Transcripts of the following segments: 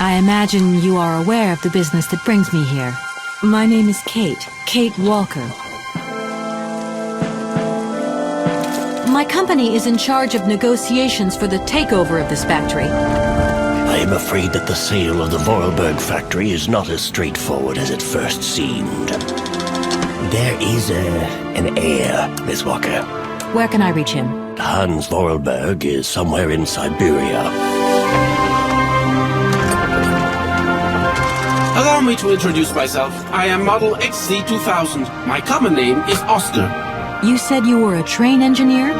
I imagine you are aware of the business that brings me here. My name is Kate Walker. My company is in charge of negotiations for the takeover of this factory. I am afraid that the sale of the Wolrd factory is not as straightforward as it first seemed. There is an heir, Miss Walker. Where can I reach him? Hans Wolrd is somewhere in Syberia. Allow me to introduce myself. I am Model XC2000. My common name is Oscar. You said you were a train engineer?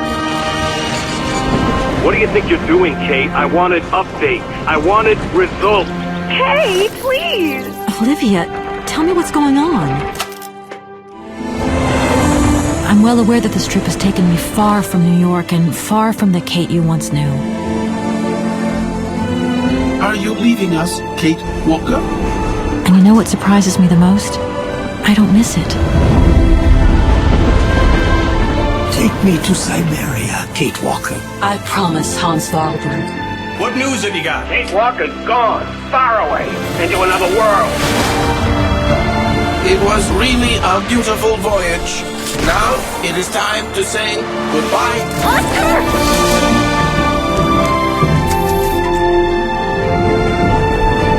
What do you think you're doing, Kate? I wanted updates. I wanted results. Kate, please! Olivia, tell me what's going on. I'm well aware that this trip has taken me far from New York and far from the Kate you once knew. Are you leaving us, Kate Walker? And you know what surprises me the most? I don't miss it. Take me to Syberia, Kate Walker. I promise, Hans Wolrd. What news have you got? Kate Walker's gone, far away, into another world. It was really a beautiful voyage. Now it is time to say goodbye. Oscar!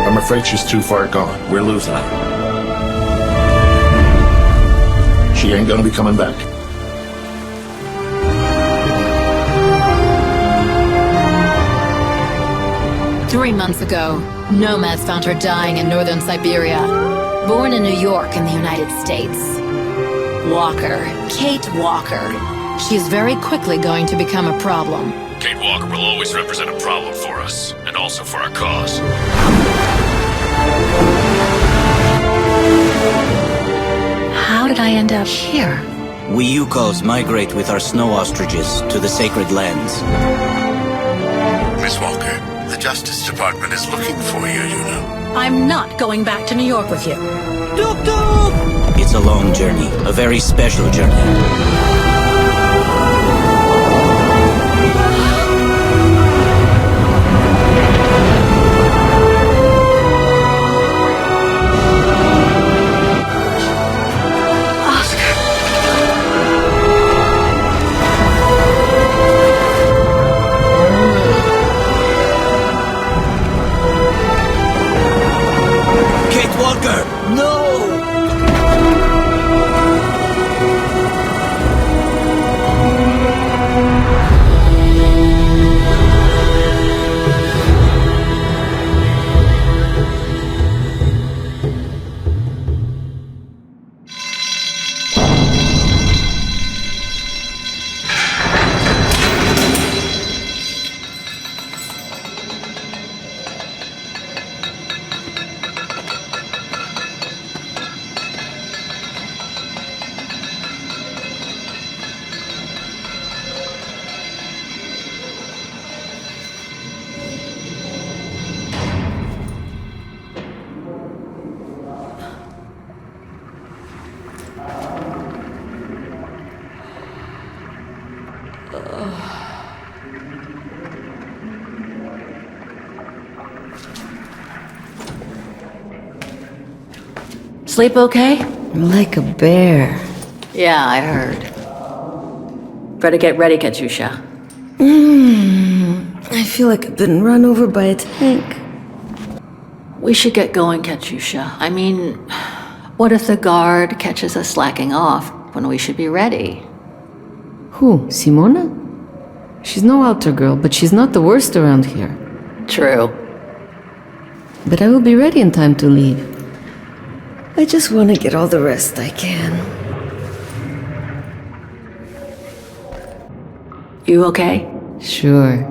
I'm afraid she's too far gone. We're losing her. She ain't gonna be coming back. Three months ago, nomads found her dying in northern Siberia. Born in New York in the United States. Walker. Kate Walker. She is very quickly going to become a problem. Kate Walker will always represent a problem for us, and also for our cause. How did I end up here? We Yukos migrate with our snow ostriches to the sacred lands. Miss Walker, the Justice Department is looking for you, you know. I'm not going back to New York with you. It's a long journey, a very special journey. Sleep okay? Like a bear. Yeah, I heard. Better get ready, Katyusha. I feel like I've been run over by a tank. We should get going, Katyusha. I mean, what if the guard catches us slacking off when we should be ready? Who, Simona? She's no altar girl, but she's not the worst around here. True. But I will be ready in time to leave. I just want to get all the rest I can. You okay? Sure.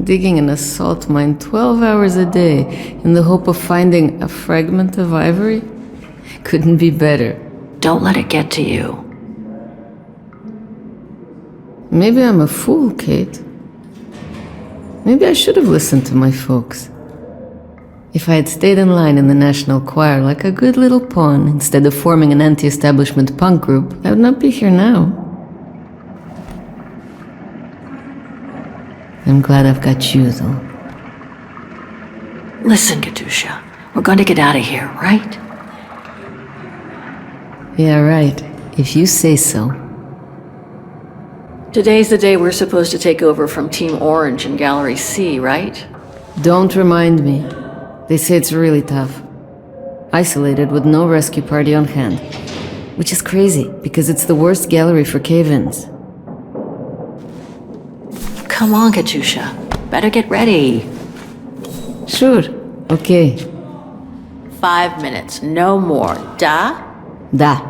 Digging an assault mine 12 hours a day in the hope of finding a fragment of ivory? Couldn't be better. Don't let it get to you. Maybe I'm a fool, Kate. Maybe I should have listened to my folks. If I had stayed in line in the National Choir like a good little pawn instead of forming an anti-establishment punk group, I would not be here now. I'm glad I've got you, though. Listen, Katusha, we're going to get out of here, right? Yeah, right. If you say so. Today's the day we're supposed to take over from Team Orange in Gallery C, right? Don't remind me. They say it's really tough. Isolated with no rescue party on hand. Which is crazy, because it's the worst gallery for cave-ins. Come on, Katusha. Better get ready. Sure. Okay. 5 minutes, no more. Da? Da.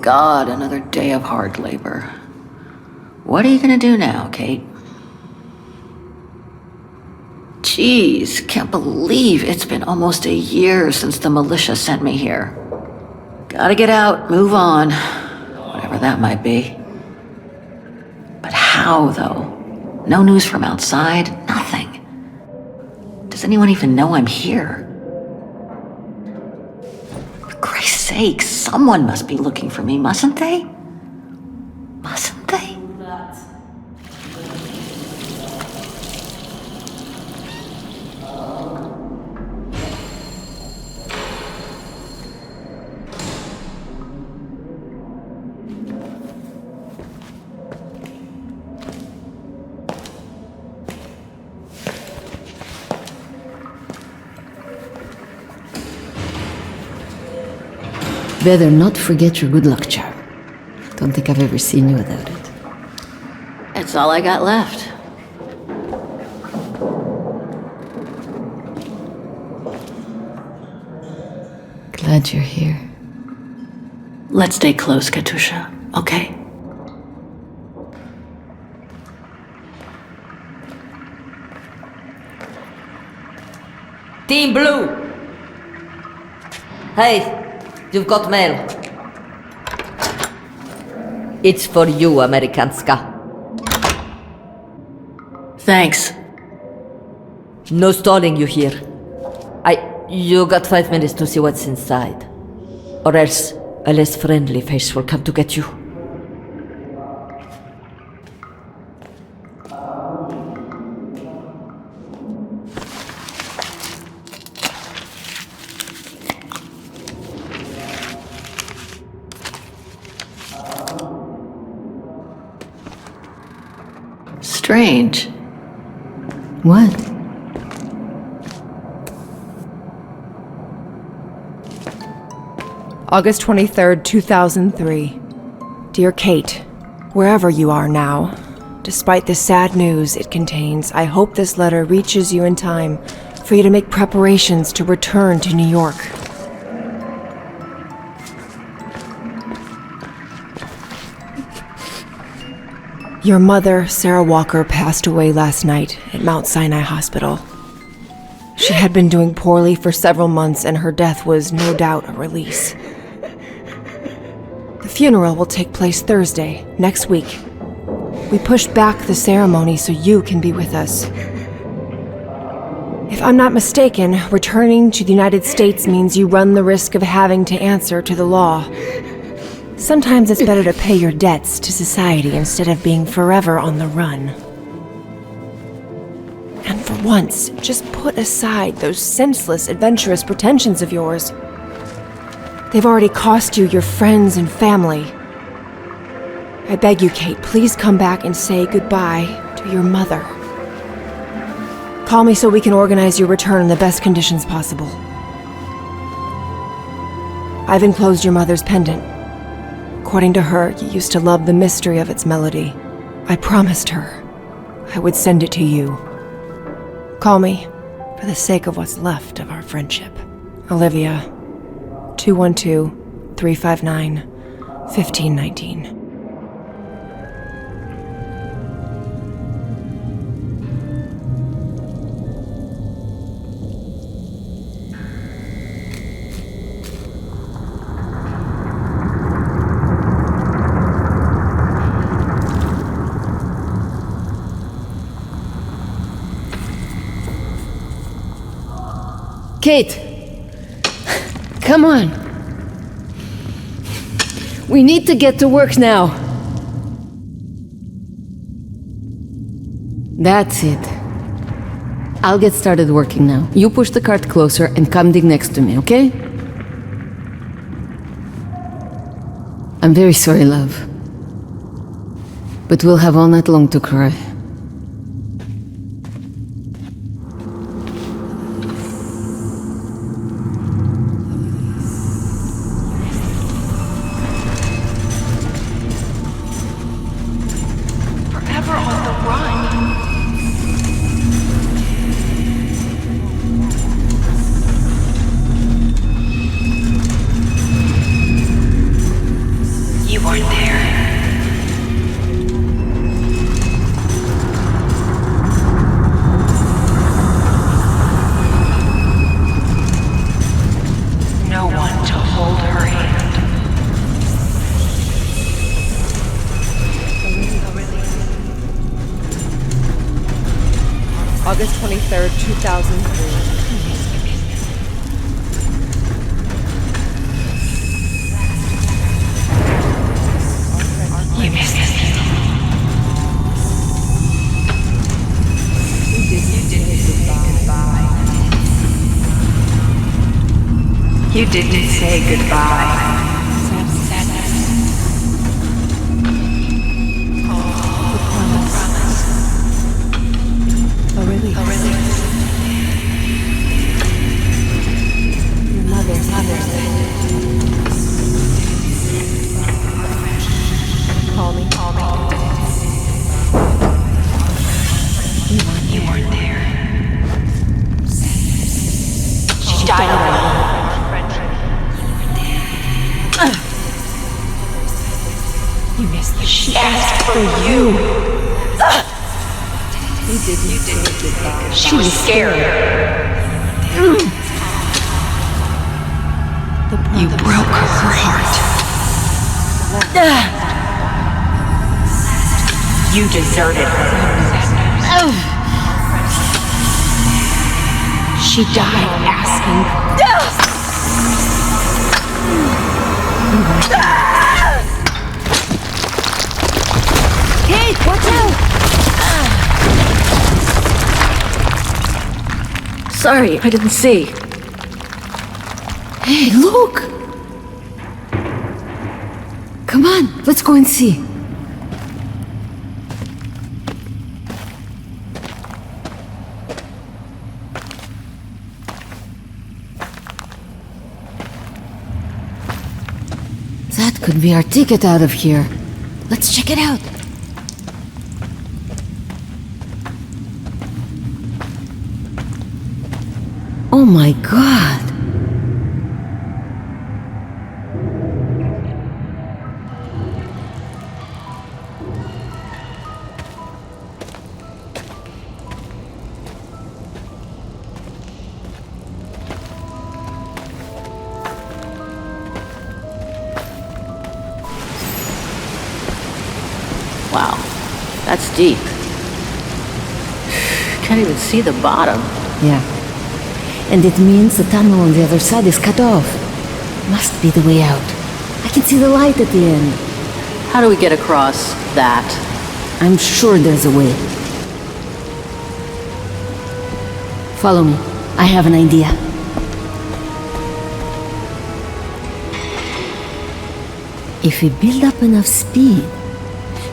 God, another day of hard labor. What are you gonna do now, Kate? Jeez, can't believe it's been almost a year since the militia sent me here. Gotta get out, move on, whatever that might be. But how, though? No news from outside, nothing. Does anyone even know I'm here? For Christ's sake, someone must be looking for me, mustn't they? Mustn't they? Better not forget your good luck charm. Don't think I've ever seen you without it. It's all I got left. Glad you're here. Let's stay close, Katusha, okay? Team Blue! Hey, you've got mail. It's for you, Amerikanska. Thanks. No stalling you here. You got 5 minutes to see what's inside. Or else a less friendly face will come to get you. Strange. What? August 23rd, 2003. Dear Kate, wherever you are now, despite the sad news it contains, I hope this letter reaches you in time for you to make preparations to return to New York. Your mother, Sarah Walker, passed away last night at Mount Sinai Hospital. She had been doing poorly for several months, and her death was no doubt a release. The funeral will take place Thursday, next week. We pushed back the ceremony so you can be with us. If I'm not mistaken, returning to the United States means you run the risk of having to answer to the law. Sometimes it's better to pay your debts to society instead of being forever on the run. And for once, just put aside those senseless, adventurous pretensions of yours. They've already cost you your friends and family. I beg you, Kate, please come back and say goodbye to your mother. Call me so we can organize your return in the best conditions possible. I've enclosed your mother's pendant. According to her, you used to love the mystery of its melody. I promised her I would send it to you. Call me for the sake of what's left of our friendship. Olivia, 212-359-1519. Kate! Come on! We need to get to work now. That's it. I'll get started working now. You push the cart closer and come dig next to me, okay? I'm very sorry, love. But we'll have all night long to cry. Forever on the run. You weren't there. No one to hold her hand. August 23rd, 2003. You missed it. You didn't say goodbye. Oh, really? Your mother said. Call me. You weren't there. She died. You missed it. She asked for you. You didn't say goodbye. She was scared. You broke her heart. You deserted her. She died asking. Kate, watch out! Sorry, I didn't see. Hey, look! Come on, let's go and see. That could be our ticket out of here. Let's check it out. Oh my god! Wow, that's deep. Can't even see the bottom. Yeah. And it means the tunnel on the other side is cut off. Must be the way out. I can see the light at the end. How do we get across that? I'm sure there's a way. Follow me. I have an idea. If we build up enough speed,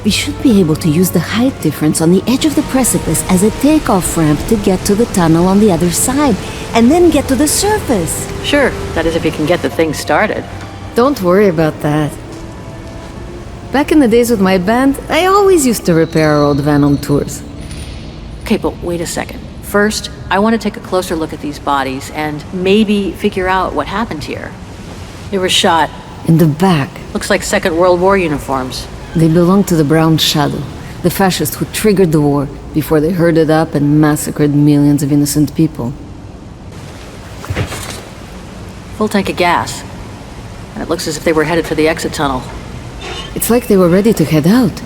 we should be able to use the height difference on the edge of the precipice as a takeoff ramp to get to the tunnel on the other side, and then get to the surface. Sure, that is if you can get the thing started. Don't worry about that. Back in the days with my band, I always used to repair our old van on tours. Okay, but wait a second. First, I want to take a closer look at these bodies and maybe figure out what happened here. They were shot. In the back. Looks like Second World War uniforms. They belong to the Brown Shadow, the fascists who triggered the war before they herded up and massacred millions of innocent people. Full tank of gas. And it looks as if they were headed for the exit tunnel. It's like they were ready to head out.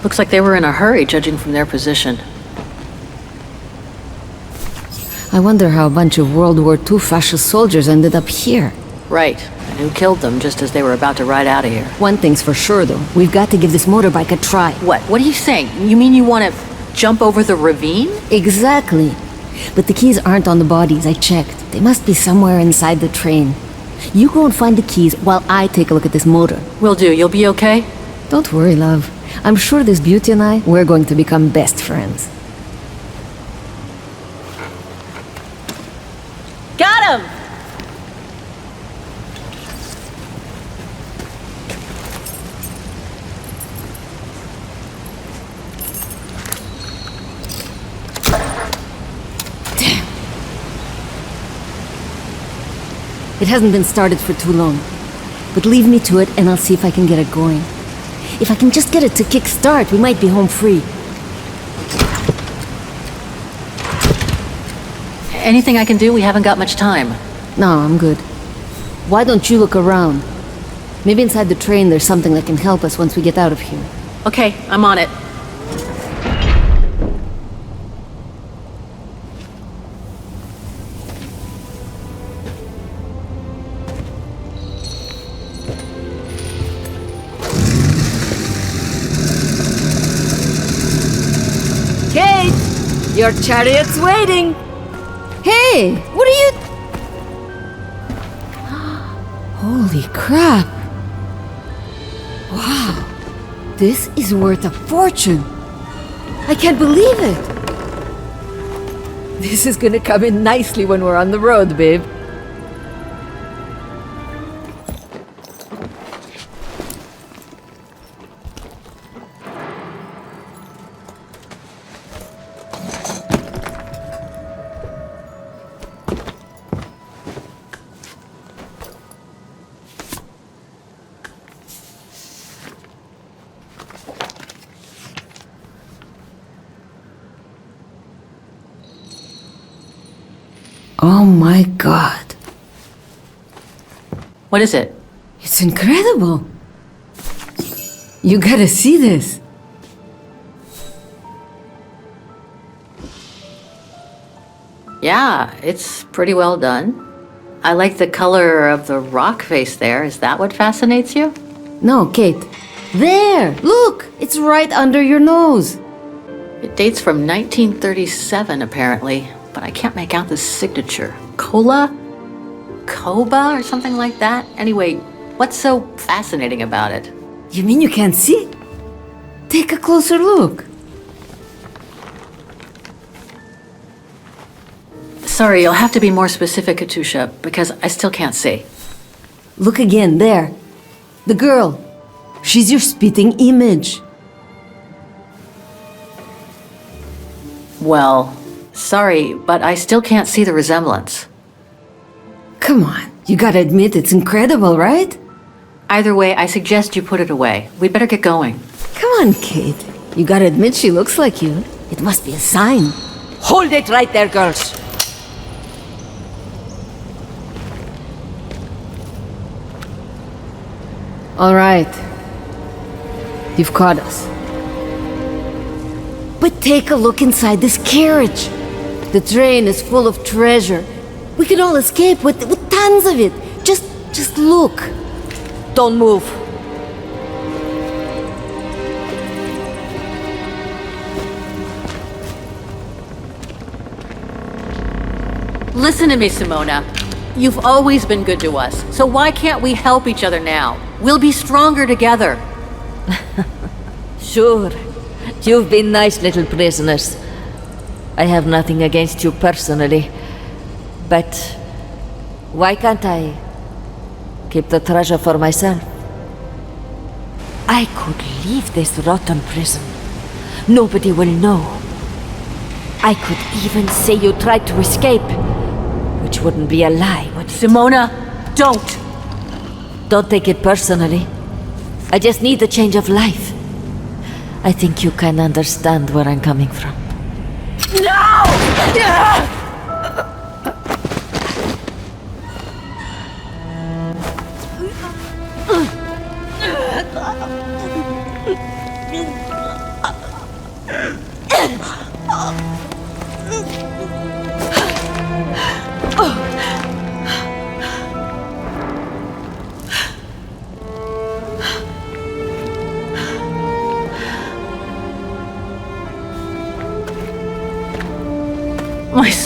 Looks like they were in a hurry, judging from their position. I wonder how a bunch of World War II fascist soldiers ended up here. Right. And who killed them just as they were about to ride out of here? One thing's for sure, though. We've got to give this motorbike a try. What? What are you saying? You mean you want to jump over the ravine? Exactly. But the keys aren't on the bodies, I checked. They must be somewhere inside the train. You go and find the keys while I take a look at this motor. Will do. You'll be okay? Don't worry, love. I'm sure this beauty and I, we're going to become best friends. Got him! It hasn't been started for too long. But leave me to it and I'll see if I can get it going. If I can just get it to kick-start, we might be home free. Anything I can do? We haven't got much time. No, I'm good. Why don't you look around? Maybe inside the train there's something that can help us once we get out of here. Okay, I'm on it. Your chariot's waiting! Hey! What are you... Holy crap! Wow! This is worth a fortune! I can't believe it! This is gonna come in nicely when we're on the road, babe. Oh my god. What is it? It's incredible. You gotta see this. Yeah, it's pretty well done. I like the color of the rock face there. Is that what fascinates you? No, Kate. There! Look! It's right under your nose. It dates from 1937, apparently, but I can't make out the signature. Cola? Koba or something like that? Anyway, what's so fascinating about it? You mean you can't see? Take a closer look. Sorry, you'll have to be more specific, Katusha, because I still can't see. Look again, there. The girl. She's your spitting image. Well, sorry, but I still can't see the resemblance. Come on, you gotta admit it's incredible, right? Either way, I suggest you put it away. We'd better get going. Come on, Kate. You gotta admit she looks like you. It must be a sign. Hold it right there, girls. All right. You've caught us. But take a look inside this carriage. The train is full of treasure. We could all escape with tons of it. Just look. Don't move. Listen to me, Simona. You've always been good to us, so why can't we help each other now? We'll be stronger together. Sure. You've been nice little prisoners. I have nothing against you personally. But why can't I keep the treasure for myself? I could leave this rotten prison. Nobody will know. I could even say you tried to escape, which wouldn't be a lie, would it? Simona, don't! Don't take it personally. I just need a change of life. I think you can understand where I'm coming from. No!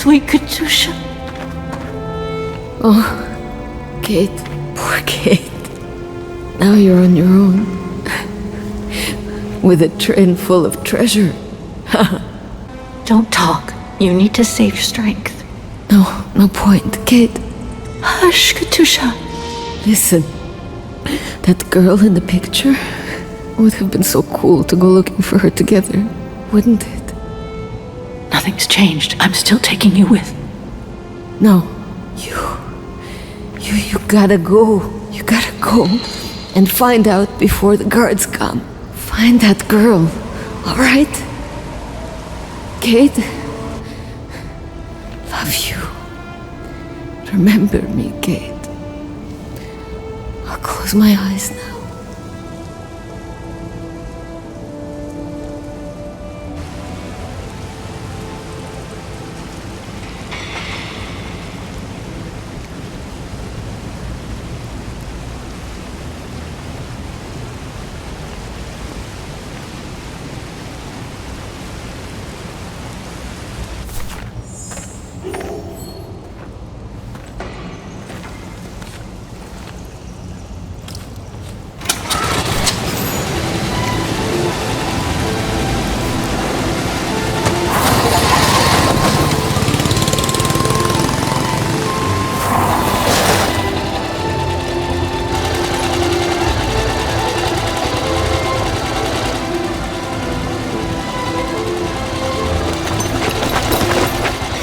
sweet Katusha. Oh, Kate. Poor Kate. Now you're on your own. With a train full of treasure. Don't talk. You need to save your strength. No point, Kate. Hush, Katusha. Listen. That girl in the picture would have been so cool to go looking for her together, wouldn't it? Nothing's changed. I'm still taking you with. No. You gotta go. You gotta go and find out before the guards come. Find that girl, all right? Kate, love you. Remember me, Kate. I'll close my eyes now.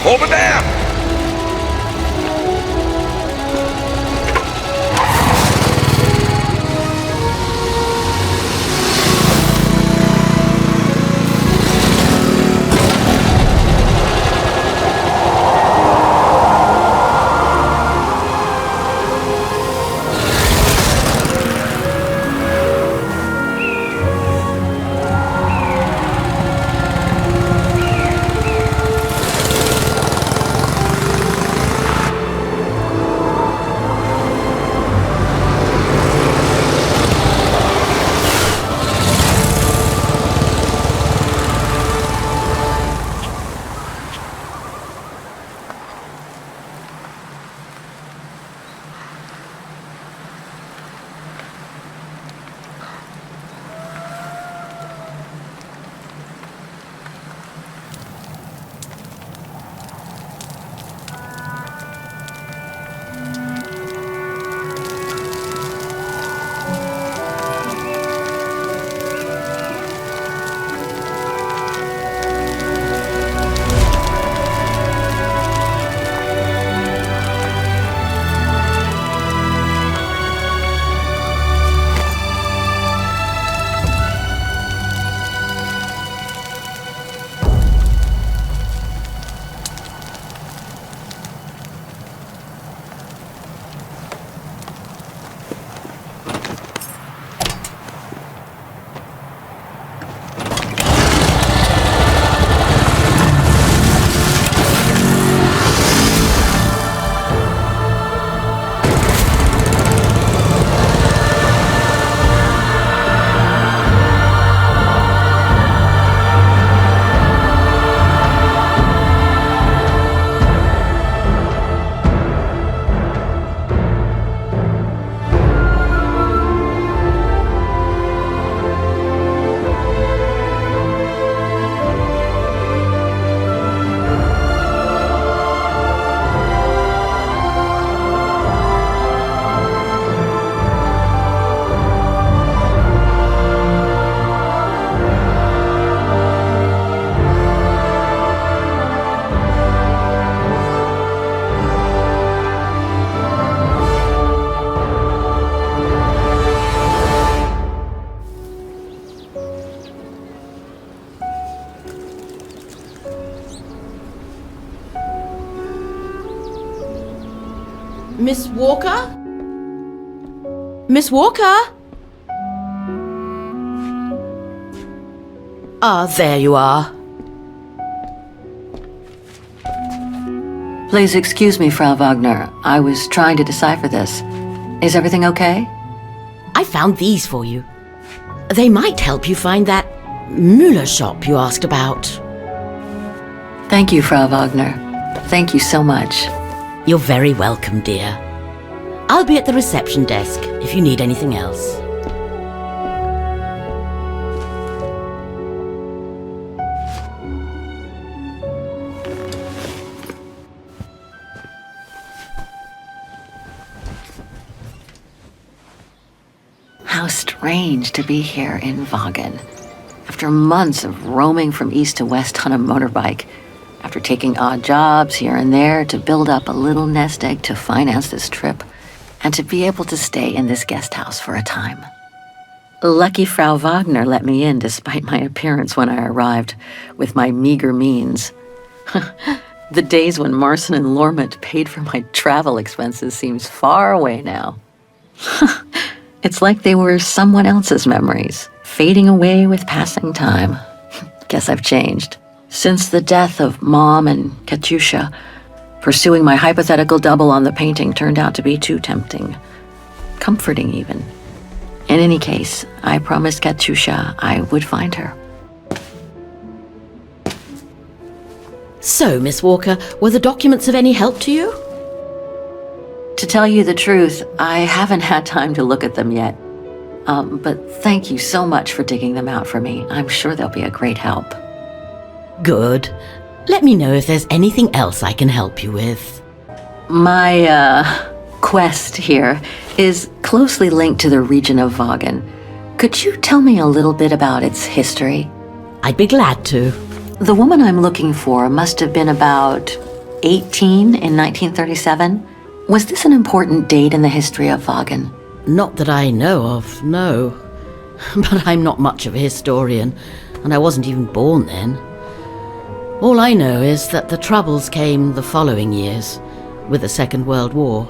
Over there! Miss Walker? Miss Walker? Ah, there you are. Please excuse me, Frau Wagner. I was trying to decipher this. Is everything okay? I found these for you. They might help you find that Müller shop you asked about. Thank you, Frau Wagner. Thank you so much. You're very welcome, dear. I'll be at the reception desk if you need anything else. How strange to be here in Vagen. After months of roaming from east to west on a motorbike, after taking odd jobs here and there to build up a little nest egg to finance this trip, and to be able to stay in this guest house for a time. Lucky Frau Wagner let me in despite my appearance when I arrived, with my meager means. The days when Marson and Lormont paid for my travel expenses seems far away now. It's like they were someone else's memories, fading away with passing time. Guess I've changed. Since the death of Mom and Katyusha, pursuing my hypothetical double on the painting turned out to be too tempting. Comforting, even. In any case, I promised Katyusha I would find her. So, Miss Walker, were the documents of any help to you? To tell you the truth, I haven't had time to look at them yet. But thank you so much for digging them out for me. I'm sure they'll be a great help. Good. Let me know if there's anything else I can help you with. My, quest here is closely linked to the region of Vagen. Could you tell me a little bit about its history? I'd be glad to. The woman I'm looking for must have been about 18 in 1937. Was this an important date in the history of Vagen? Not that I know of, no. But I'm not much of a historian, and I wasn't even born then. All I know is that the Troubles came the following years, with the Second World War.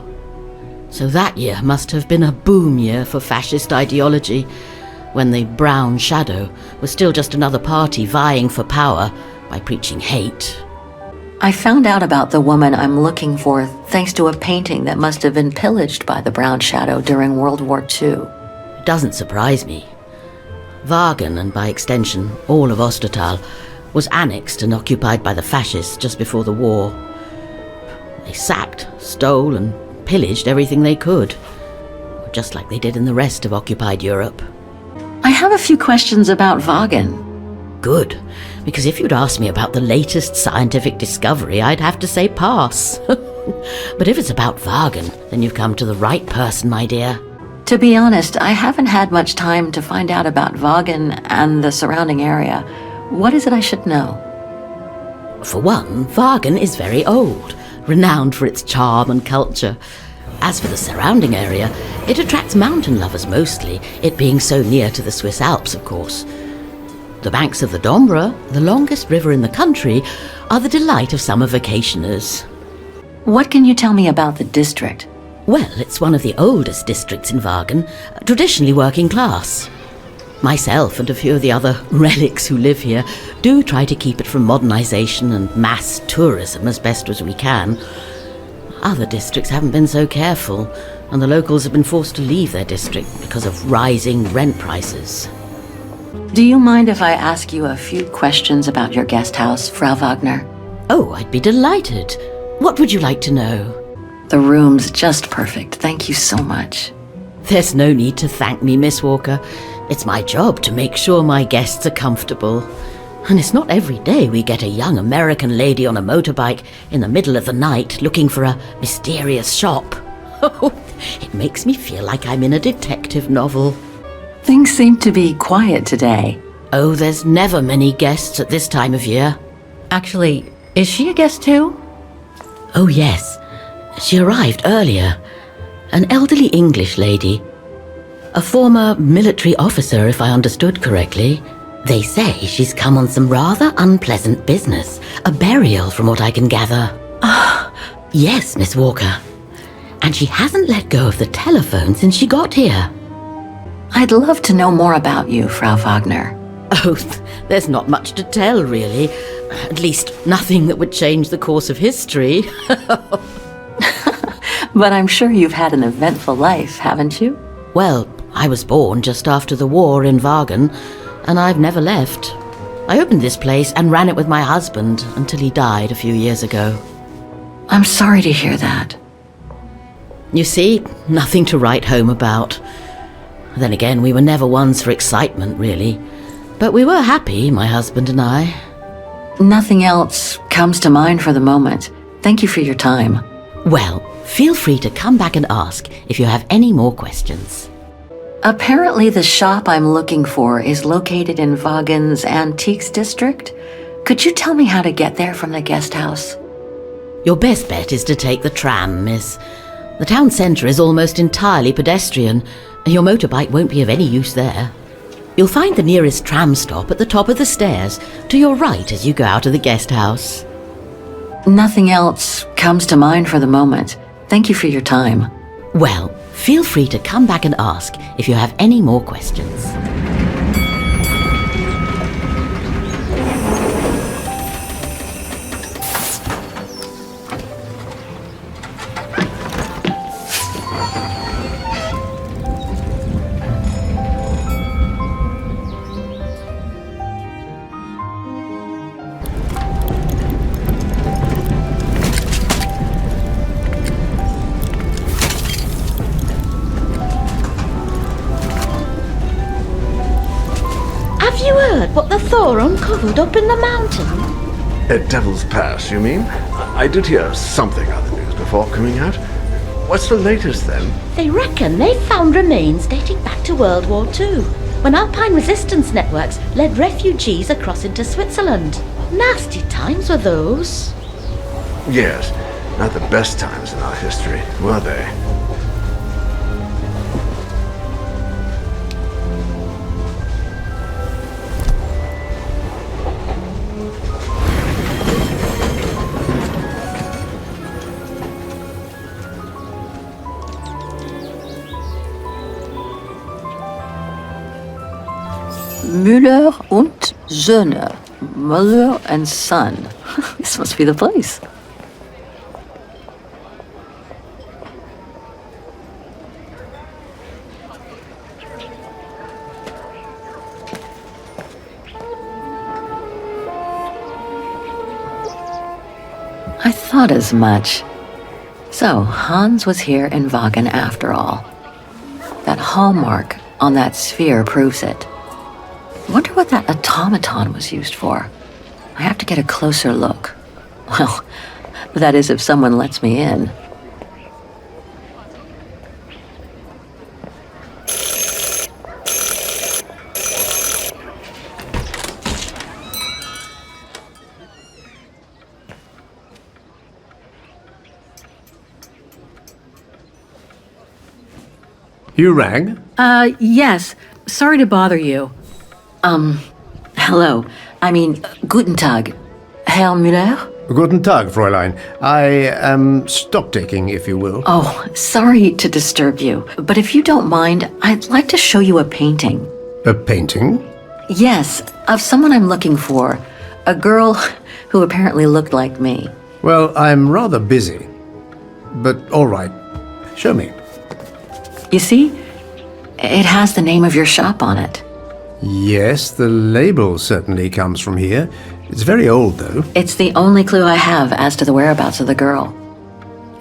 So that year must have been a boom year for fascist ideology, when the Brown Shadow was still just another party vying for power by preaching hate. I found out about the woman I'm looking for thanks to a painting that must have been pillaged by the Brown Shadow during World War II. It doesn't surprise me. Vagen, and by extension all of Ostertal, was annexed and occupied by the fascists just before the war. They sacked, stole, and pillaged everything they could, just like they did in the rest of occupied Europe. I have a few questions about Vagen. Good, because if you'd asked me about the latest scientific discovery, I'd have to say pass. But if it's about Vagen, then you've come to the right person, my dear. To be honest, I haven't had much time to find out about Vagen and the surrounding area. What is it I should know? For one, Vagen is very old, renowned for its charm and culture. As for the surrounding area, it attracts mountain lovers mostly, it being so near to the Swiss Alps, of course. The banks of the Dombra, the longest river in the country, are the delight of summer vacationers. What can you tell me about the district? Well, it's one of the oldest districts in Vagen, traditionally working class. Myself and a few of the other relics who live here do try to keep it from modernization and mass tourism as best as we can. Other districts haven't been so careful, and the locals have been forced to leave their district because of rising rent prices. Do you mind if I ask you a few questions about your guest house, Frau Wagner? Oh, I'd be delighted. What would you like to know? The room's just perfect. Thank you so much. There's no need to thank me, Miss Walker. It's my job to make sure my guests are comfortable. And it's not every day we get a young American lady on a motorbike in the middle of the night looking for a mysterious shop. It makes me feel like I'm in a detective novel. Things seem to be quiet today. Oh, there's never many guests at this time of year. Actually, is she a guest too? Oh, yes. She arrived earlier. An elderly English lady. A former military officer, if I understood correctly. They say she's come on some rather unpleasant business. A burial, from what I can gather. Yes, Miss Walker. And she hasn't let go of the telephone since she got here. I'd love to know more about you, Frau Wagner. Oh, there's not much to tell, really. At least nothing that would change the course of history. But I'm sure you've had an eventful life, haven't you? Well, I was born just after the war in Vagen, and I've never left. I opened this place and ran it with my husband until he died a few years ago. I'm sorry to hear that. You see, nothing to write home about. Then again, we were never ones for excitement, really. But we were happy, my husband and I. Nothing else comes to mind for the moment. Thank you for your time. Well, feel free to come back and ask if you have any more questions. Apparently the shop I'm looking for is located in Vaughan's Antiques District. Could you tell me how to get there from the guest house? Your best bet is to take the tram, miss. The town centre is almost entirely pedestrian, and your motorbike won't be of any use there. You'll find the nearest tram stop at the top of the stairs, to your right as you go out of the guest house. Nothing else comes to mind for the moment. Thank you for your time. Well, feel free to come back and ask if you have any more questions. Have you heard what the Thor uncovered up in the mountain? At Devil's Pass, you mean? I did hear something on the news before coming out. What's the latest, then? They reckon they've found remains dating back to World War II, when Alpine resistance networks led refugees across into Switzerland. Nasty times were those. Yes, not the best times in our history, were they? Müller und Söhne. Mother and son. This must be the place. I thought as much. So, Hans was here in Vaughan after all. That hallmark on that sphere proves it. Wonder what that automaton was used for. I have to get a closer look. Well, that is if someone lets me in. You rang? Yes. Sorry to bother you. Hello. I mean, guten Tag. Herr Müller? Guten Tag, Fräulein. I am stock-taking, if you will. Oh, sorry to disturb you, but if you don't mind, I'd like to show you a painting. A painting? Yes, of someone I'm looking for. A girl who apparently looked like me. Well, I'm rather busy. But all right. Show me. You see? It has the name of your shop on it. Yes, the label certainly comes from here. It's very old, though. It's the only clue I have as to the whereabouts of the girl.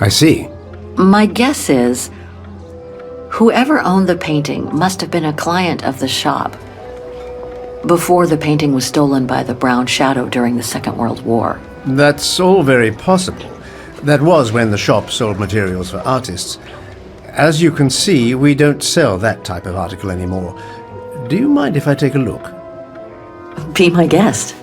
I see. My guess is, whoever owned the painting must have been a client of the shop before the painting was stolen by the Brown Shadow during the Second World War. That's all very possible. That was when the shop sold materials for artists. As you can see, we don't sell that type of article anymore. Do you mind if I take a look? Be my guest.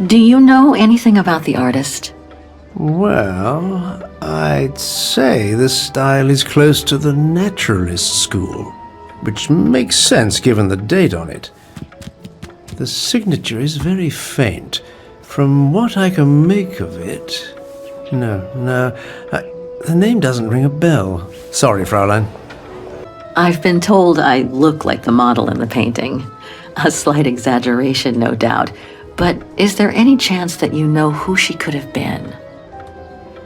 Do you know anything about the artist? Well, I'd say the style is close to the Naturalist school, which makes sense given the date on it. The signature is very faint. From what I can make of it... the name doesn't ring a bell. Sorry, Fraulein. I've been told I look like the model in the painting. A slight exaggeration, no doubt. But is there any chance that you know who she could have been?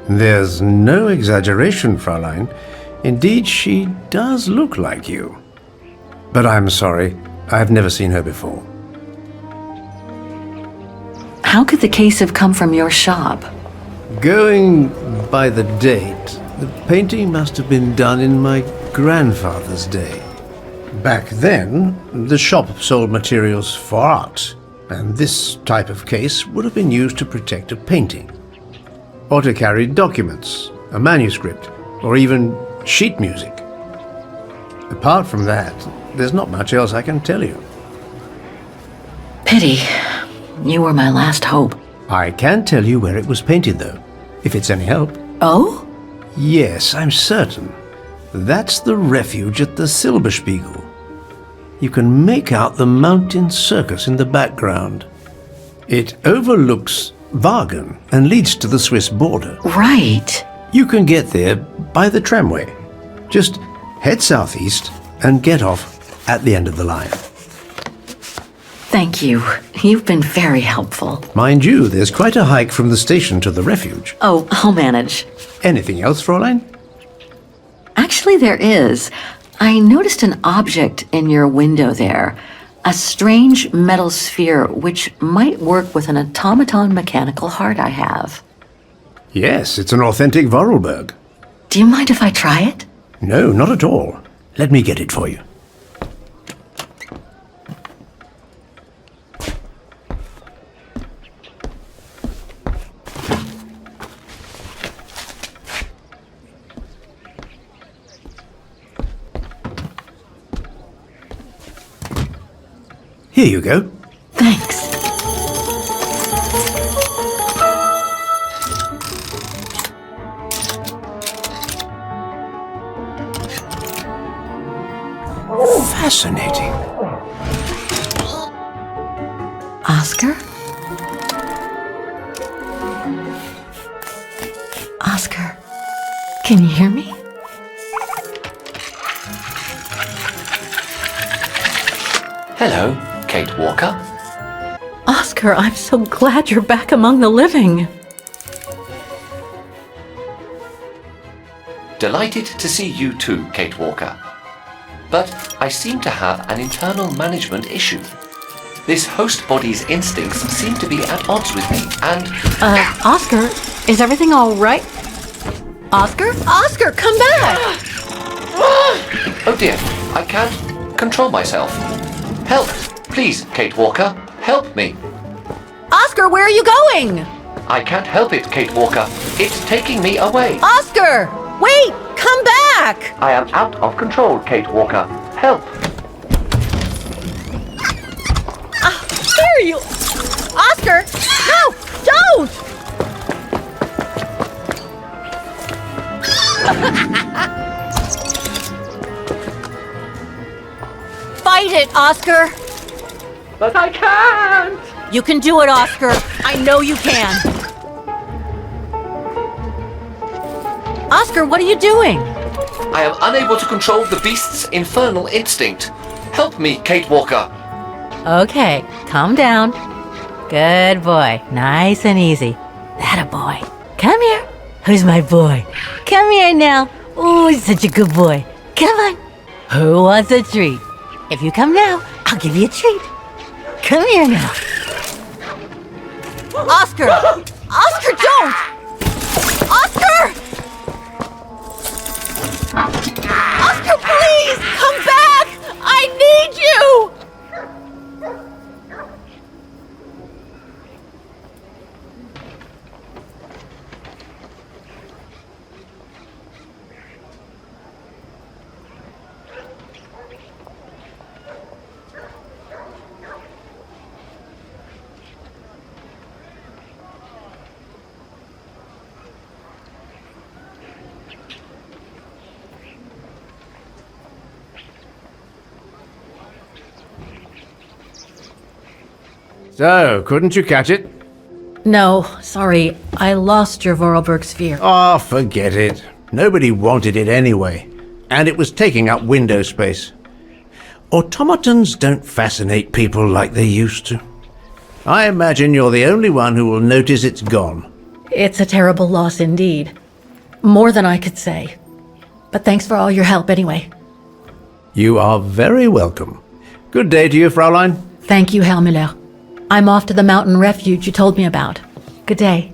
There's no exaggeration, Fraulein. Indeed, she does look like you. But I'm sorry, I've never seen her before. How could the case have come from your shop? Going by the date, the painting must have been done in my grandfather's day. Back then, the shop sold materials for art, and this type of case would have been used to protect a painting. Or to carry documents, a manuscript, or even sheet music. Apart from that, there's not much else I can tell you. Pity. You were my last hope. I can tell you where it was painted, though, if it's any help. Oh? Yes, I'm certain. That's the refuge at the Silberspiegel. You can make out the mountain circus in the background. It overlooks Wagen and leads to the Swiss border. Right. You can get there by the tramway. Just head southeast and get off at the end of the line. Thank you. You've been very helpful. Mind you, there's quite a hike from the station to the refuge. Oh, I'll manage. Anything else, Fräulein? Actually, there is. I noticed an object in your window there. A strange metal sphere which might work with an automaton mechanical heart I have. Yes, it's an authentic Vorarlberg. Do you mind if I try it? No, not at all. Let me get it for you. Here you go. Thanks. Fascinating. Oscar? Oscar, can you hear me? Hello, Kate Walker. Oscar, I'm so glad you're back among the living. Delighted to see you too, Kate Walker. But I seem to have an internal management issue. This host body's instincts seem to be at odds with me, and... Oscar, is everything all right? Oscar? Oscar, come back! Oh dear, I can't control myself. Help! Please, Kate Walker, help me. Oscar, where are you going? I can't help it, Kate Walker. It's taking me away. Oscar! Wait! Come back! I am out of control, Kate Walker. Help! Where are you? Oscar! No! Don't! Fight it, Oscar! But I can't! You can do it, Oscar. I know you can. Oscar, what are you doing? I am unable to control the beast's infernal instinct. Help me, Kate Walker. Okay, calm down. Good boy. Nice and easy. That a boy. Come here. Who's my boy? Come here now. Oh, he's such a good boy. Come on. Who wants a treat? If you come now, I'll give you a treat. Come here now. Oscar! Oscar, don't! Oscar! Oscar, please! Come back! I need you! So, couldn't you catch it? No, sorry. I lost your Vorarlberg sphere. Oh, forget it. Nobody wanted it anyway. And it was taking up window space. Automatons don't fascinate people like they used to. I imagine you're the only one who will notice it's gone. It's a terrible loss indeed. More than I could say. But thanks for all your help anyway. You are very welcome. Good day to you, Fraulein. Thank you, Herr Müller. I'm off to the mountain refuge you told me about. Good day.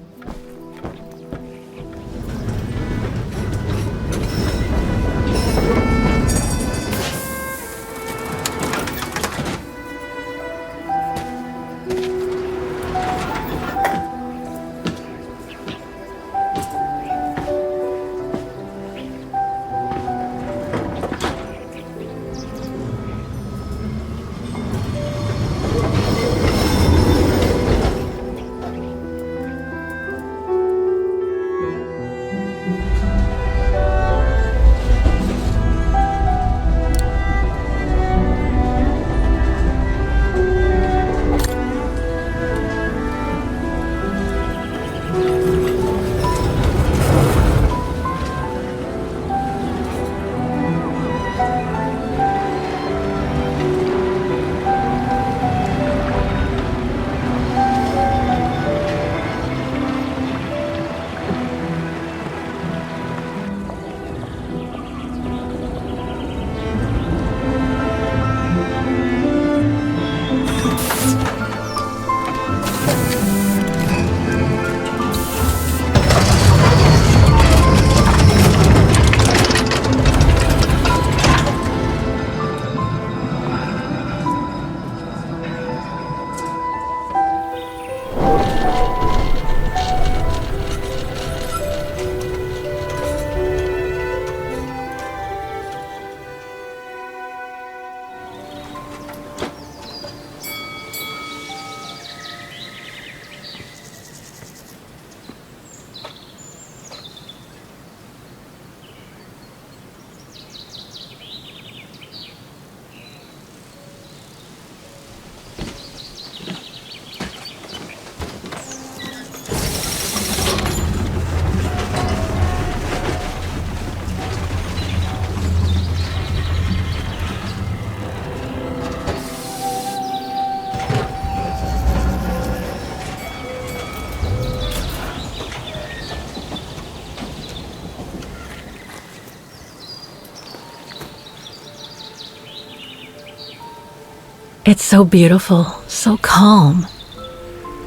It's so beautiful, so calm.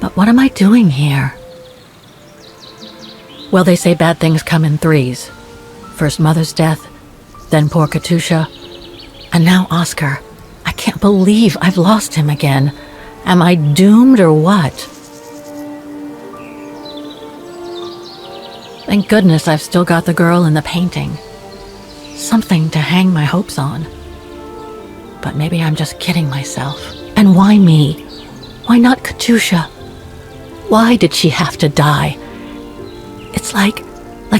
But what am I doing here? Well, they say bad things come in threes. First Mother's death, then poor Katusha, and now Oscar. I can't believe I've lost him again. Am I doomed or what? Thank goodness I've still got the girl in the painting. Something to hang my hopes on. But maybe I'm just kidding myself. And why me? Why not Katusha? Why did she have to die? It's like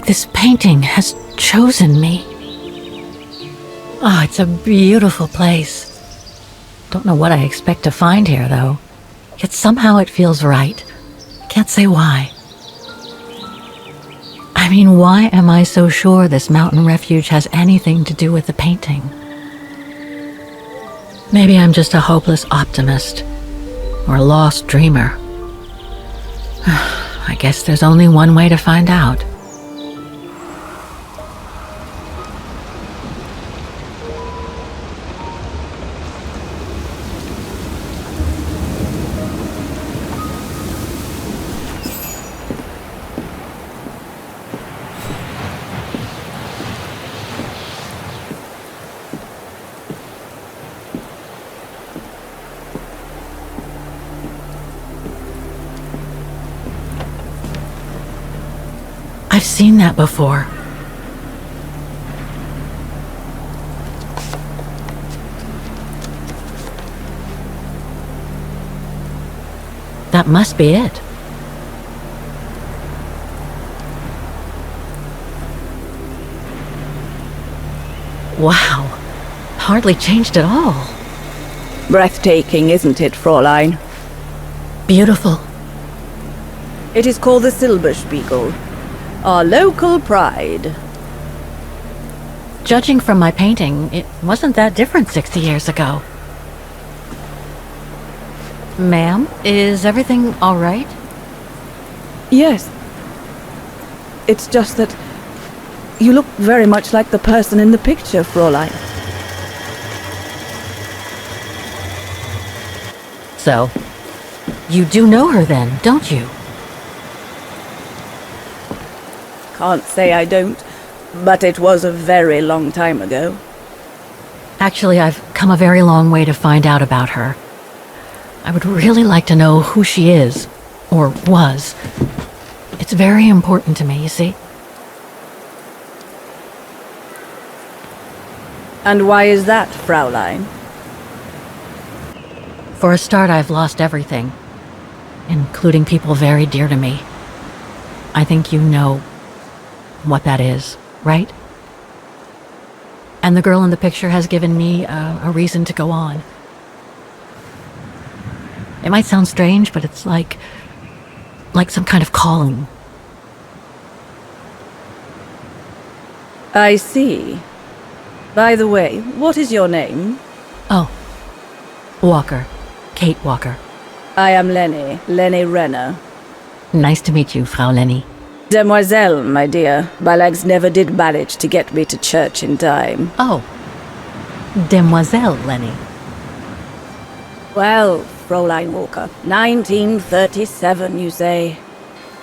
this painting has chosen me. Oh, it's a beautiful place. Don't know what I expect to find here, though. Yet somehow it feels right. Can't say why. I mean, why am I so sure this mountain refuge has anything to do with the painting? Maybe I'm just a hopeless optimist, or a lost dreamer. I guess there's only one way to find out. I've seen that before. That must be it. Wow. Hardly changed at all. Breathtaking, isn't it, Fräulein? Beautiful. It is called the Silberspiegel. Our local pride. Judging from my painting, it wasn't that different 60 years ago. Ma'am, is everything all right? Yes. It's just that You look very much like the person in the picture, Fräulein. So, you do know her then, don't you? Can't say I don't, but it was a very long time ago. Actually, I've come a very long way to find out about her. I would really like to know who she is, or was. It's very important to me, you see. And why is that, Fräulein? For a start, I've lost everything, including people very dear to me. I think you know what that is, right? And the girl in the picture has given me a reason to go on. It might sound strange, but it's like some kind of calling. I see. By the way, what is your name? Oh, Walker. Kate Walker. I am Lenny Renner. Nice to meet you, Frau Lenny. Demoiselle, my dear. My legs never did manage to get me to church in time. Oh. Demoiselle Lenny. Well, Fräulein Walker, 1937, you say?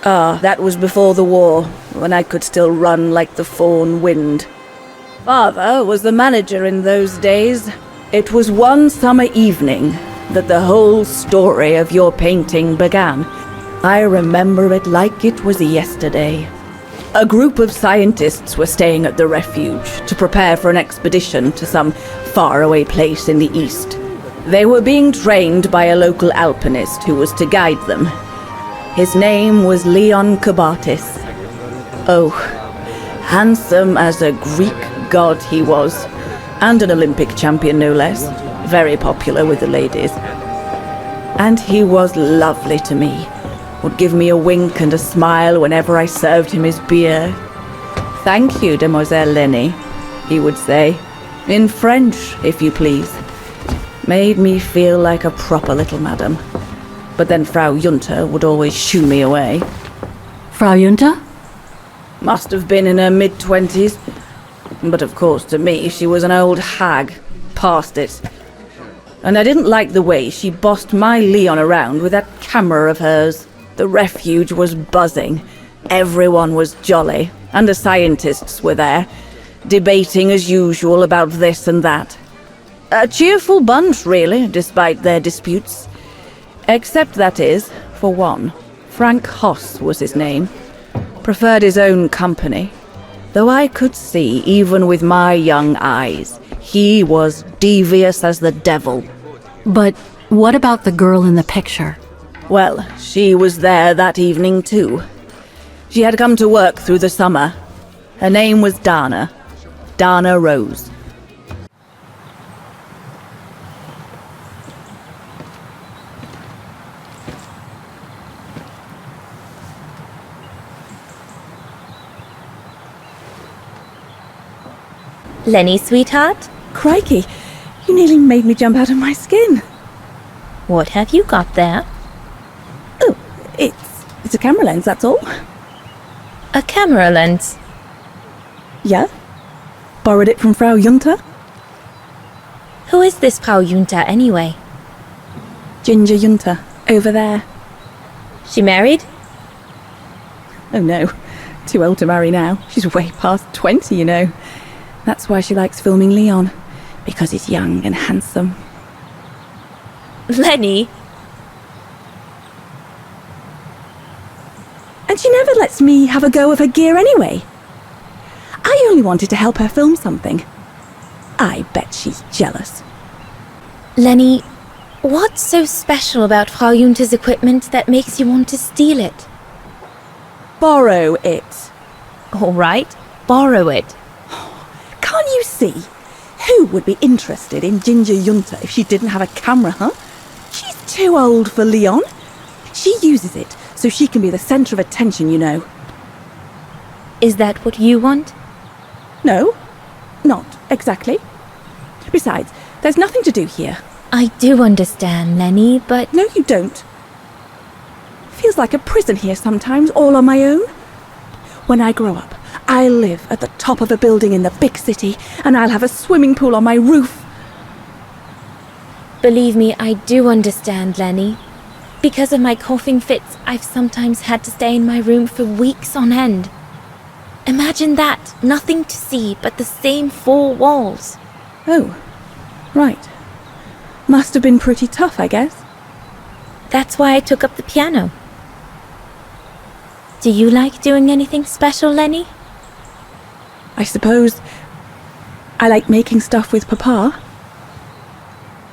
Ah, that was before the war, when I could still run like the fawn wind. Father was the manager in those days. It was one summer evening that the whole story of your painting began. I remember it like it was yesterday. A group of scientists were staying at the refuge to prepare for an expedition to some faraway place in the east. They were being trained by a local alpinist who was to guide them. His name was Leon Kabatis. Oh, handsome as a Greek god he was, and an Olympic champion no less, very popular with the ladies. And he was lovely to me, would give me a wink and a smile whenever I served him his beer. "Thank you, Demoiselle Lenny," he would say, in French, if you please. Made me feel like a proper little madam. But then Frau Junta would always shoo me away. Frau Junta? Must have been in her mid-20s. But of course, to me, she was an old hag. Past it. And I didn't like the way she bossed my Leon around with that camera of hers. The refuge was buzzing. Everyone was jolly. And the scientists were there, debating as usual about this and that. A cheerful bunch, really, despite their disputes. Except, that is, for one, Frank Hoss was his name. Preferred his own company. Though I could see, even with my young eyes, he was devious as the devil. But what about the girl in the picture? Well, she was there that evening too. She had come to work through the summer. Her name was Dana. Dana Rose. Lenny, sweetheart? Crikey, you nearly made me jump out of my skin. What have you got there? Oh, it's a camera lens, that's all. A camera lens? Yeah. Borrowed it from Frau Junta. Who is this Frau Junta, anyway? Ginger Junta, over there. She married? Oh no, too old to marry now. She's way past 20, you know. That's why she likes filming Leon, because he's young and handsome. Lenny? And she never lets me have a go of her gear anyway. I only wanted to help her film something. I bet she's jealous. Lenny, what's so special about Frau Junta's equipment that makes you want to steal it? Borrow it. All right, borrow it. Can't you see? Who would be interested in Ginger Junta if she didn't have a camera, huh? She's too old for Leon. She uses it so she can be the centre of attention, you know. Is that what you want? No, not exactly. Besides, there's nothing to do here. I do understand, Lenny, but... No, you don't. Feels like a prison here sometimes, all on my own. When I grow up, I live at the top of a building in the big city, and I'll have a swimming pool on my roof. Believe me, I do understand, Lenny. Because of my coughing fits, I've sometimes had to stay in my room for weeks on end. Imagine that, nothing to see but the same four walls. Oh, right. Must have been pretty tough, I guess. That's why I took up the piano. Do you like doing anything special, Lenny? I suppose I like making stuff with Papa.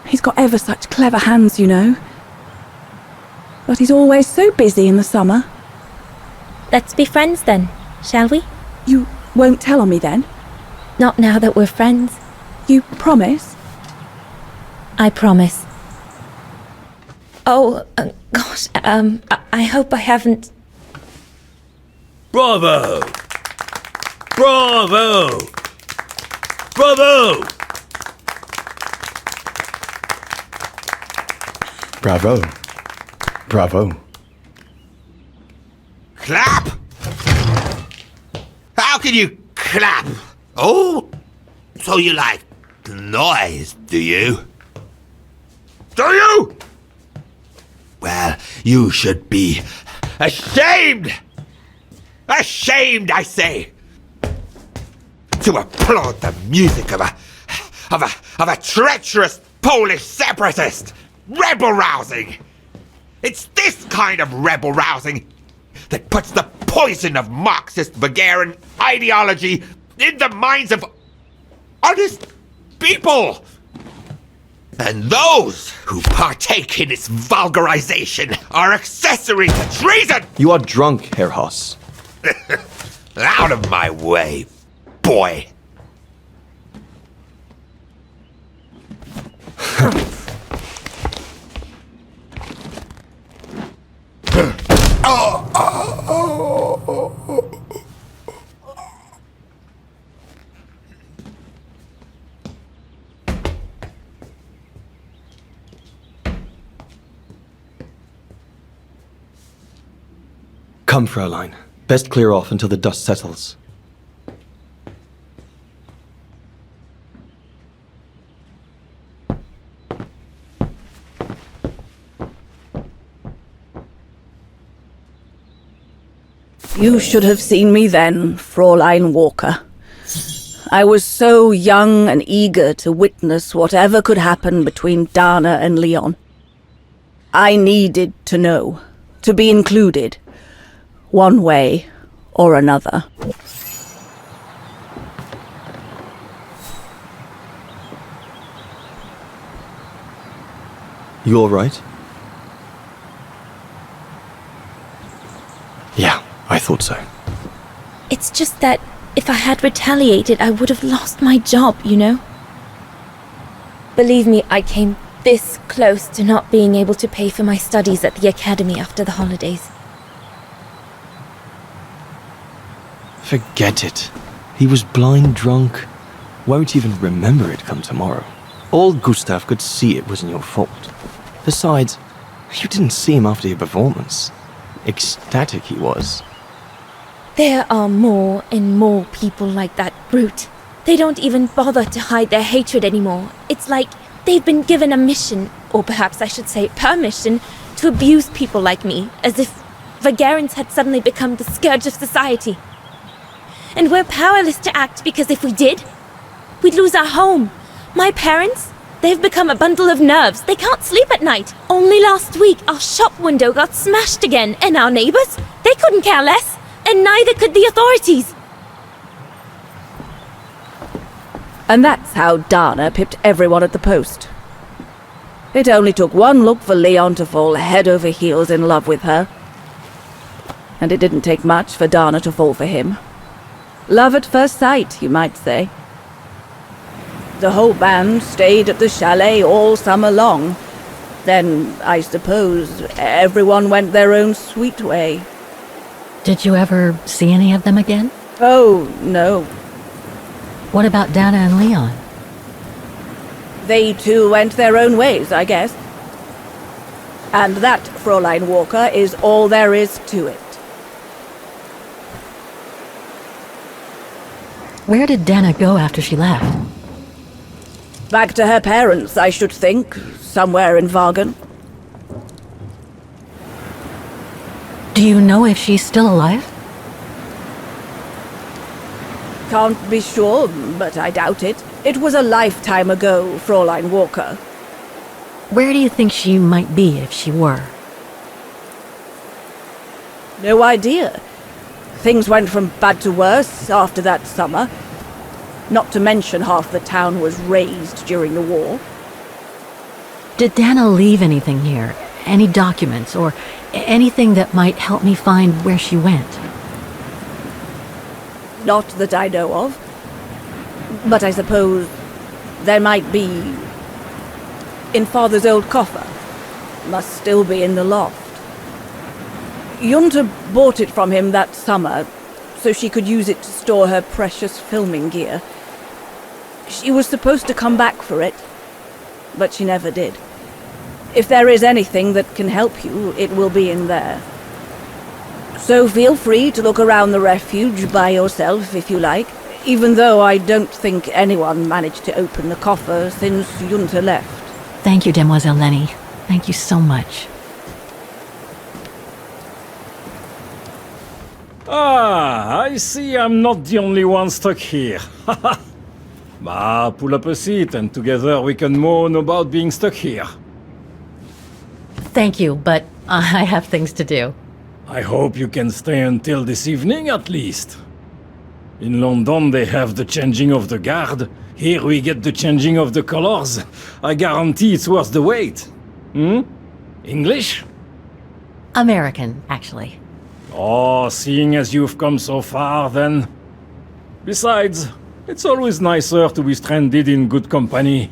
He's got ever such clever hands, you know. But he's always so busy in the summer. Let's be friends then, shall we? You won't tell on me then? Not now that we're friends. You promise? I promise. Oh, gosh, I hope I haven't... Bravo! Bravo! Bravo! Bravo. Bravo. Clap? How can you clap? Oh, so you like noise, do you? Do you? Well, you should be ashamed! Ashamed, I say! To applaud the music of a treacherous Polish separatist! Rebel-rousing! It's this kind of rebel-rousing that puts the poison of Marxist Bulgarian ideology in the minds of honest people! And those who partake in its vulgarization are accessory to treason! You are drunk, Herr Haas. Out of my way, boy! Come, Fräulein. Best clear off until the dust settles. You should have seen me then, Fräulein Walker. I was so young and eager to witness whatever could happen between Dana and Leon. I needed to know, to be included, one way or another. You all right? Yeah, I thought so. It's just that if I had retaliated, I would have lost my job, you know? Believe me, I came this close to not being able to pay for my studies at the academy after the holidays. Forget it. He was blind drunk. Won't even remember it come tomorrow. Old Gustav could see it wasn't your fault. Besides, you didn't see him after your performance. Ecstatic he was. There are more and more people like that brute. They don't even bother to hide their hatred anymore. It's like they've been given a mission, or perhaps I should say permission, to abuse people like me, as if Vagarans had suddenly become the scourge of society. And we're powerless to act because if we did, we'd lose our home. My parents, they've become a bundle of nerves. They can't sleep at night. Only last week, our shop window got smashed again, and our neighbors, they couldn't care less, and neither could the authorities. And that's how Dana pipped everyone at the post. It only took one look for Leon to fall head over heels in love with her. And it didn't take much for Dana to fall for him. Love at first sight, you might say. The whole band stayed at the chalet all summer long. Then, I suppose, everyone went their own sweet way. Did you ever see any of them again? Oh, no. What about Dana and Leon? They too went their own ways, I guess. And that, Fräulein Walker, is all there is to it. Where did Dana go after she left? Back to her parents, I should think. Somewhere in Vargan. Do you know if she's still alive? Can't be sure, but I doubt it. It was a lifetime ago, Fraulein Walker. Where do you think she might be if she were? No idea. Things went from bad to worse after that summer. Not to mention half the town was razed during the war. Did Dana leave anything here? Any documents or anything that might help me find where she went? Not that I know of. But I suppose there might be in Father's old coffer. Must still be in the loft. Junta bought it from him that summer, so she could use it to store her precious filming gear. She was supposed to come back for it, but she never did. If there is anything that can help you, it will be in there. So feel free to look around the refuge by yourself if you like, even though I don't think anyone managed to open the coffer since Junta left. Thank you, Demoiselle Lenny. Thank you so much. Ah, I see I'm not the only one stuck here. Bah, pull up a seat and together we can moan about being stuck here. Thank you, but I have things to do. I hope you can stay until this evening at least. In London they have the changing of the guard. Here we get the changing of the colors. I guarantee it's worth the wait. English? American, actually. Oh, seeing as you've come so far, then. Besides, it's always nicer to be stranded in good company.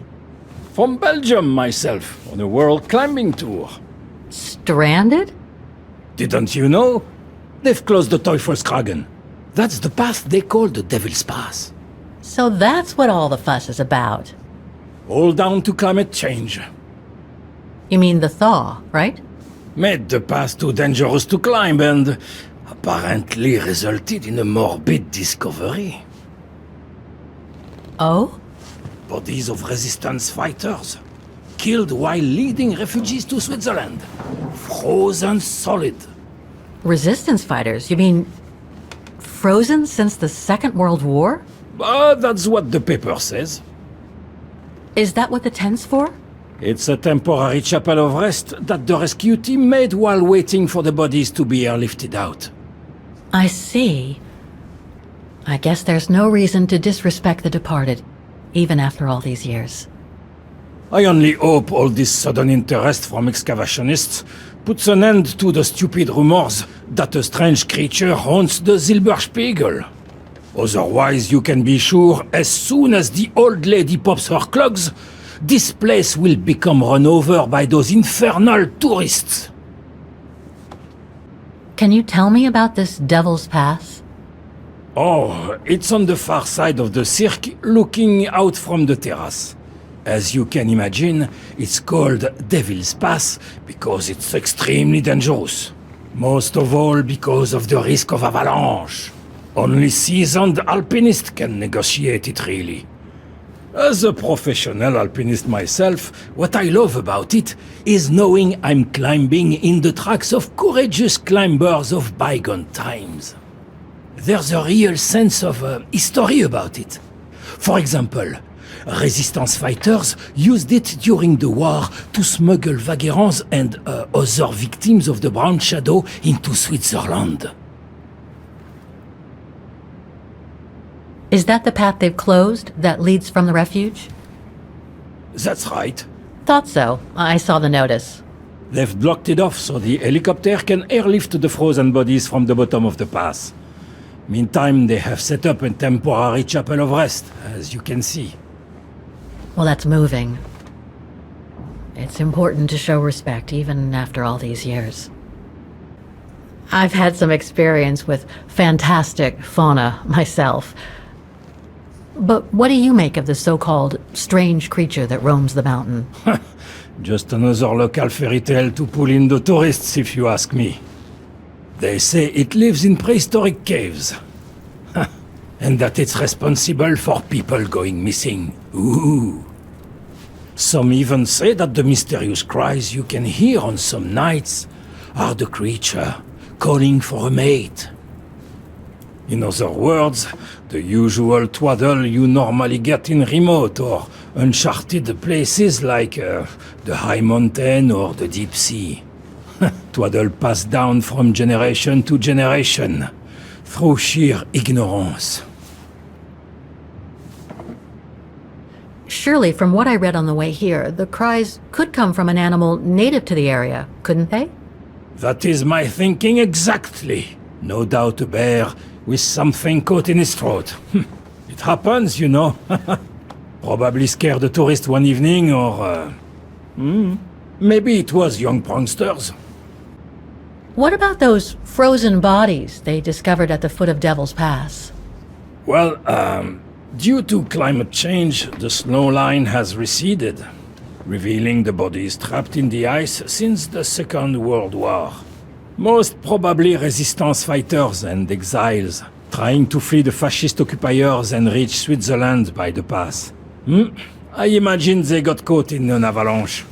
From Belgium, myself, on a world climbing tour. Stranded? Didn't you know? They've closed the Teufelskragen. That's the path they call the Devil's Pass. So that's what all the fuss is about. All down to climate change. You mean the thaw, right? Made the path too dangerous to climb and apparently resulted in a morbid discovery. Oh? Bodies of resistance fighters. Killed while leading refugees to Switzerland. Frozen solid. Resistance fighters? You mean frozen since the Second World War? That's what the paper says. Is that what the tent's for? It's a temporary chapel of rest that the rescue team made while waiting for the bodies to be airlifted out. I see. I guess there's no reason to disrespect the departed, even after all these years. I only hope all this sudden interest from excavationists puts an end to the stupid rumors that a strange creature haunts the Silberspiegel. Otherwise, you can be sure, as soon as the old lady pops her clogs, this place will become run over by those infernal tourists. Can you tell me about this Devil's Pass? Oh, it's on the far side of the cirque, looking out from the terrace. As you can imagine, it's called Devil's Pass because it's extremely dangerous. Most of all because of the risk of avalanche. Only seasoned alpinists can negotiate it, really. As a professional alpinist myself, what I love about it is knowing I'm climbing in the tracks of courageous climbers of bygone times. There's a real sense of history about it. For example, resistance fighters used it during the war to smuggle vagrants and other victims of the Brown Shadow into Switzerland. Is that the path they've closed that leads from the refuge? That's right. Thought so. I saw the notice. They've blocked it off so the helicopter can airlift the frozen bodies from the bottom of the pass. Meantime, they have set up a temporary chapel of rest, as you can see. Well, that's moving. It's important to show respect, even after all these years. I've had some experience with fantastic fauna myself. But what do you make of the so-called strange creature that roams the mountain? Just another local fairy tale to pull in the tourists, if you ask me. They say it lives in prehistoric caves. and that it's responsible for people going missing. Ooh. Some even say that the mysterious cries you can hear on some nights are the creature calling for a mate. In other words, the usual twaddle you normally get in remote or uncharted places like the high mountain or the deep sea. Twaddle passed down from generation to generation, through sheer ignorance. Surely, from what I read on the way here, the cries could come from an animal native to the area, couldn't they? That is my thinking exactly. No doubt a bear with something caught in his throat. It happens, you know. Probably scared a tourist one evening, or... maybe it was young pranksters. What about those frozen bodies they discovered at the foot of Devil's Pass? Well, due to climate change, the snow line has receded, revealing the bodies trapped in the ice since the Second World War. Most probably resistance fighters and exiles, trying to flee the fascist occupiers and reach Switzerland by the pass. I imagine they got caught in an avalanche.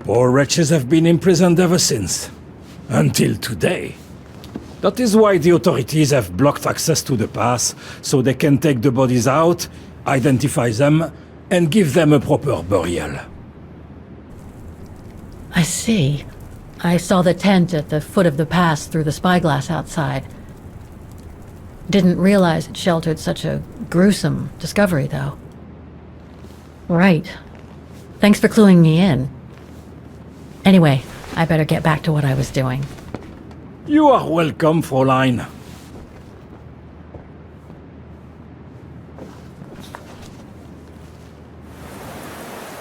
Poor wretches have been imprisoned ever since. Until today. That is why the authorities have blocked access to the pass, so they can take the bodies out, identify them, and give them a proper burial. I see. I saw the tent at the foot of the pass through the spyglass outside. Didn't realize it sheltered such a gruesome discovery, though. Right. Thanks for cluing me in. Anyway, I better get back to what I was doing. You are welcome, Fräulein.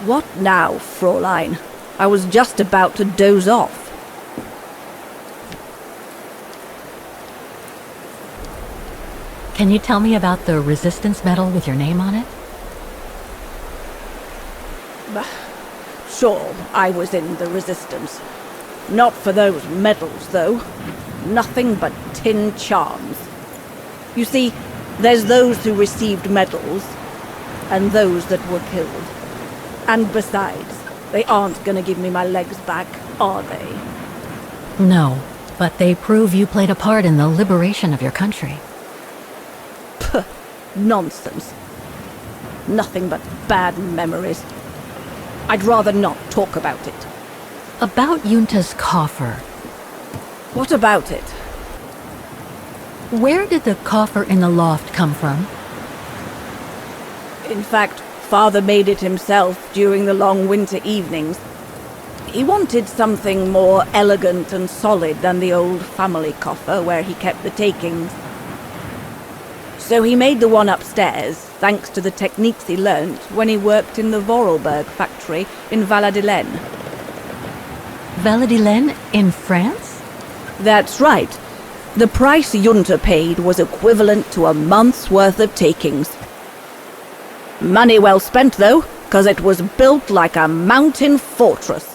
What now, Fräulein? I was just about to doze off. Can you tell me about the resistance medal with your name on it? Sure, I was in the Resistance. Not for those medals, though. Nothing but tin charms. You see, there's those who received medals, and those that were killed. And besides, they aren't gonna give me my legs back, are they? No, but they prove you played a part in the liberation of your country. Puh, nonsense. Nothing but bad memories. I'd rather not talk about it. About Yunta's coffer. What about it? Where did the coffer in the loft come from? In fact, Father made it himself during the long winter evenings. He wanted something more elegant and solid than the old family coffer where he kept the takings. So he made the one upstairs, thanks to the techniques he learnt when he worked in the Wolrd factory in Valladolid. Valladolid in France? That's right. The price Junta paid was equivalent to a month's worth of takings. Money well spent, though, 'cause it was built like a mountain fortress.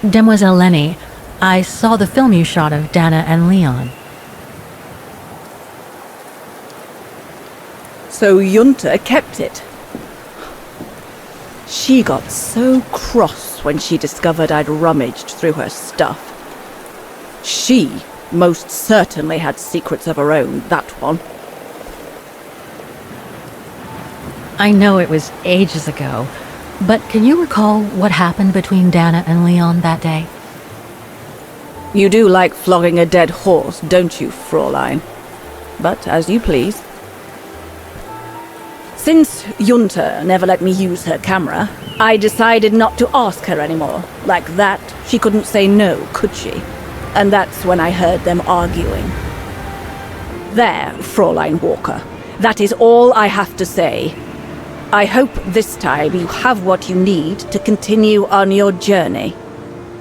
Demoiselle Lenny, I saw the film you shot of Dana and Leon. So Junta kept it. She got so cross when she discovered I'd rummaged through her stuff. She most certainly had secrets of her own, that one. I know it was ages ago, but can you recall what happened between Dana and Leon that day? You do like flogging a dead horse, don't you, Fräulein? But as you please. Since Junta never let me use her camera, I decided not to ask her anymore. Like that, she couldn't say no, could she? And that's when I heard them arguing. There, Fräulein Walker. That is all I have to say. I hope this time you have what you need to continue on your journey.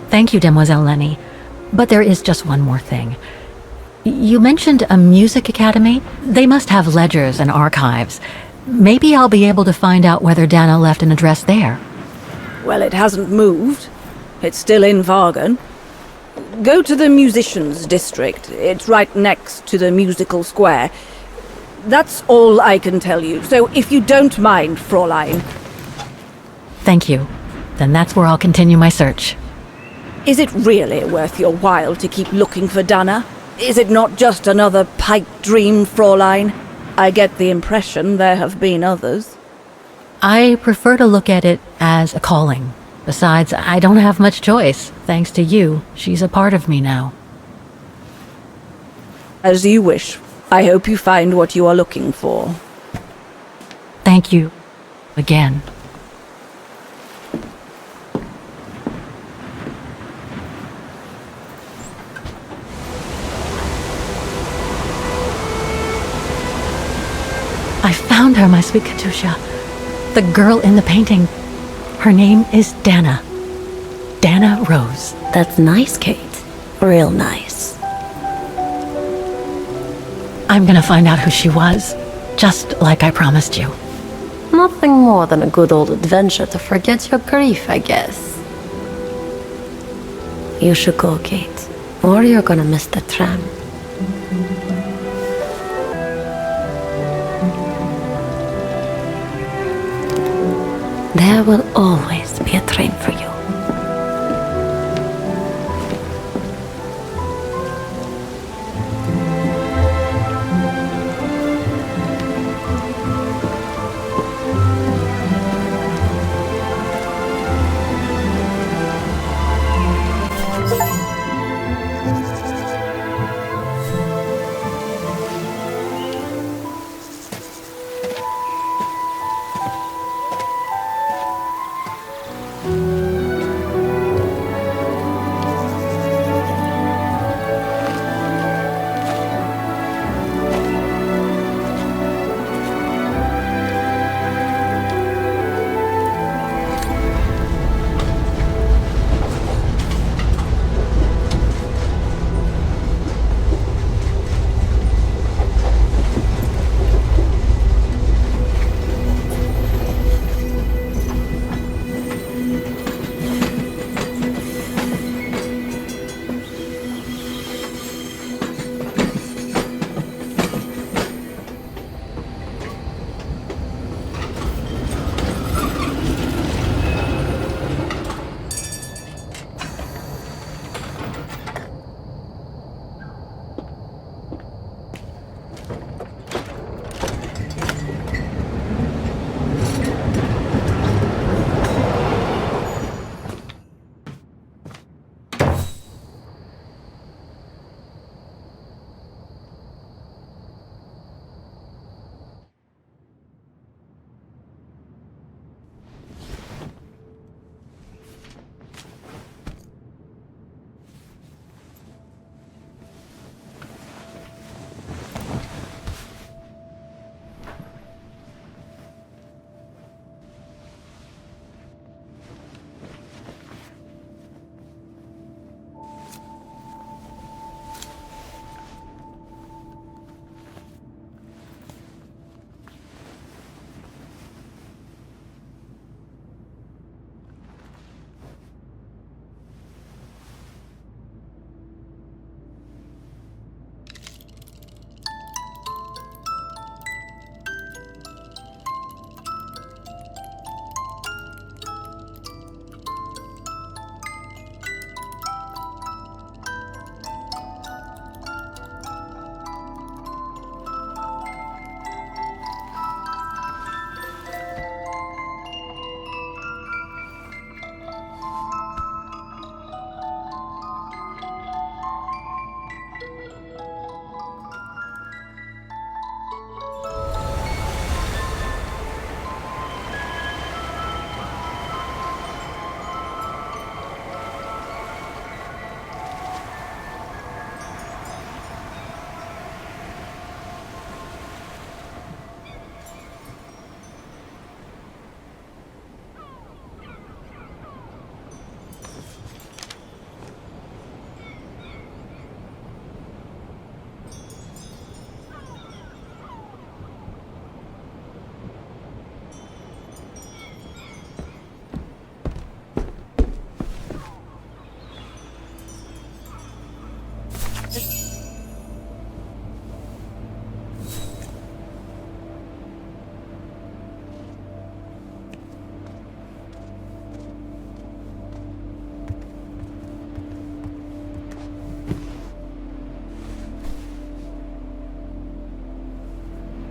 Thank you, Demoiselle Lenny. But there is just one more thing. You mentioned a music academy? They must have ledgers and archives. Maybe I'll be able to find out whether Dana left an address there. Well, it hasn't moved. It's still in Vargan. Go to the musicians' district. It's right next to the musical square. That's all I can tell you, so if you don't mind, Fräulein. Thank you. Then that's where I'll continue my search. Is it really worth your while to keep looking for Dana? Is it not just another pipe dream, Fräulein? I get the impression there have been others. I prefer to look at it as a calling. Besides, I don't have much choice. Thanks to you, she's a part of me now. As you wish. I hope you find what you are looking for. Thank you. Again. I found her, my sweet Katusha. The girl in the painting. Her name is Dana. Dana Rose. That's nice, Kate. Real nice. I'm gonna find out who she was, just like I promised you. nothing more than a good old adventure to forget your grief, I guess. You should go, Kate, or you're gonna miss the tram. There will always be a train for you.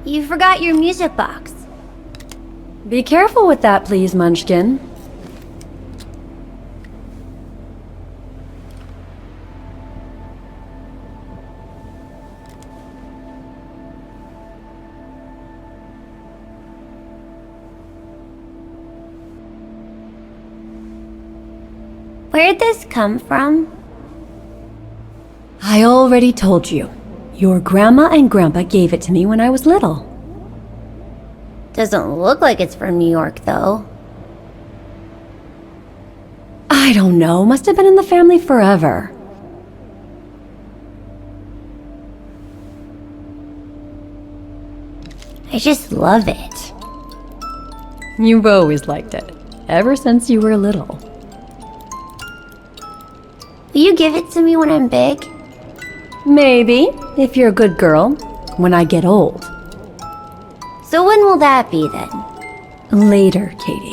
You forgot your music box. Be careful with that, please, Munchkin. Where'd this come from? I already told you. Your grandma and grandpa gave it to me when I was little. Doesn't look like it's from New York, though. I don't know. Must have been in the family forever. I just love it. You've always liked it. Ever since you were little. Will you give it to me when I'm big? Maybe, if you're a good girl, when I get old. So when will that be then? Later, Katie.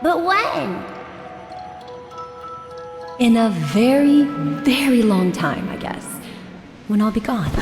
But when? In a very, very long time, I guess. When I'll be gone.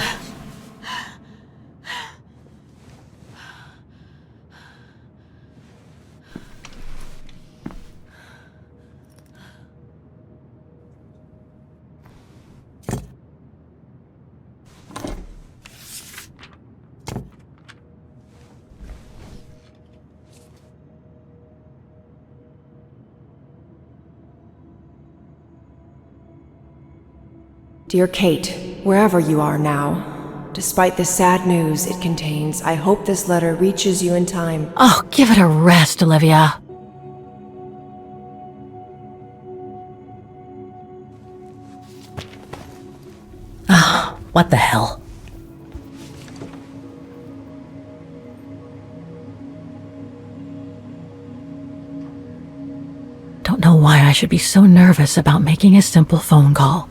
Dear Kate, wherever you are now, despite the sad news it contains, I hope this letter reaches you in time. Oh, give it a rest, Olivia. Ah, what the hell? Don't know why I should be so nervous about making a simple phone call.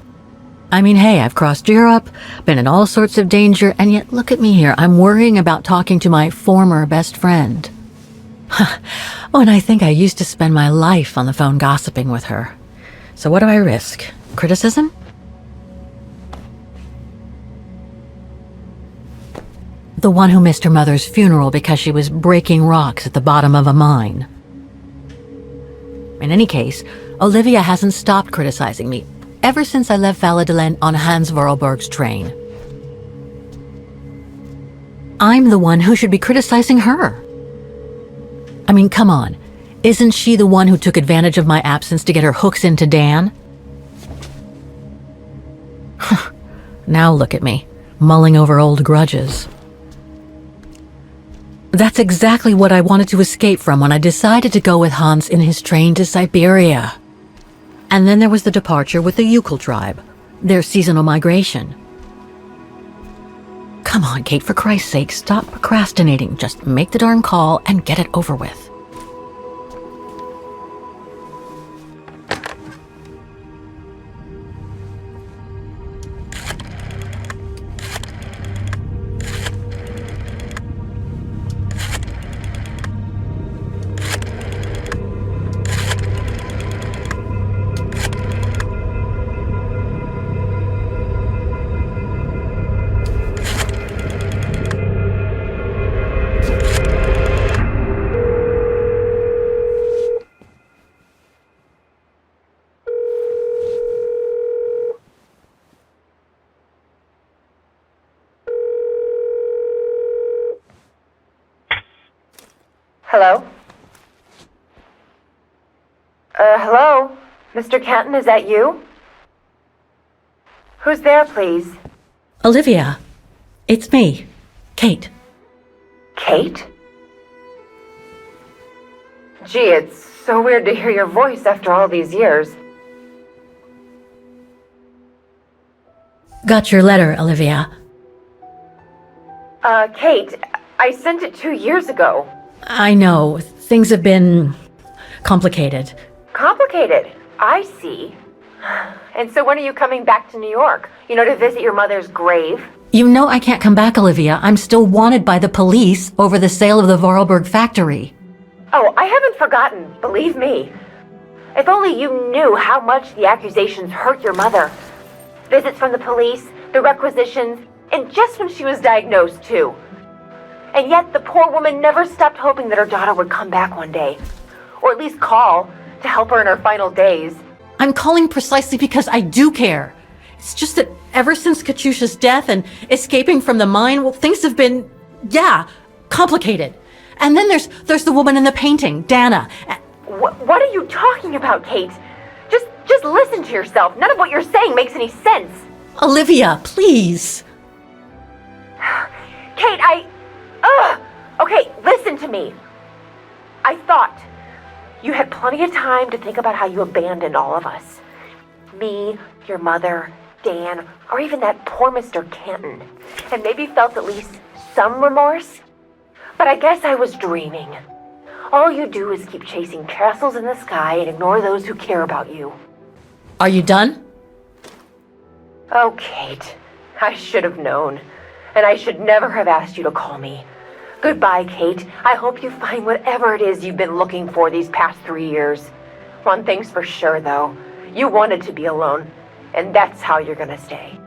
I mean, hey, I've crossed Europe, been in all sorts of danger, and yet look at me here. I'm worrying about talking to my former best friend. Oh, and I think I used to spend my life on the phone gossiping with her. So what do I risk? Criticism? The one who missed her mother's funeral because she was breaking rocks at the bottom of a mine. In any case, Olivia hasn't stopped criticizing me ever since I left Valladolid on Hans Vorarlberg's train. I'm the one who should be criticizing her. I mean, come on. Isn't she the one who took advantage of my absence to get her hooks into Dan? Now look at me, mulling over old grudges. That's exactly what I wanted to escape from when I decided to go with Hans in his train to Syberia. And then there was the departure with the Yukon tribe, their seasonal migration. Come on, Kate, for Christ's sake, stop procrastinating. Just make the darn call and get it over with. Hello? Hello? Mr. Canton, is that you? Who's there, please? Olivia, it's me, Kate. Kate? Gee, it's so weird to hear your voice after all these years. Got your letter, Olivia. Kate, I sent it 2 years ago. I know, things have been complicated. Complicated? I see. And so when are you coming back to New York? You know, to visit your mother's grave? You know I can't come back, Olivia. I'm still wanted by the police over the sale of the Vorarlberg factory. Oh, I haven't forgotten, believe me. If only you knew how much the accusations hurt your mother. Visits from the police, the requisitions, and just when she was diagnosed, too. And yet the poor woman never stopped hoping that her daughter would come back one day. Or at least call to help her in her final days. I'm calling precisely because I do care. It's just that ever since Katyusha's death and escaping from the mine, well, things have been, complicated. And then there's the woman in the painting, Dana. What are you talking about, Kate? Just listen to yourself. None of what you're saying makes any sense. Olivia, please. Kate, Okay, listen to me. I thought you had plenty of time to think about how you abandoned all of us. Me, your mother, Dan, or even that poor Mr. Canton. And maybe felt at least some remorse. But I guess I was dreaming. All you do is keep chasing castles in the sky and ignore those who care about you. Are you done? Oh, Kate. I should have known. And I should never have asked you to call me. Goodbye, Kate. I hope you find whatever it is you've been looking for these past 3 years. One thing's for sure, though. You wanted to be alone. And that's how you're gonna stay.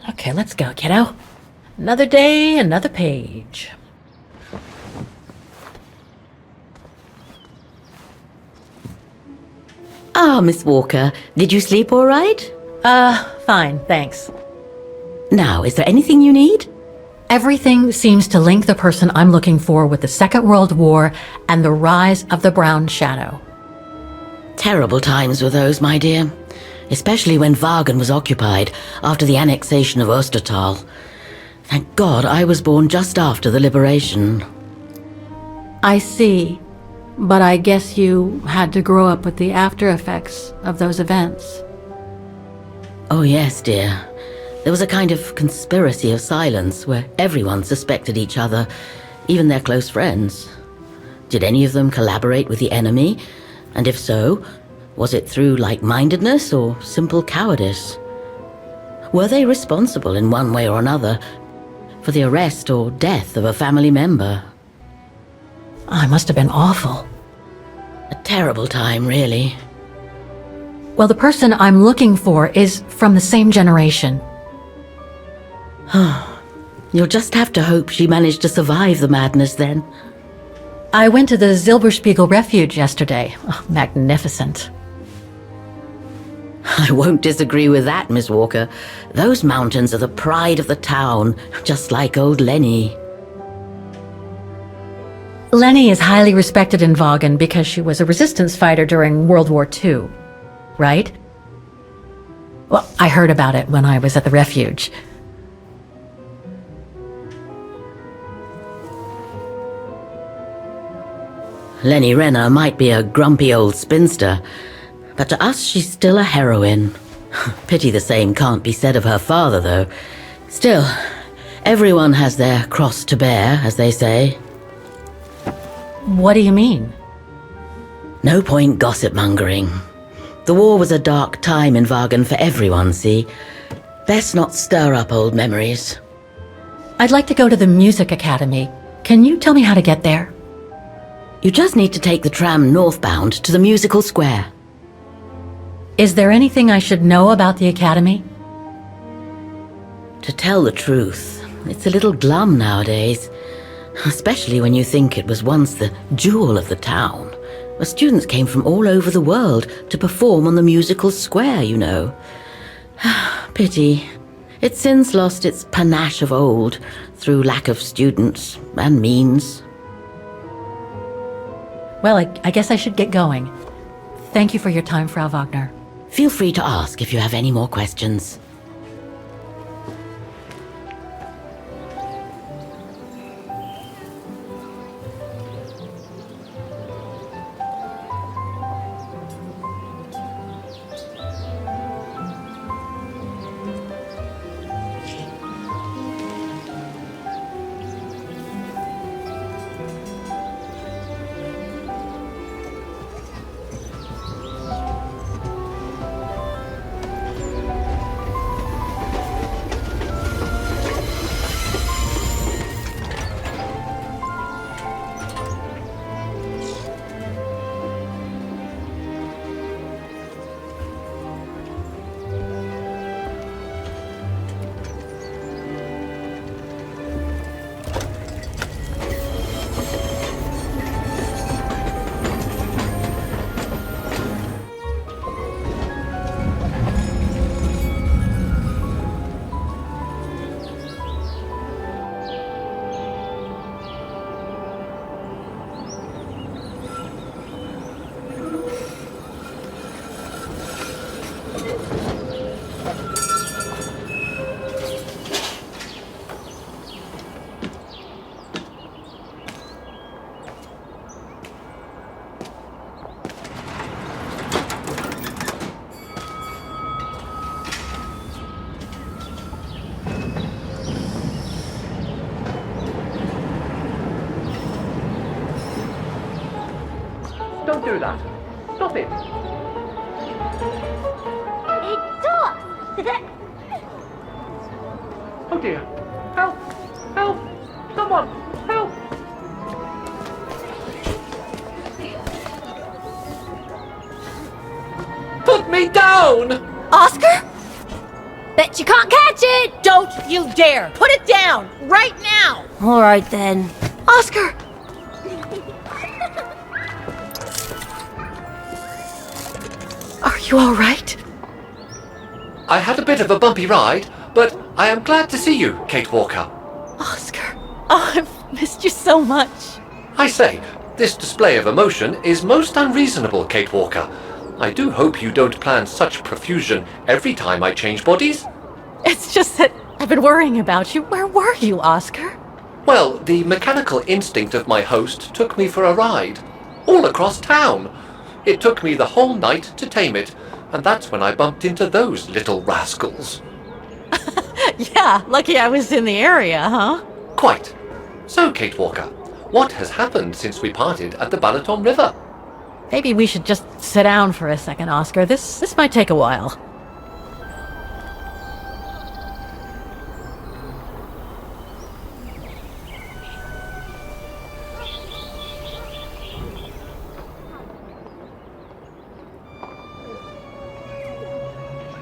Okay, let's go, kiddo. Another day, another page. Ah, Miss Walker, did you sleep all right? Fine, thanks. Now, is there anything you need? Everything seems to link the person I'm looking for with the Second World War and the rise of the Brown Shadow. Terrible times were those, my dear. Especially when Wagen was occupied after the annexation of Ostertal. Thank God I was born just after the liberation. I see. But I guess you had to grow up with the after effects of those events. Oh yes, dear. There was a kind of conspiracy of silence where everyone suspected each other, even their close friends. Did any of them collaborate with the enemy? And if so, was it through like-mindedness or simple cowardice? Were they responsible in one way or another for the arrest or death of a family member? I must have been awful. A terrible time, really. Well, the person I'm looking for is from the same generation. You'll just have to hope she managed to survive the madness then. I went to the Silberspiegel Refuge yesterday. Oh, magnificent. I won't disagree with that, Miss Walker. Those mountains are the pride of the town, just like old Lenny. Lenny is highly respected in Wagen because she was a resistance fighter during World War II, right? Well, I heard about it when I was at the refuge. Lenny Renner might be a grumpy old spinster, but to us she's still a heroine. Pity the same can't be said of her father, though. Still, everyone has their cross to bear, as they say. What do you mean? No point gossip-mongering. The war was a dark time in Vagan for everyone, see? Best not stir up old memories. I'd like to go to the Music Academy. Can you tell me how to get there? You just need to take the tram northbound to the musical square. Is there anything I should know about the Academy? To tell the truth, it's a little glum nowadays. Especially when you think it was once the jewel of the town, where students came from all over the world to perform on the musical square, you know. Pity. It's since lost its panache of old through lack of students and means. Well, I guess I should get going. Thank you for your time, Frau Wagner. Feel free to ask if you have any more questions. Don't do that. Stop it. It does! Oh dear. Help! Help! Someone! Help! Put me down! Oscar? Bet you can't catch it! Don't you dare! Put it down! Right now! All right then. Oscar! Are you all right? I had a bit of a bumpy ride, but I am glad to see you, Kate Walker. Oscar! Oh, I've missed you so much. I say, this display of emotion is most unreasonable, Kate Walker. I do hope you don't plan such profusion every time I change bodies. It's just that I've been worrying about you. Where were you, Oscar? Well, the mechanical instinct of my host took me for a ride, all across town. It took me the whole night to tame it, and that's when I bumped into those little rascals. Yeah, lucky I was in the area, huh? Quite. So, Kate Walker, what has happened since we parted at the Balaton River? Maybe we should just sit down for a second, Oscar. This might take a while.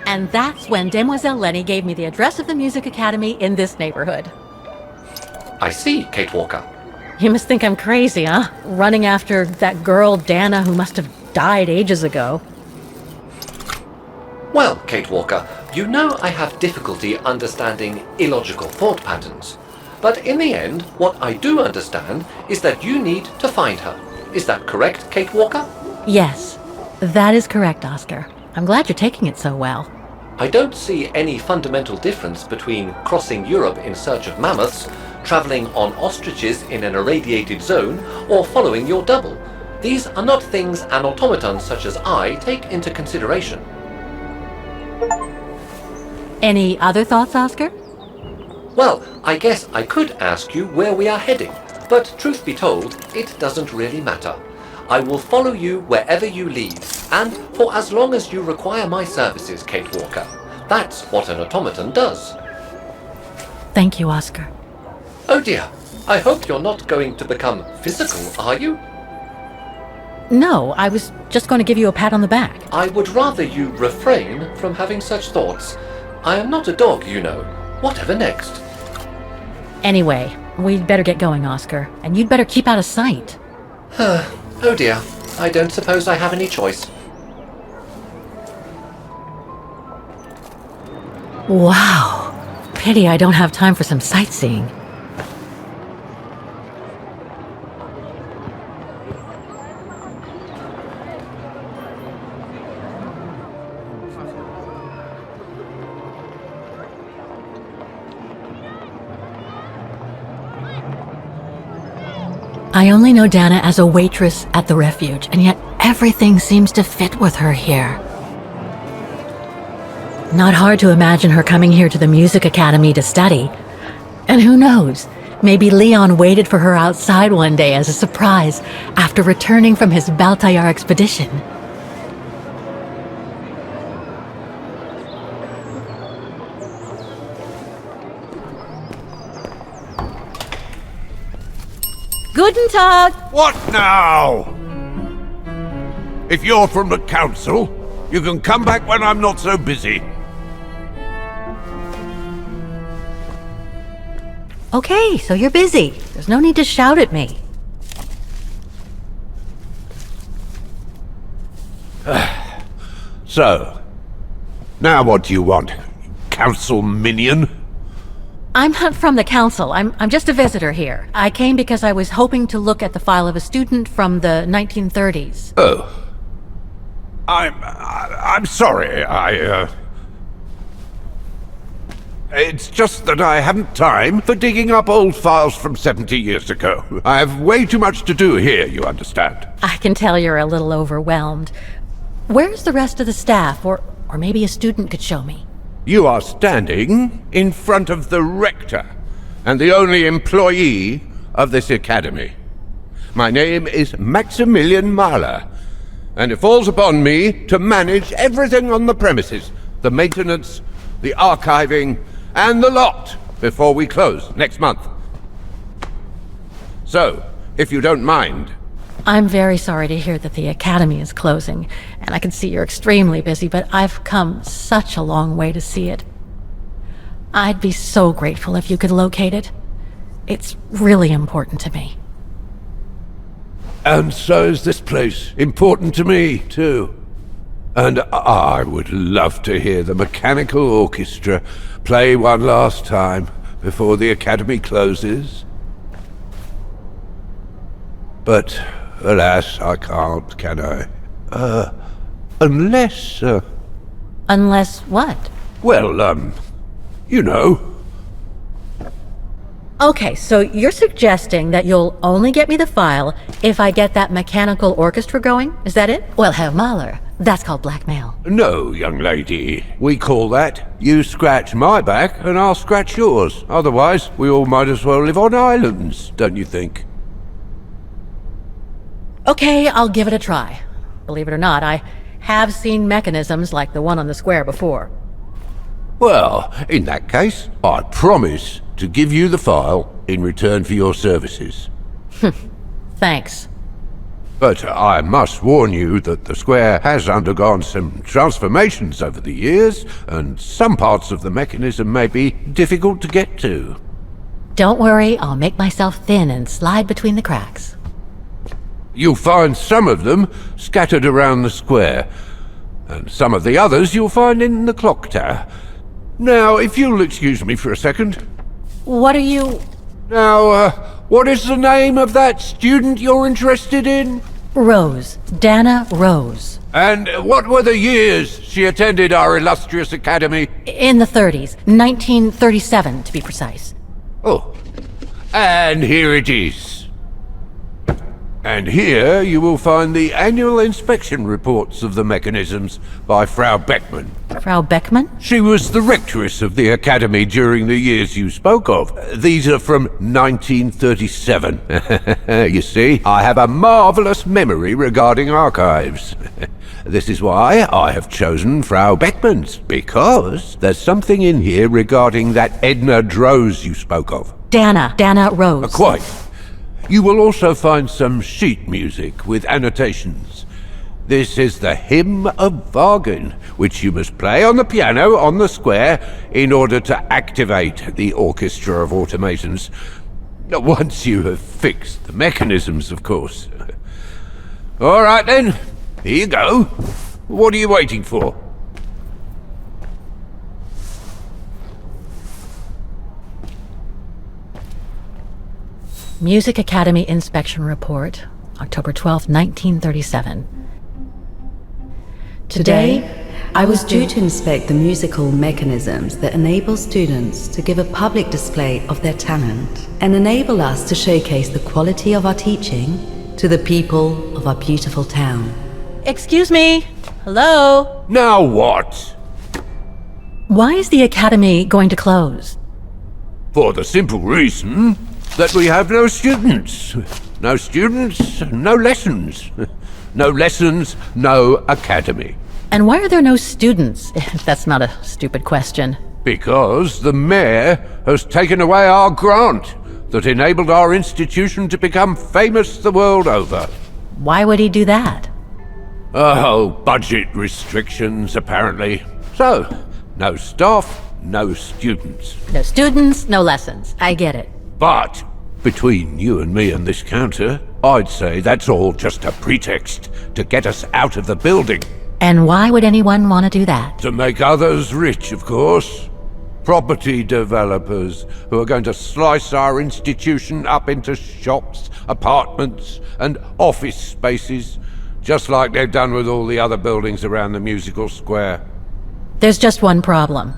And that's when Demoiselle Lenny gave me the address of the Music Academy in this neighborhood. I see, Kate Walker. You must think I'm crazy, huh? Running after that girl, Dana, who must have died ages ago. Well, Kate Walker, you know I have difficulty understanding illogical thought patterns. But in the end, what I do understand is that you need to find her. Is that correct, Kate Walker? Yes, that is correct, Oscar. I'm glad you're taking it so well. I don't see any fundamental difference between crossing Europe in search of mammoths, traveling on ostriches in an irradiated zone, or following your double. These are not things an automaton such as I take into consideration. Any other thoughts, Oscar? Well, I guess I could ask you where we are heading, but truth be told, it doesn't really matter. I will follow you wherever you lead, and for as long as you require my services, Kate Walker. That's what an automaton does. Thank you, Oscar. Oh dear, I hope you're not going to become physical, are you? No, I was just going to give you a pat on the back. I would rather you refrain from having such thoughts. I am not a dog, you know. Whatever next? Anyway, we'd better get going, Oscar, and you'd better keep out of sight. Oh dear, I don't suppose I have any choice. Wow. Pity I don't have time for some sightseeing. I only know Dana as a waitress at the refuge, and yet everything seems to fit with her here. Not hard to imagine her coming here to the music academy to study. And who knows, maybe Leon waited for her outside one day as a surprise after returning from his Baltayar expedition. Guten Tag! What now? If you're from the council, you can come back when I'm not so busy. Okay, so you're busy. There's no need to shout at me. So, now what do you want, council minion? I'm not from the council. I'm just a visitor here. I came because I was hoping to look at the file of a student from the 1930s. Oh. I'm sorry, It's just that I haven't time for digging up old files from 70 years ago. I have way too much to do here, you understand. I can tell you're a little overwhelmed. Where's the rest of the staff? Or maybe a student could show me. You are standing in front of the rector, and the only employee of this academy. My name is Maximilian Mahler, and it falls upon me to manage everything on the premises. The maintenance, the archiving, and the lot before we close next month. So, if you don't mind... I'm very sorry to hear that the academy is closing, and I can see you're extremely busy, but I've come such a long way to see it. I'd be so grateful if you could locate it. It's really important to me. And so is this place important to me, too. And I would love to hear the mechanical orchestra play one last time before the academy closes. But, alas, I can't, can I? Unless, Unless what? Well, you know. Okay, so you're suggesting that you'll only get me the file if I get that mechanical orchestra going? Is that it? Well, Herr Mahler, that's called blackmail. No, young lady. We call that, you scratch my back and I'll scratch yours. Otherwise, we all might as well live on islands, don't you think? Okay, I'll give it a try. Believe it or not, I have seen mechanisms like the one on the square before. Well, in that case, I promise to give you the file in return for your services. Thanks. But I must warn you that the square has undergone some transformations over the years, and some parts of the mechanism may be difficult to get to. Don't worry, I'll make myself thin and slide between the cracks. You'll find some of them scattered around the square, and some of the others you'll find in the clock tower. Now, if you'll excuse me for a second. What are you... Now, what is the name of that student you're interested in? Rose. Dana Rose. And what were the years she attended our illustrious academy? In the 30s. 1937, to be precise. Oh. And here it is. And here you will find the annual inspection reports of the mechanisms by Frau Beckmann. Frau Beckmann? She was the rectress of the Academy during the years you spoke of. These are from 1937. You see, I have a marvellous memory regarding archives. This is why I have chosen Frau Beckmann's, because there's something in here regarding that Edna Droz you spoke of. Dana Rose. Quite. You will also find some sheet music with annotations. This is the Hymn of Vargan, which you must play on the piano on the square in order to activate the Orchestra of Automatons. Once you have fixed the mechanisms, of course. All right then, here you go. What are you waiting for? Music Academy Inspection Report, October 12, 1937. Today, I was due to inspect the musical mechanisms that enable students to give a public display of their talent and enable us to showcase the quality of our teaching to the people of our beautiful town. Excuse me? Hello? Now what? Why is the Academy going to close? For the simple reason that we have no students. No students, no lessons. No lessons, no academy. And why are there no students, if that's not a stupid question? Because the mayor has taken away our grant that enabled our institution to become famous the world over. Why would he do that? Oh, budget restrictions, apparently. So, no staff, no students. No students, no lessons. I get it. But, between you and me and this counter, I'd say that's all just a pretext to get us out of the building. And why would anyone want to do that? To make others rich, of course. Property developers who are going to slice our institution up into shops, apartments, and office spaces, just like they've done with all the other buildings around the musical square. There's just one problem.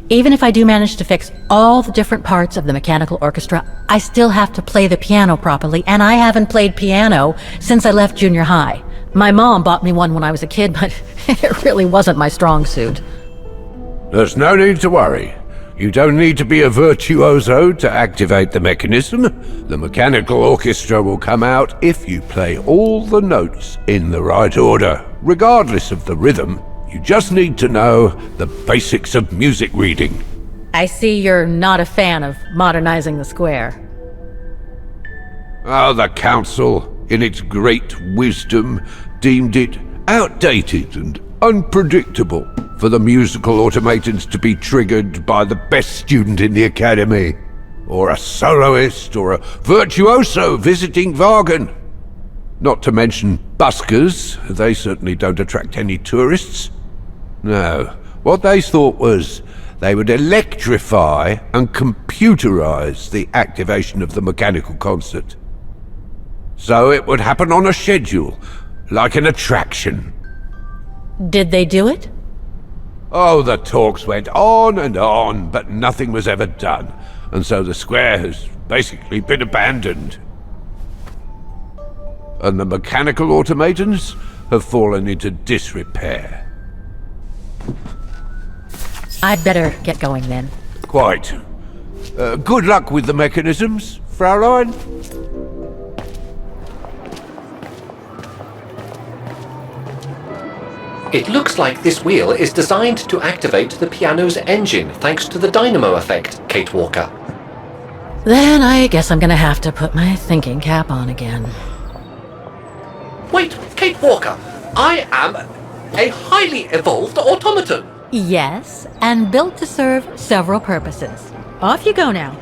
Even if I do manage to fix all the different parts of the mechanical orchestra, I still have to play the piano properly, and I haven't played piano since I left junior high. My mom bought me one when I was a kid, but it really wasn't my strong suit. There's no need to worry. You don't need to be a virtuoso to activate the mechanism. The mechanical orchestra will come out if you play all the notes in the right order, regardless of the rhythm. You just need to know the basics of music reading. I see you're not a fan of modernizing the square. Oh, the council, in its great wisdom, deemed it outdated and unpredictable for the musical automatons to be triggered by the best student in the academy, or a soloist, or a virtuoso visiting Vargan. Not to mention buskers, they certainly don't attract any tourists. No, what they thought was they would electrify and computerize the activation of the mechanical concert. So it would happen on a schedule, like an attraction. Did they do it? Oh, the talks went on, but nothing was ever done, and so the square has basically been abandoned. And the mechanical automatons have fallen into disrepair. I'd better get going then. Quite. Good luck with the mechanisms, Fraulein. It looks like this wheel is designed to activate the piano's engine thanks to the dynamo effect, Kate Walker. Then I guess I'm gonna have to put my thinking cap on again. Wait, Kate Walker, I am a highly evolved automaton. Yes, and built to serve several purposes. Off you go now.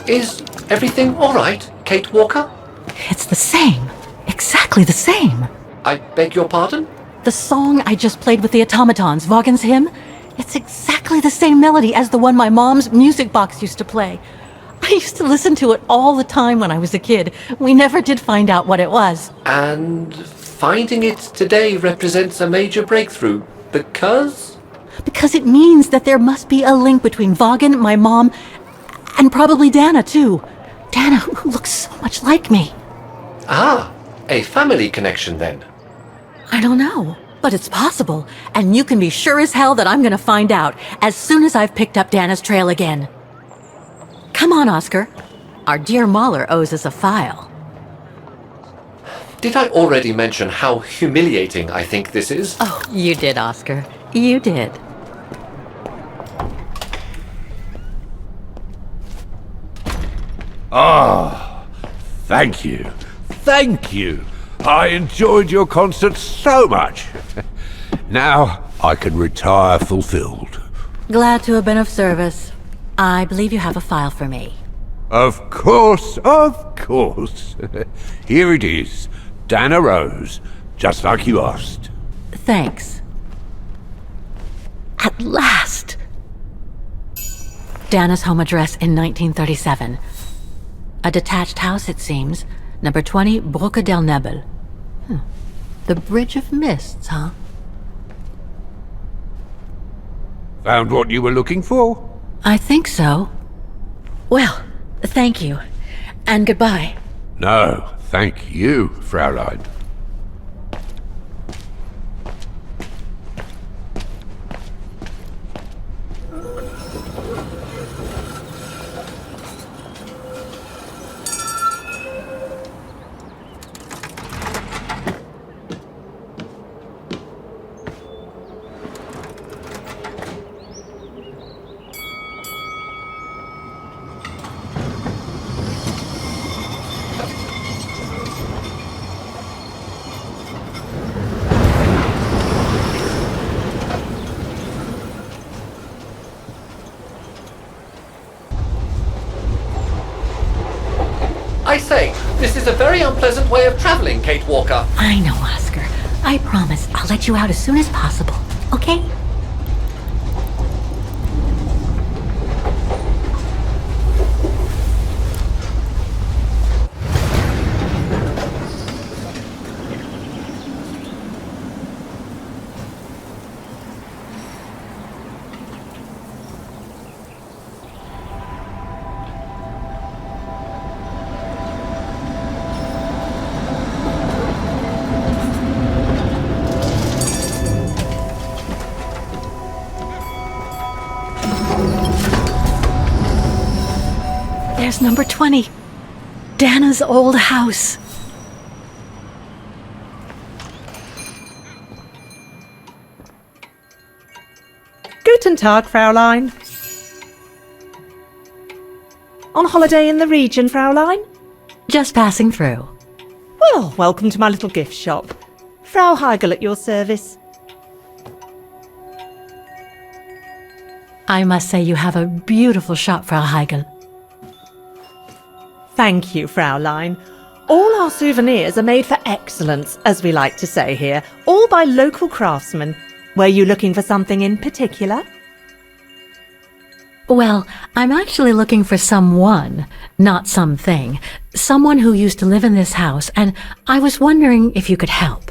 Is everything alright, Kate Walker? It's the same. Exactly the same. I beg your pardon? The song I just played with the automatons, Vaughan's hymn, it's exactly the same melody as the one my mom's music box used to play. I used to listen to it all the time when I was a kid. We never did find out what it was. And finding it today represents a major breakthrough, because? Because it means that there must be a link between Vaughan, my mom, and probably Dana, too. Dana, who looks so much like me. Ah, a family connection then. I don't know, but it's possible. And you can be sure as hell that I'm gonna find out as soon as I've picked up Dana's trail again. Come on, Oscar. Our dear Mahler owes us a file. Did I already mention how humiliating I think this is? Oh, you did, Oscar. You did. Ah, thank you. Thank you. I enjoyed your concert so much. Now I can retire fulfilled. Glad to have been of service. I believe you have a file for me. Of course, of course. Here it is. Dana Rose, just like you asked. Thanks. At last! Dana's home address in 1937. A detached house, it seems. Number 20, Brücke del Nebel. The Bridge of Mists, huh? Found what you were looking for? I think so. Well, thank you. And goodbye. No, thank you, Fraulein. I say, this is a very unpleasant way of traveling, Kate Walker. I know, Oscar. I promise I'll let you out as soon as possible, okay? There's number 20. Dana's old house. Guten Tag, Fraulein. On holiday in the region, Fraulein? Just passing through. Well, welcome to my little gift shop. Frau Heigl at your service. I must say you have a beautiful shop, Frau Heigl. Thank you, Fraulein. All our souvenirs are made for excellence, as we like to say here, all by local craftsmen. Were you looking for something in particular? Well, I'm actually looking for someone, not something. Someone who used to live in this house, and I was wondering if you could help.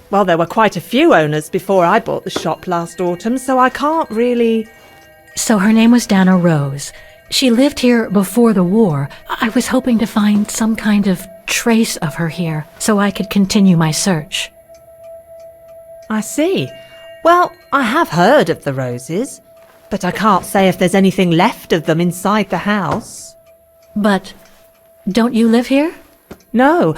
Well, there were quite a few owners before I bought the shop last autumn, so I can't really... So her name was Dana Rose. She lived here before the war. I was hoping to find some kind of trace of her here, so I could continue my search. I see. Well, I have heard of the Roses, but I can't say if there's anything left of them inside the house. But don't you live here? No.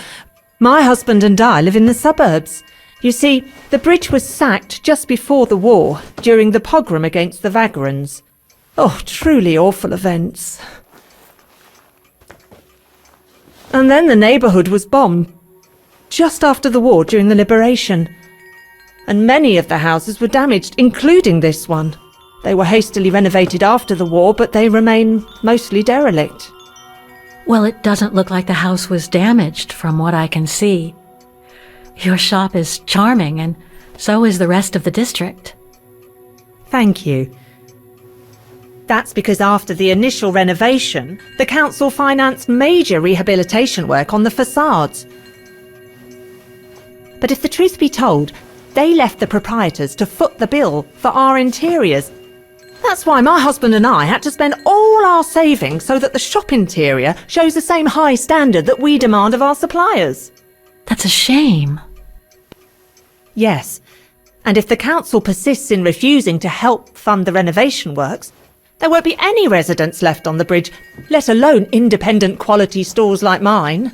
My husband and I live in the suburbs. You see, the bridge was sacked just before the war, during the pogrom against the Vagrants. Oh, truly awful events. And then the neighbourhood was bombed, just after the war during the liberation. And many of the houses were damaged, including this one. They were hastily renovated after the war, but they remain mostly derelict. Well, it doesn't look like the house was damaged from what I can see. Your shop is charming, and so is the rest of the district. Thank you. That's because after the initial renovation, the council financed major rehabilitation work on the facades. But if the truth be told, they left the proprietors to foot the bill for our interiors. That's why my husband and I had to spend all our savings so that the shop interior shows the same high standard that we demand of our suppliers. That's a shame. Yes, and if the council persists in refusing to help fund the renovation works, there won't be any residents left on the bridge, let alone independent quality stores like mine.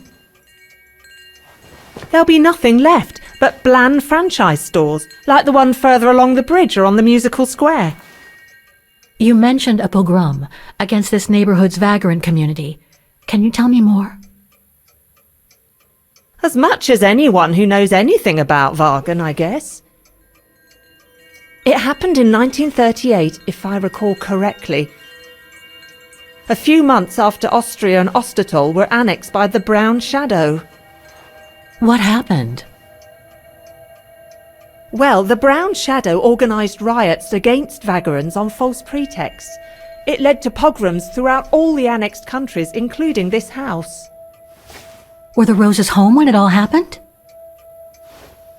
There'll be nothing left but bland franchise stores, like the one further along the bridge or on the musical square. You mentioned a pogrom against this neighborhood's vagrant community. Can you tell me more? As much as anyone who knows anything about Wagen, I guess. It happened in 1938, if I recall correctly. A few months after Austria and Ostertal were annexed by the Brown Shadow. What happened? Well, the Brown Shadow organised riots against vagrants on false pretexts. It led to pogroms throughout all the annexed countries, including this house. Were the Roses home when it all happened?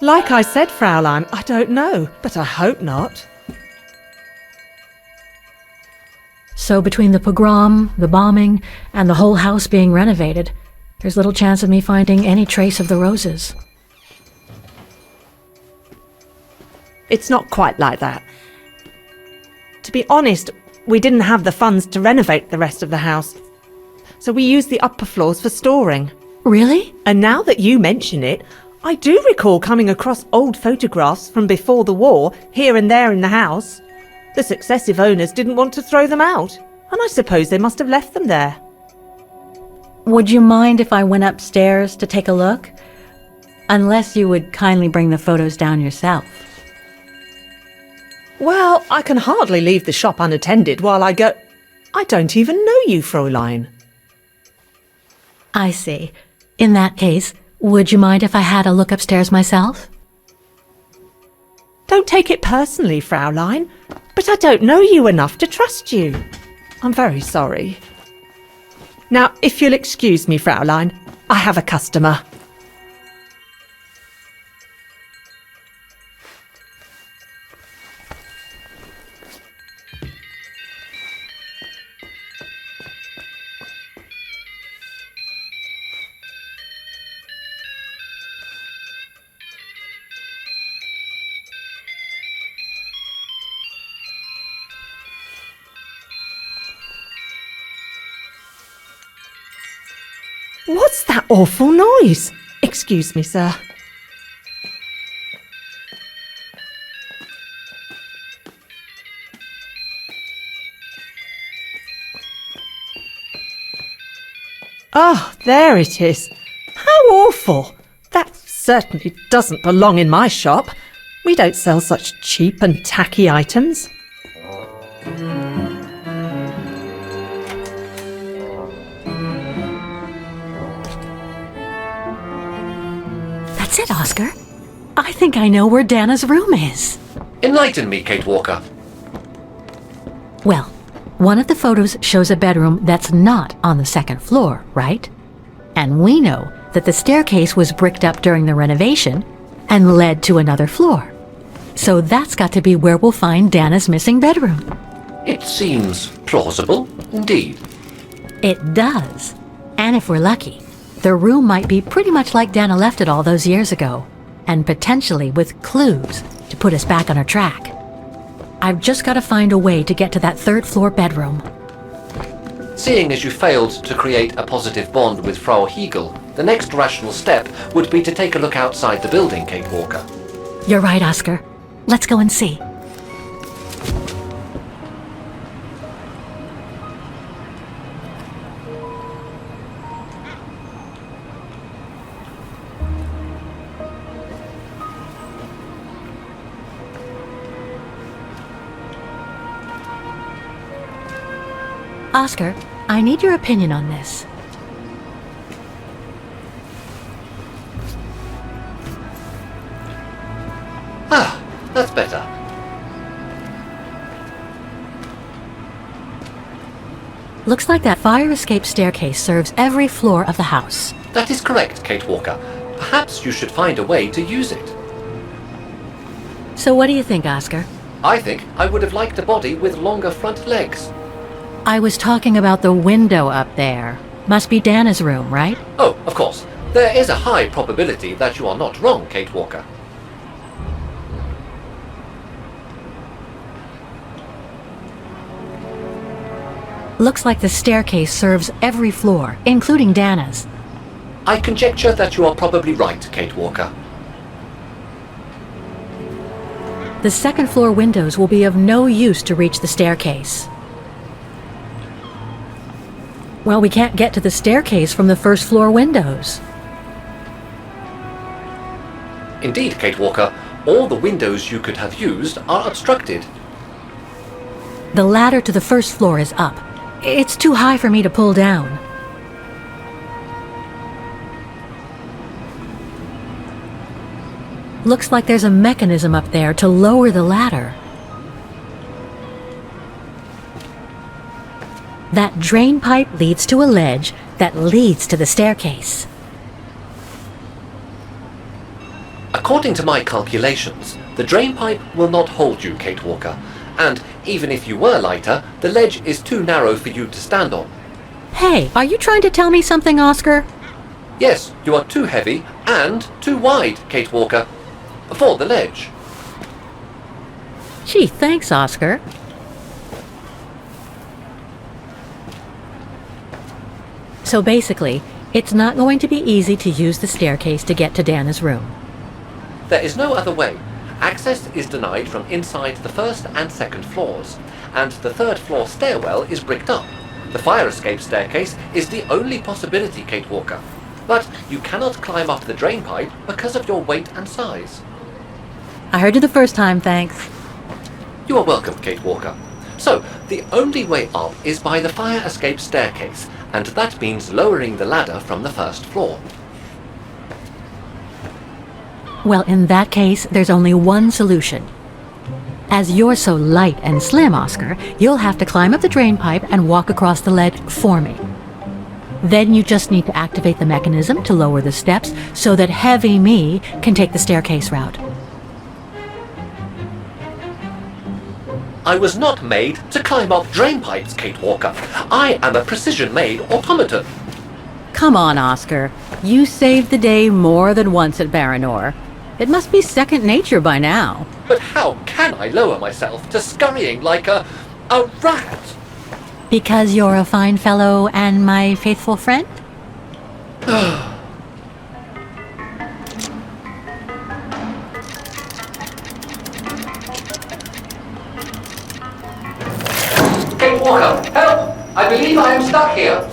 Like I said, Fraulein, I don't know, but I hope not. So between the pogrom, the bombing, and the whole house being renovated, there's little chance of me finding any trace of the Roses. It's not quite like that. To be honest, we didn't have the funds to renovate the rest of the house, so we used the upper floors for storing. Really? And now that you mention it, I do recall coming across old photographs from before the war, here and there in the house. The successive owners didn't want to throw them out, and I suppose they must have left them there. Would you mind if I went upstairs to take a look? Unless you would kindly bring the photos down yourself. Well, I can hardly leave the shop unattended while I go... I don't even know you, Fräulein. I see. In that case, would you mind if I had a look upstairs myself? Don't take it personally, Fraulein, but I don't know you enough to trust you. I'm very sorry. Now, if you'll excuse me, Fraulein, I have a customer. What's that awful noise? Excuse me, sir. Ah, there it is. How awful! That certainly doesn't belong in my shop. We don't sell such cheap and tacky items. That's it, Oscar. I think I know where Dana's room is. Enlighten me, Kate Walker. Well, one of the photos shows a bedroom that's not on the second floor, right? And we know that the staircase was bricked up during the renovation and led to another floor. So that's got to be where we'll find Dana's missing bedroom. It seems plausible, indeed. It does. And if we're lucky, the room might be pretty much like Dana left it all those years ago, and potentially with clues to put us back on our track. I've just got to find a way to get to that third floor bedroom. Seeing as you failed to create a positive bond with Frau Hegel, the next rational step would be to take a look outside the building, Kate Walker. You're right, Oscar. Let's go and see. Oscar, I need your opinion on this. Ah, that's better. Looks like that fire escape staircase serves every floor of the house. That is correct, Kate Walker. Perhaps you should find a way to use it. So what do you think, Oscar? I think I would have liked a body with longer front legs. I was talking about the window up there. Must be Dana's room, right? Oh, of course. There is a high probability that you are not wrong, Kate Walker. Looks like the staircase serves every floor, including Dana's. I conjecture that you are probably right, Kate Walker. The second floor windows will be of no use to reach the staircase. Well, we can't get to the staircase from the first floor windows. Indeed, Kate Walker, all the windows you could have used are obstructed. The ladder to the first floor is up. It's too high for me to pull down. Looks like there's a mechanism up there to lower the ladder. That drain pipe leads to a ledge that leads to the staircase. According to my calculations, the drain pipe will not hold you, Kate Walker. And even if you were lighter, the ledge is too narrow for you to stand on. Hey, are you trying to tell me something, Oscar? Yes, you are too heavy and too wide, Kate Walker, for the ledge. Gee, thanks, Oscar. So basically, it's not going to be easy to use the staircase to get to Dana's room. There is no other way. Access is denied from inside the first and second floors, and the third floor stairwell is bricked up. The fire escape staircase is the only possibility, Kate Walker. But you cannot climb up the drain pipe because of your weight and size. I heard you the first time, thanks. You are welcome, Kate Walker. So, the only way up is by the fire escape staircase, and that means lowering the ladder from the first floor. Well, in that case, there's only one solution. As you're so light and slim, Oscar, you'll have to climb up the drain pipe and walk across the ledge for me. Then you just need to activate the mechanism to lower the steps so that heavy me can take the staircase route. I was not made to climb up drain pipes, Kate Walker. I am a precision-made automaton. Come on, Oscar. You saved the day more than once at Baranor. It must be second nature by now. But how can I lower myself to scurrying like a rat? Because you're a fine fellow and my faithful friend? Kate Walker, help! I believe I am stuck here.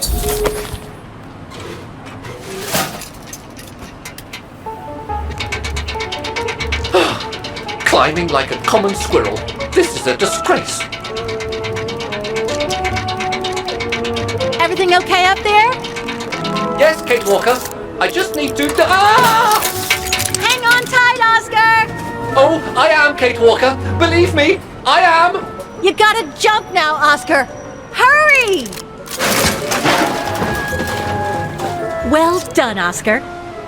Climbing like a common squirrel. This is a disgrace. Everything okay up there? Yes, Kate Walker. I just need to... Ah! Hang on tight, Oscar! Oh, I am, Kate Walker. Believe me, I am. You gotta jump now, Oscar. Hurry! Well done, Oscar.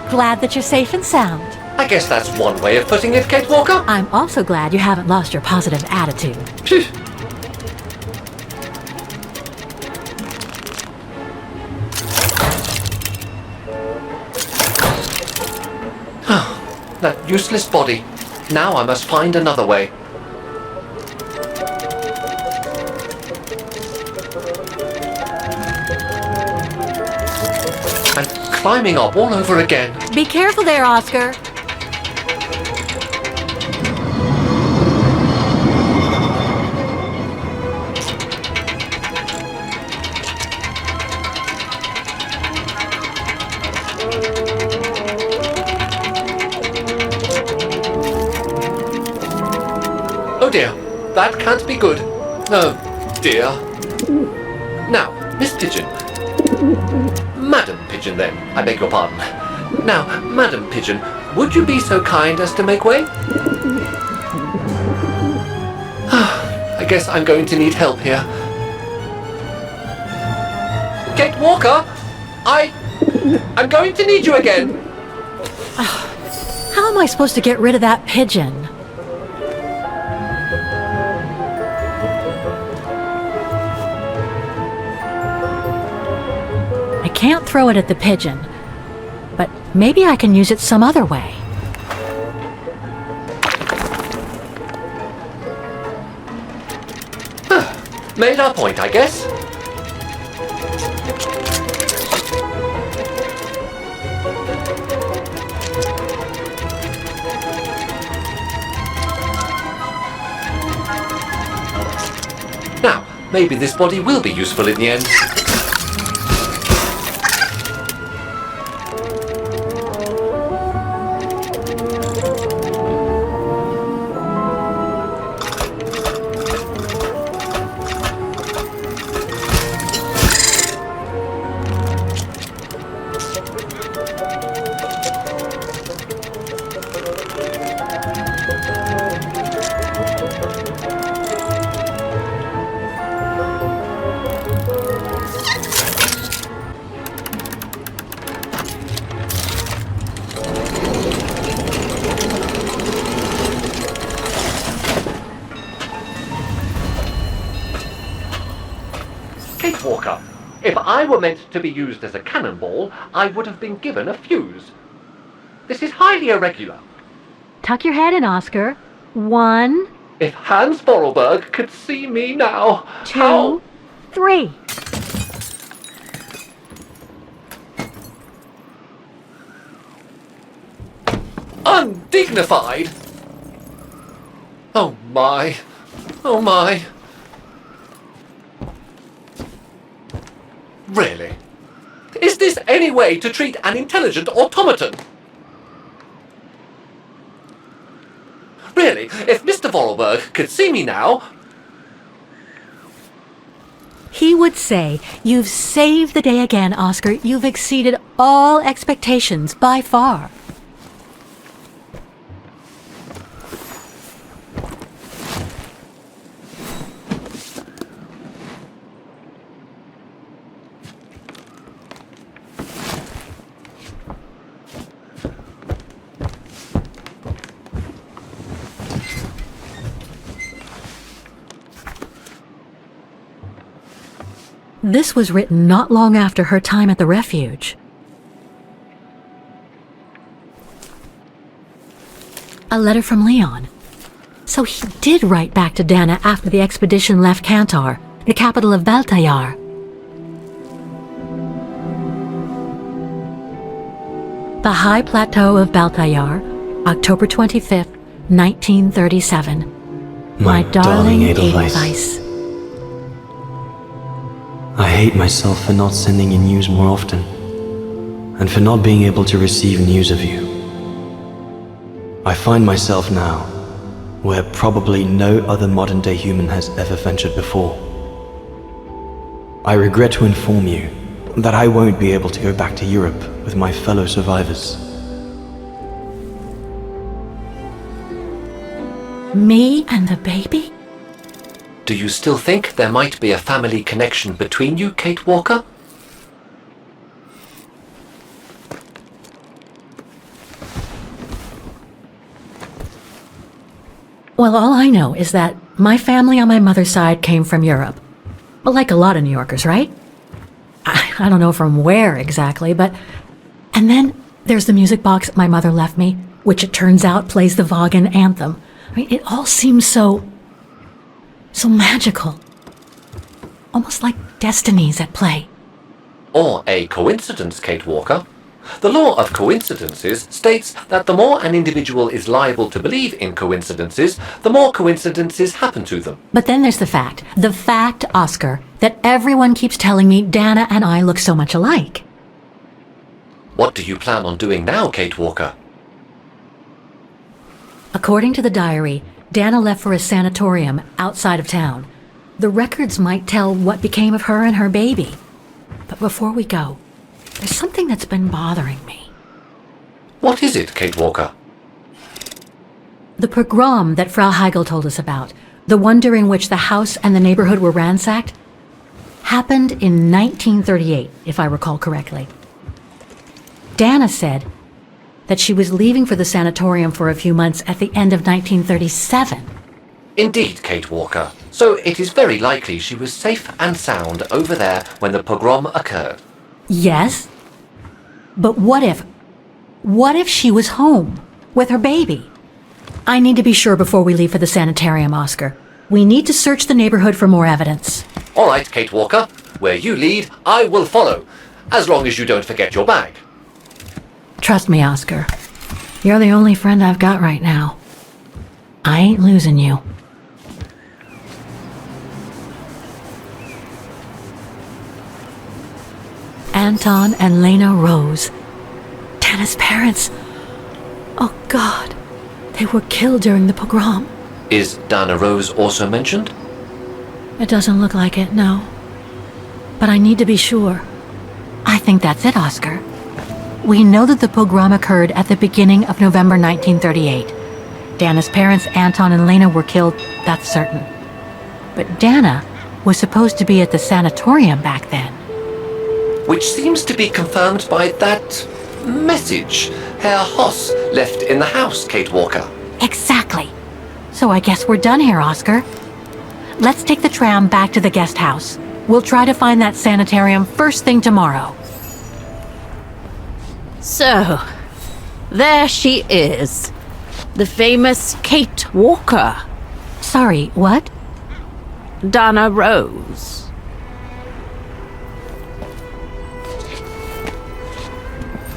Glad that you're safe and sound. I guess that's one way of putting it, Kate Walker. I'm also glad you haven't lost your positive attitude. That useless body. Now I must find another way. And climbing up all over again. Be careful there, Oscar. Oh dear, that can't be good. Oh dear. Now, Miss Pigeon. Madam Pigeon, then. I beg your pardon. Now, Madam Pigeon, would you be so kind as to make way? I guess I'm going to need help here. Kate Walker! I'm going to need you again! How am I supposed to get rid of that pigeon? I can't throw it at the pigeon, but maybe I can use it some other way. Made our point, I guess. Now, maybe this body will be useful in the end. Kate Walker, if I were meant to be used as a cannonball, I would have been given a fuse. This is highly irregular. Tuck your head in, Oscar. 1, If Hans Vorarlberg could see me now, 2, 3. Undignified! Oh my. Oh my. Really? Is this any way to treat an intelligent automaton? Really, if Mr. Vorarlberg could see me now... He would say, "You've saved the day again, Oscar. You've exceeded all expectations by far." This was written not long after her time at the refuge. A letter from Leon. So he did write back to Dana after the expedition left Kantar, the capital of Baltayar. The High Plateau of Baltayar, October 25th, 1937. My darling Edelweiss. I hate myself for not sending you news more often, and for not being able to receive news of you. I find myself now where probably no other modern-day human has ever ventured before. I regret to inform you that I won't be able to go back to Europe with my fellow survivors. Me and the baby? Do you still think there might be a family connection between you, Kate Walker? Well, all I know is that my family on my mother's side came from Europe. Well, like a lot of New Yorkers, right? I don't know from where exactly, but... And then there's the music box my mother left me, which it turns out plays the Vagan anthem. I mean, it all seems so magical. Almost like destinies at play. Or a coincidence, Kate Walker. The law of coincidences states that the more an individual is liable to believe in coincidences, the more coincidences happen to them. But then there's the fact, Oscar, that everyone keeps telling me Dana and I look so much alike. What do you plan on doing now, Kate Walker? According to the diary, Dana left for a sanatorium outside of town. The records might tell what became of her and her baby. But before we go, there's something that's been bothering me. What is it, Kate Walker? The pogrom that Frau Heigl told us about, the one during which the house and the neighborhood were ransacked, happened in 1938, if I recall correctly. Dana said that she was leaving for the sanatorium for a few months at the end of 1937. Indeed, Kate Walker. So it is very likely she was safe and sound over there when the pogrom occurred. Yes? But what if she was home with her baby? I need to be sure before we leave for the sanitarium, Oscar. We need to search the neighborhood for more evidence. All right, Kate Walker. Where you lead, I will follow. As long as you don't forget your bag. Trust me, Oscar. You're the only friend I've got right now. I ain't losing you. Anton and Lena Rose. Dana's parents. Oh, God. They were killed during the pogrom. Is Dana Rose also mentioned? It doesn't look like it, no. But I need to be sure. I think that's it, Oscar. We know that the pogrom occurred at the beginning of November 1938. Dana's parents, Anton and Lena, were killed, that's certain. But Dana was supposed to be at the sanatorium back then. Which seems to be confirmed by that message Herr Hoss left in the house, Kate Walker. Exactly. So I guess we're done here, Oscar. Let's take the tram back to the guest house. We'll try to find that sanitarium first thing tomorrow. So, there she is. The famous Kate Walker. Sorry, what? Dana Rose.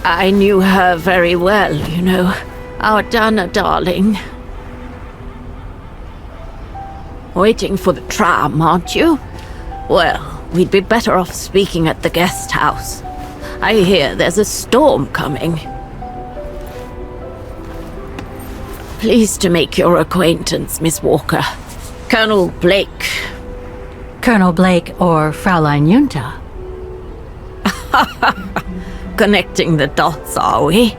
I knew her very well, you know. Our Dana darling. Waiting for the tram, aren't you? Well, we'd be better off speaking at the guest house. I hear there's a storm coming. Pleased to make your acquaintance, Miss Walker. Colonel Blake. Colonel Blake or Fraulein Junta? Connecting the dots, are we?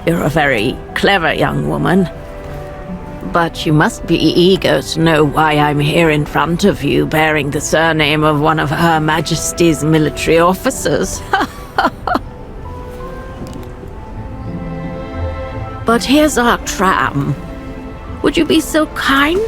You're a very clever young woman. But you must be eager to know why I'm here in front of you, bearing the surname of one of Her Majesty's military officers. But here's our tram. Would you be so kind?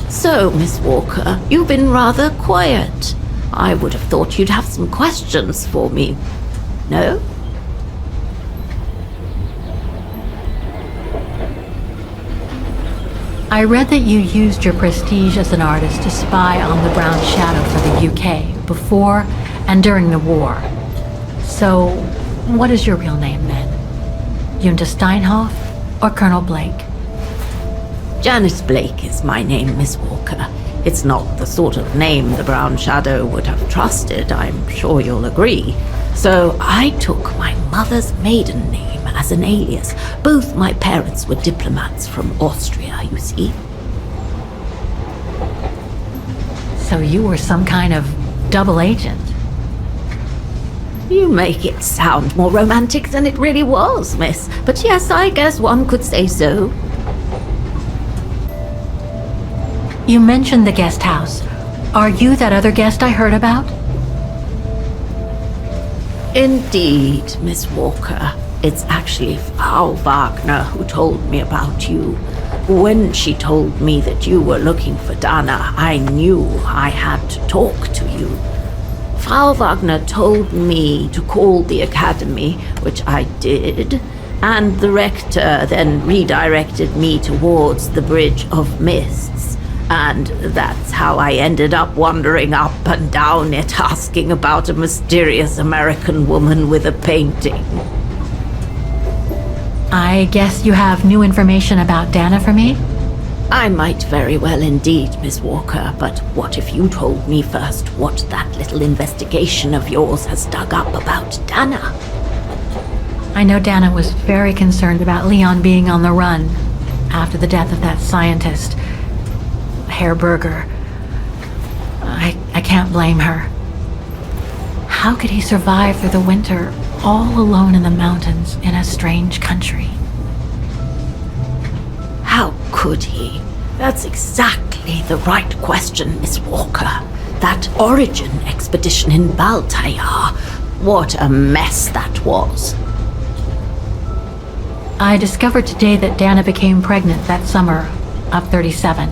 So, Miss Walker, you've been rather quiet. I would have thought you'd have some questions for me. No? I read that you used your prestige as an artist to spy on the Brown Shadow for the UK before and during the war. So, what is your real name then? Junta Steinhoff or Colonel Blake? Janice Blake is my name, Miss Walker. It's not the sort of name the Brown Shadow would have trusted, I'm sure you'll agree. So I took my mother's maiden name as an alias. Both my parents were diplomats from Austria, you see. So you were some kind of double agent? You make it sound more romantic than it really was, miss. But yes, I guess one could say so. You mentioned the guest house. Are you that other guest I heard about? Indeed, Miss Walker. It's actually Frau Wagner who told me about you. When she told me that you were looking for Dana, I knew I had to talk to you. Frau Wagner told me to call the academy, which I did, and the rector then redirected me towards the Bridge of Mists. And that's how I ended up wandering up and down it, asking about a mysterious American woman with a painting. I guess you have new information about Dana for me? I might very well indeed, Miss Walker, but what if you told me first what that little investigation of yours has dug up about Dana? I know Dana was very concerned about Leon being on the run after the death of that scientist, Herr Berger. I can't blame her. How could he survive through the winter all alone in the mountains in a strange country? How could he? That's exactly the right question, Miss Walker. That origin expedition in Baltayar. What a mess that was. I discovered today that Dana became pregnant that summer of 37.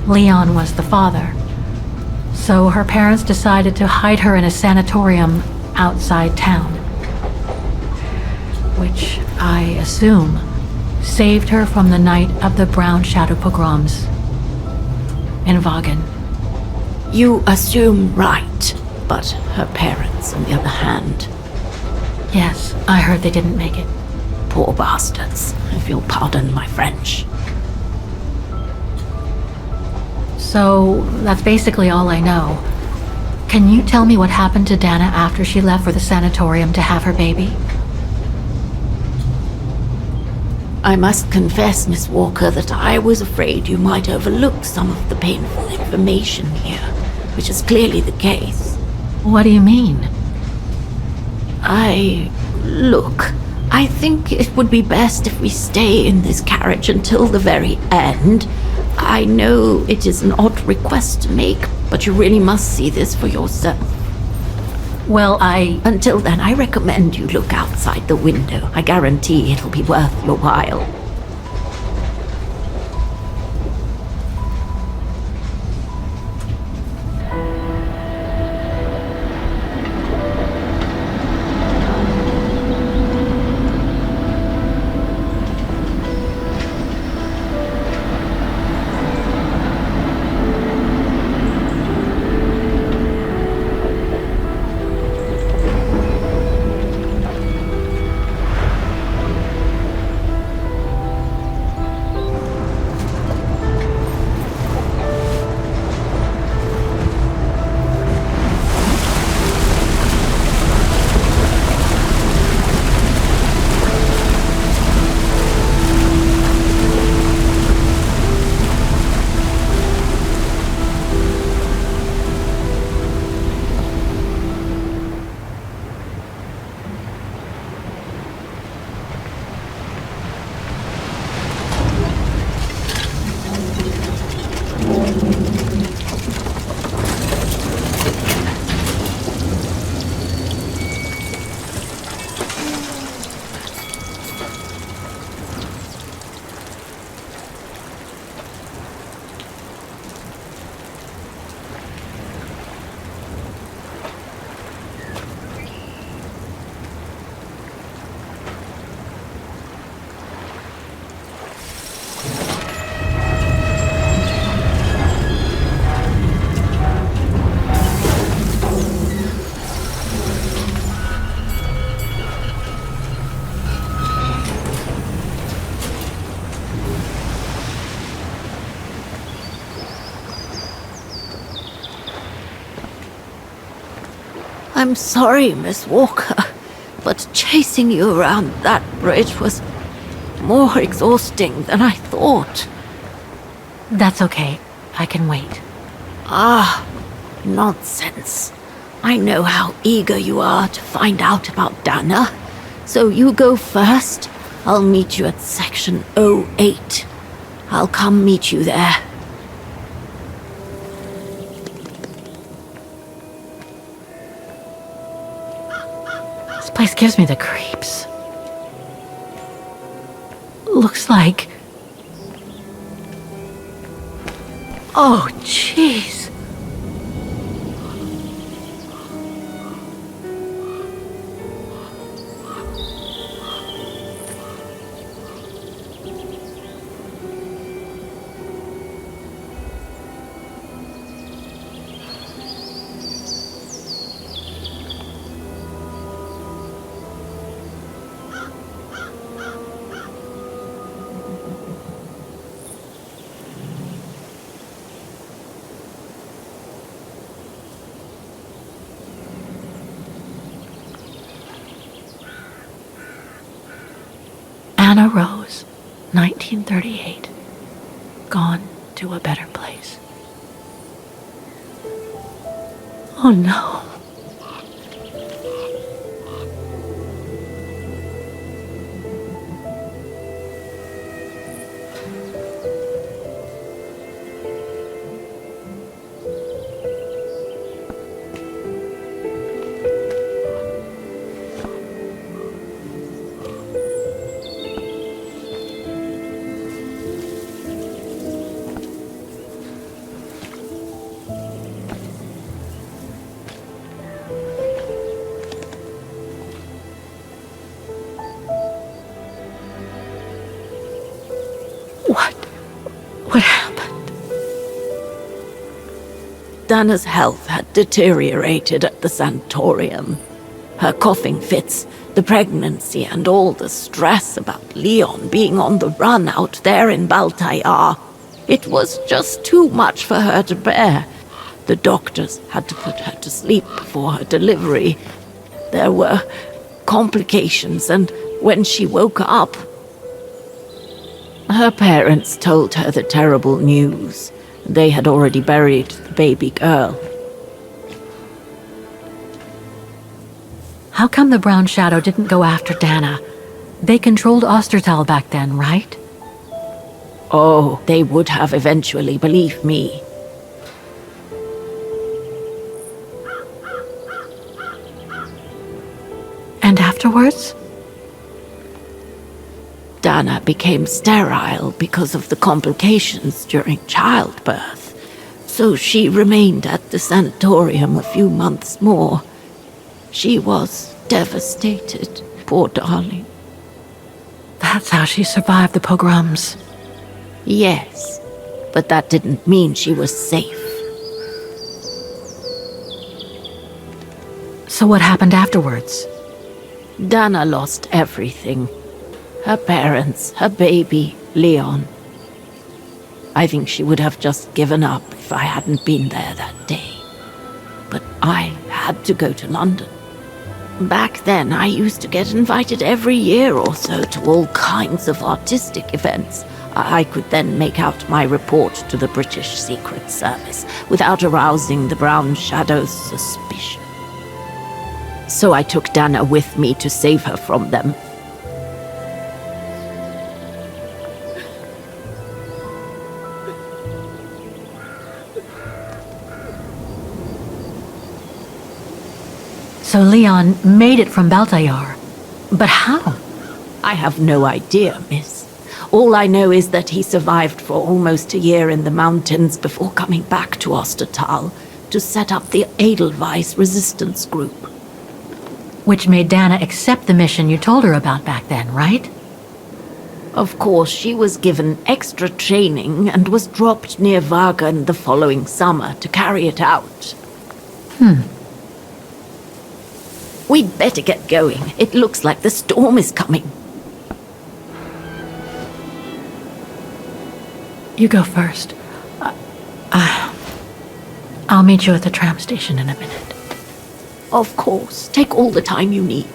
Leon was the father. So her parents decided to hide her in a sanatorium outside town, which I assume saved her from the night of the Brown Shadow pogroms in Vagen. You assume right, but her parents, on the other hand... Yes, I heard they didn't make it. Poor bastards, if you'll pardon my French. So, that's basically all I know. Can you tell me what happened to Dana after she left for the sanatorium to have her baby? I must confess, Miss Walker, that I was afraid you might overlook some of the painful information here, which is clearly the case. What do you mean? Look, I think it would be best if we stay in this carriage until the very end. I know it is an odd request to make, but you really must see this for yourself. Well, Until then, I recommend you look outside the window. I guarantee it'll be worth your while. I'm sorry, Miss Walker, but chasing you around that bridge was more exhausting than I thought. That's okay. I can wait. Nonsense. I know how eager you are to find out about Dana. So you go first. I'll meet you at section 08. I'll come meet you there. This place gives me the creeps. Looks like... Oh, jeez. Dana Rose, 1938. Gone to a better place. Oh no. What happened? Dana's health had deteriorated at the sanatorium. Her coughing fits, the pregnancy, and all the stress about Leon being on the run out there in Baltayar. It was just too much for her to bear. The doctors had to put her to sleep before her delivery. There were complications, and when she woke up, her parents told her the terrible news. They had already buried the baby girl. How come the Brown Shadow didn't go after Dana? They controlled Ostertal back then, right? Oh, they would have eventually, believe me. And afterwards? Dana became sterile because of the complications during childbirth, so she remained at the sanatorium a few months more. She was devastated, poor darling. That's how she survived the pogroms. Yes, but that didn't mean she was safe. So what happened afterwards? Dana lost everything. Her parents, her baby, Leon. I think she would have just given up if I hadn't been there that day. But I had to go to London. Back then, I used to get invited every year or so to all kinds of artistic events. I could then make out my report to the British Secret Service without arousing the Brown Shadow's suspicion. So I took Dana with me to save her from them. So Leon made it from Baltayar. But how? I have no idea, miss. All I know is that he survived for almost a year in the mountains before coming back to Ostertal to set up the Edelweiss resistance group. Which made Dana accept the mission you told her about back then, right? Of course, she was given extra training and was dropped near Wagen the following summer to carry it out. We'd better get going. It looks like the storm is coming. You go first. I'll meet you at the tram station in a minute. Of course. Take all the time you need.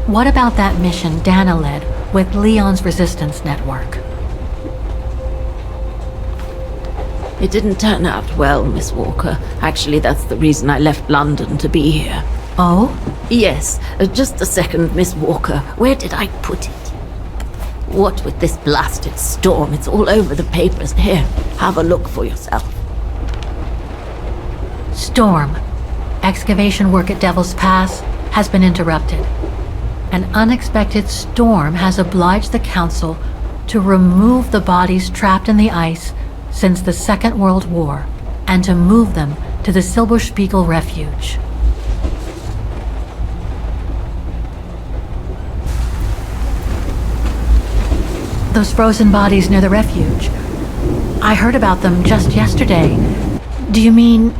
What about that mission Dana led with Leon's resistance network? It didn't turn out well, Miss Walker. Actually, that's the reason I left London to be here. Oh? Yes, just a second, Miss Walker. Where did I put it? What with this blasted storm? It's all over the papers. Here, have a look for yourself. Storm. Excavation work at Devil's Pass has been interrupted. An unexpected storm has obliged the Council to remove the bodies trapped in the ice since the Second World War and to move them to the Silberspiegel Refuge. Those frozen bodies near the refuge. I heard about them just yesterday. Do you mean...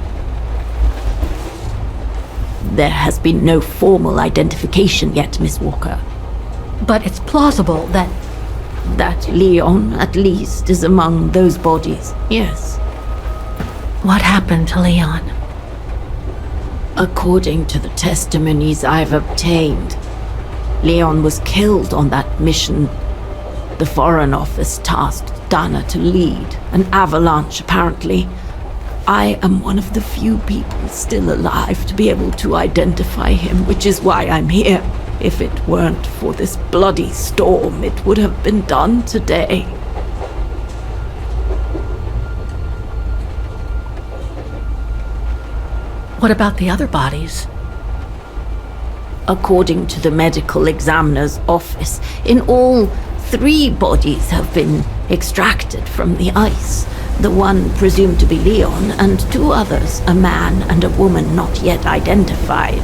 There has been no formal identification yet, Miss Walker. But it's plausible that... That Leon, at least, is among those bodies, yes. What happened to Leon? According to the testimonies I've obtained, Leon was killed on that mission the Foreign Office tasked Dana to lead. An avalanche, apparently. I am one of the few people still alive to be able to identify him, which is why I'm here. If it weren't for this bloody storm, it would have been done today. What about the other bodies? According to the medical examiner's office, in all, 3 bodies have been extracted from the ice. The one presumed to be Leon, and 2 others, a man and a woman not yet identified.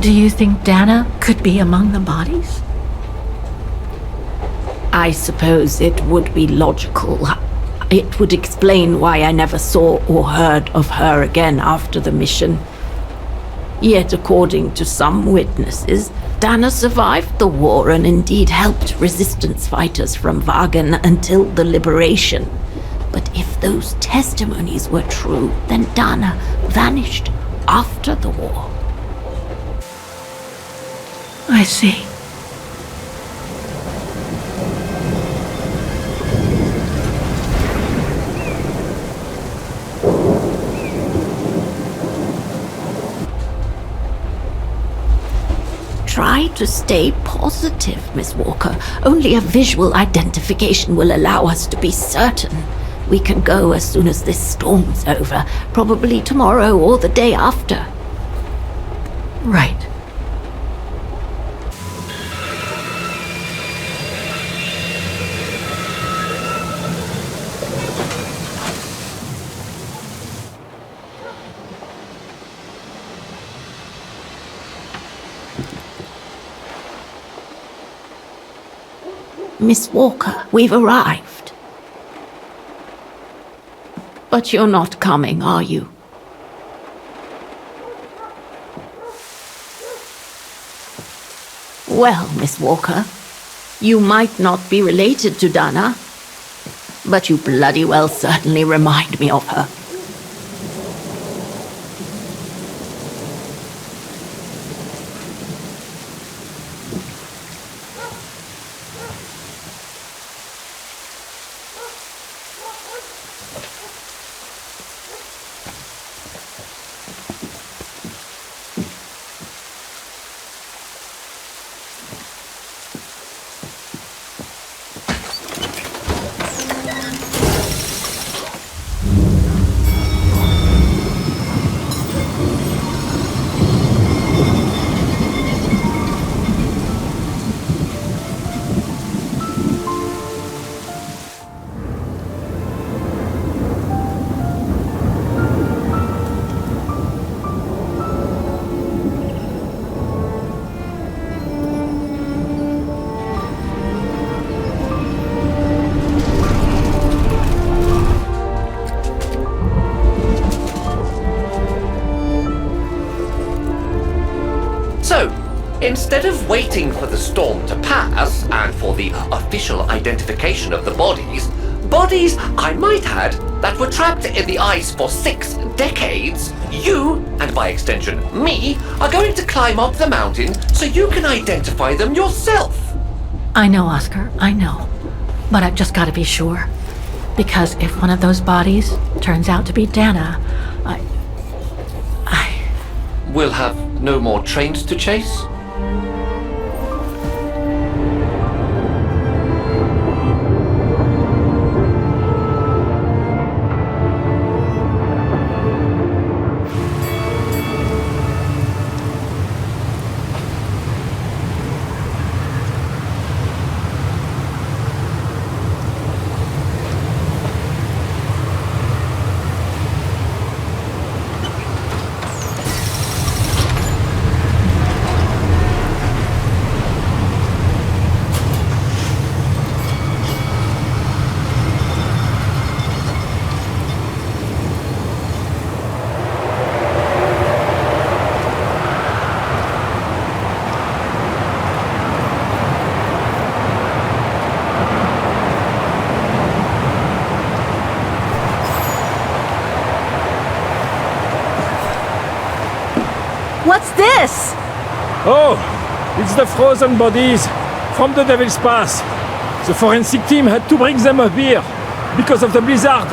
Do you think Dana could be among the bodies? I suppose it would be logical. It would explain why I never saw or heard of her again after the mission. Yet, according to some witnesses, Dana survived the war and indeed helped resistance fighters from Wagen until the liberation. But if those testimonies were true, then Dana vanished after the war. I see. Try to stay positive, Miss Walker. Only a visual identification will allow us to be certain. We can go as soon as this storm's over, probably tomorrow or the day after. Right. Miss Walker, we've arrived. But you're not coming, are you? Well, Miss Walker, you might not be related to Dana, but you bloody well certainly remind me of her. Instead of waiting for the storm to pass and for the official identification of the bodies I might add, that were trapped in the ice for 6 decades, you and and by extension me, are going to climb up the mountain so you can identify them yourself. I know, Oscar, I know. But I've just got to be sure. Because if one of those bodies turns out to be Dana, We'll have no more trains to chase? What's this? Oh, it's the frozen bodies from the Devil's Pass. The forensic team had to bring them up here because of the blizzard.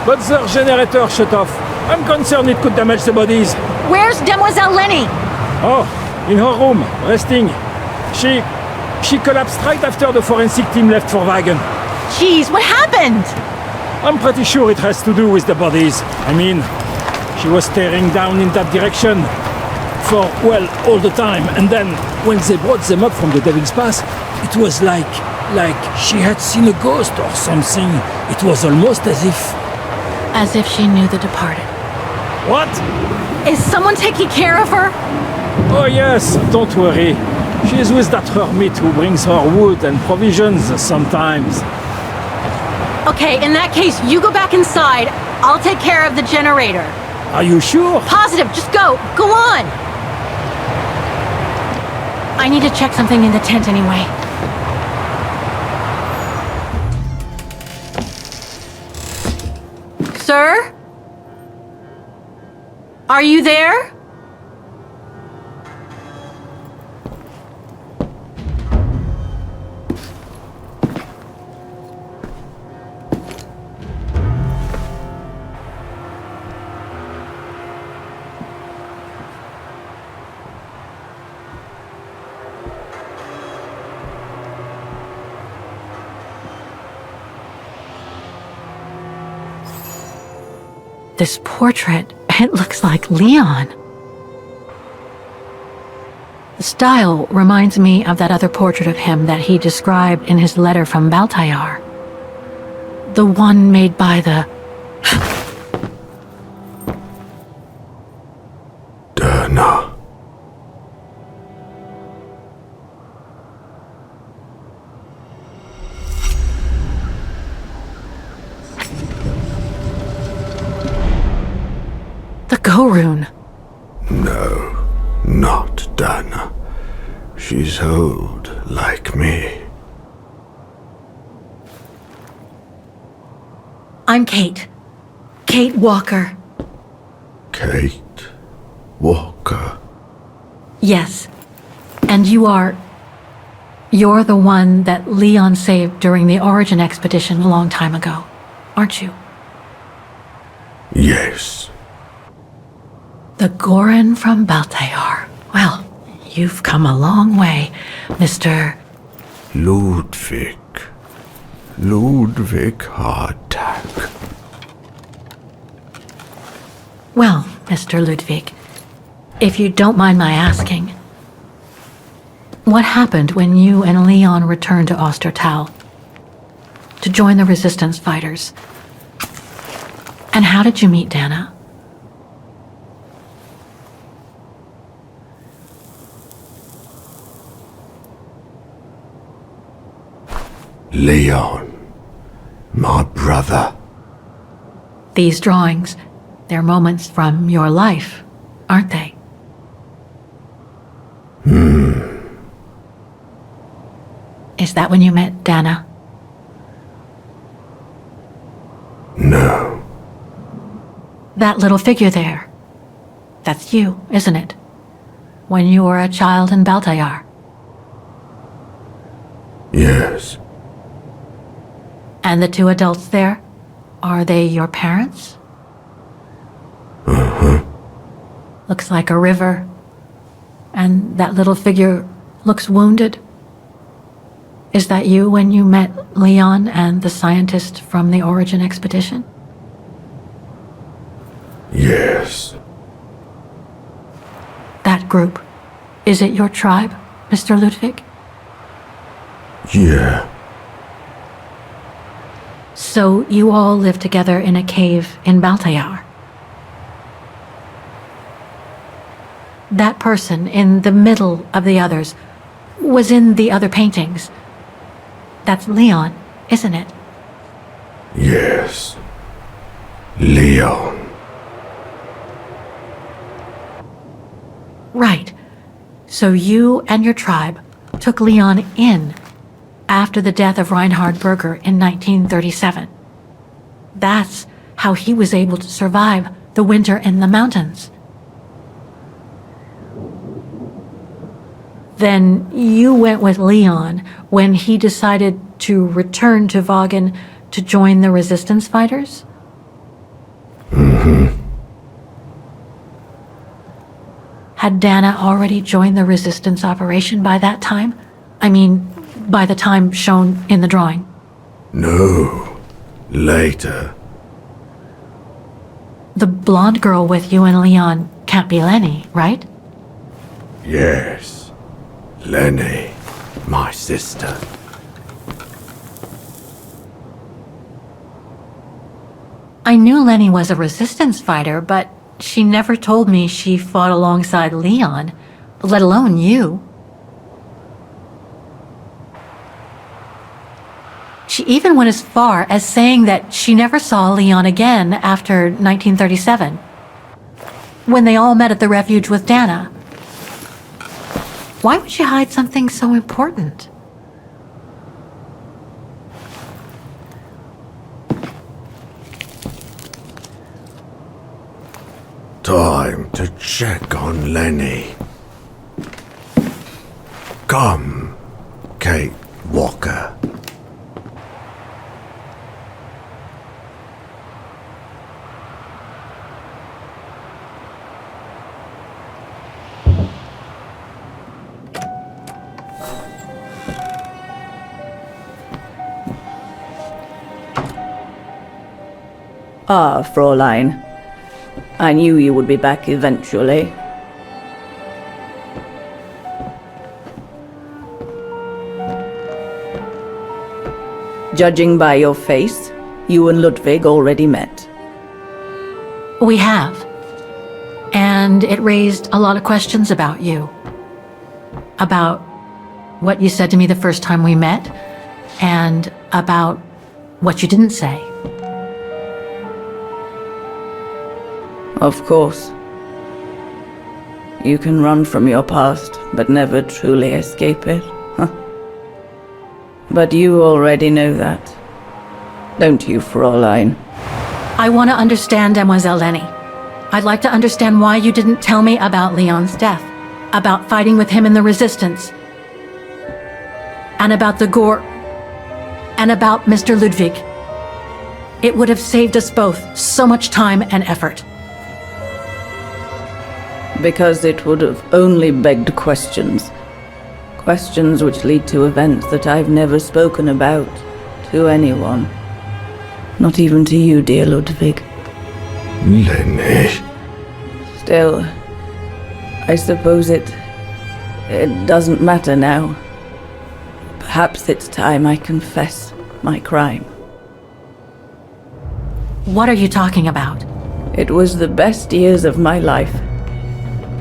But their generator shut off. I'm concerned it could damage the bodies. Where's Demoiselle Lenny? Oh, in her room, resting. She collapsed right after the forensic team left for Wagen. Jeez, what happened? I'm pretty sure it has to do with the bodies. I mean, she was staring down in that direction for, well, all the time. And then, when they brought them up from the Devil's Pass, it was like she had seen a ghost or something. It was almost as if... As if she knew the departed. What? Is someone taking care of her? Oh yes, don't worry. She is with that hermit who brings her wood and provisions sometimes. Okay, in that case, you go back inside. I'll take care of the generator. Are you sure? Positive, just go. Go on. I need to check something in the tent anyway. Sir? Are you there? This portrait, it looks like Leon. The style reminds me of that other portrait of him that he described in his letter from Baltayar. The one made by the... Dana. The Go-Rune. No, not Dana. She's old, like me. I'm Kate. Kate Walker. Kate Walker. Yes. And you're the one that Leon saved during the Origin expedition a long time ago, aren't you? Yes. The Goran from Baltayar. Well, you've come a long way, Mr. Ludwig. Ludwig Hardtack. Well, Mr. Ludwig, if you don't mind my asking, what happened when you and Leon returned to Ostertal to join the resistance fighters? And how did you meet Dana? Leon. My brother. These drawings, they're moments from your life, aren't they? Is that when you met Dana? No. That little figure there. That's you, isn't it? When you were a child in Baltayar. Yes. And the two adults there, are they your parents? Uh-huh. Looks like a river. And that little figure looks wounded. Is that you when you met Leon and the scientist from the Origin expedition? Yes. That group. Is it your tribe, Mr. Ludwig? Yeah. So you all live together in a cave in Baltayar. That person in the middle of the others was in the other paintings. That's Leon, isn't it? Yes. Leon. Right. So you and your tribe took Leon in after the death of Reinhard Berger in 1937. That's how he was able to survive the winter in the mountains. Then you went with Leon when he decided to return to Vagen to join the resistance fighters? Mm-hmm. Had Dana already joined the resistance operation by that time? I mean, by the time shown in the drawing. No. Later. The blonde girl with you and Leon can't be Lenny, right? Yes. Lenny. My sister. I knew Lenny was a resistance fighter, but she never told me she fought alongside Leon, let alone you. She even went as far as saying that she never saw Leon again after 1937, when they all met at the refuge with Dana. Why would she hide something so important? Time to check on Lenny. Come, Kate Walker. Ah, Fräulein. I knew you would be back eventually. Judging by your face, you and Ludwig already met. We have. And it raised a lot of questions about you. About what you said to me the first time we met, and about what you didn't say. Of course. You can run from your past, but never truly escape it. Huh? But you already know that. Don't you, Fräulein? I want to understand Mademoiselle Lenny. I'd like to understand why you didn't tell me about Leon's death, about fighting with him in the Resistance, and about the Gore, and about Mr. Ludwig. It would have saved us both so much time and effort. Because it would have only begged questions. Questions which lead to events that I've never spoken about to anyone. Not even to you, dear Ludwig. Lenny. Still, I suppose it doesn't matter now. Perhaps it's time I confess my crime. What are you talking about? It was the best years of my life.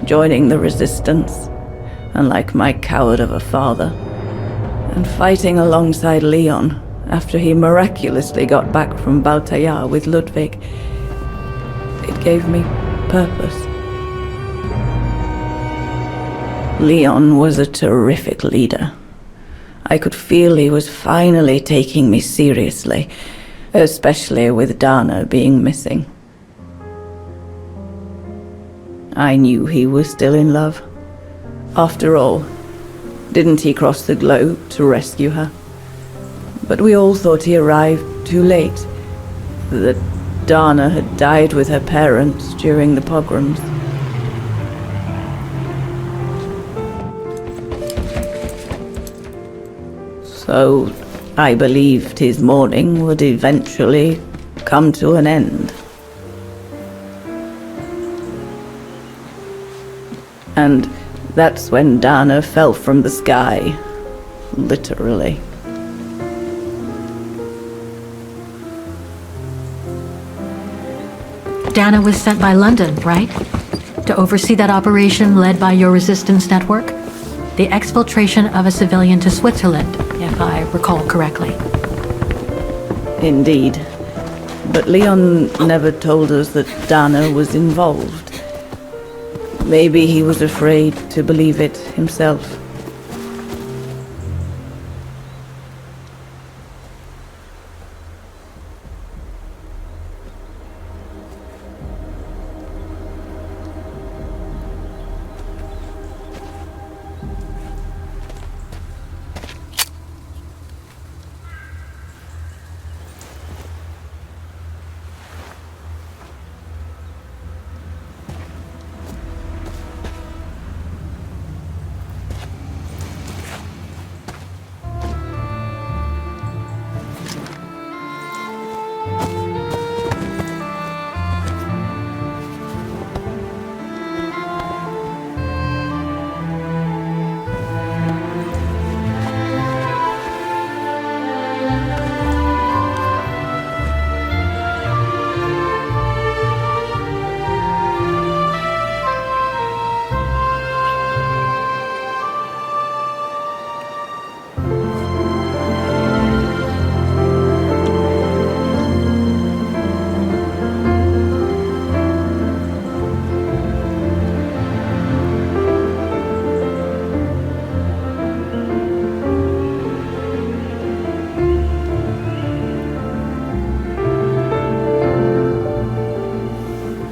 Joining the Resistance, unlike my coward of a father, and fighting alongside Leon after he miraculously got back from Baltayar with Ludwig. It gave me purpose. Leon was a terrific leader. I could feel he was finally taking me seriously, especially with Dana being missing. I knew he was still in love. After all, didn't he cross the globe to rescue her? But we all thought he arrived too late. That Dana had died with her parents during the pogroms. So I believed his mourning would eventually come to an end. And that's when Dana fell from the sky, literally. Dana was sent by London, right? To oversee that operation led by your resistance network? The exfiltration of a civilian to Switzerland, if I recall correctly. Indeed. But Leon never told us that Dana was involved. Maybe he was afraid to believe it himself.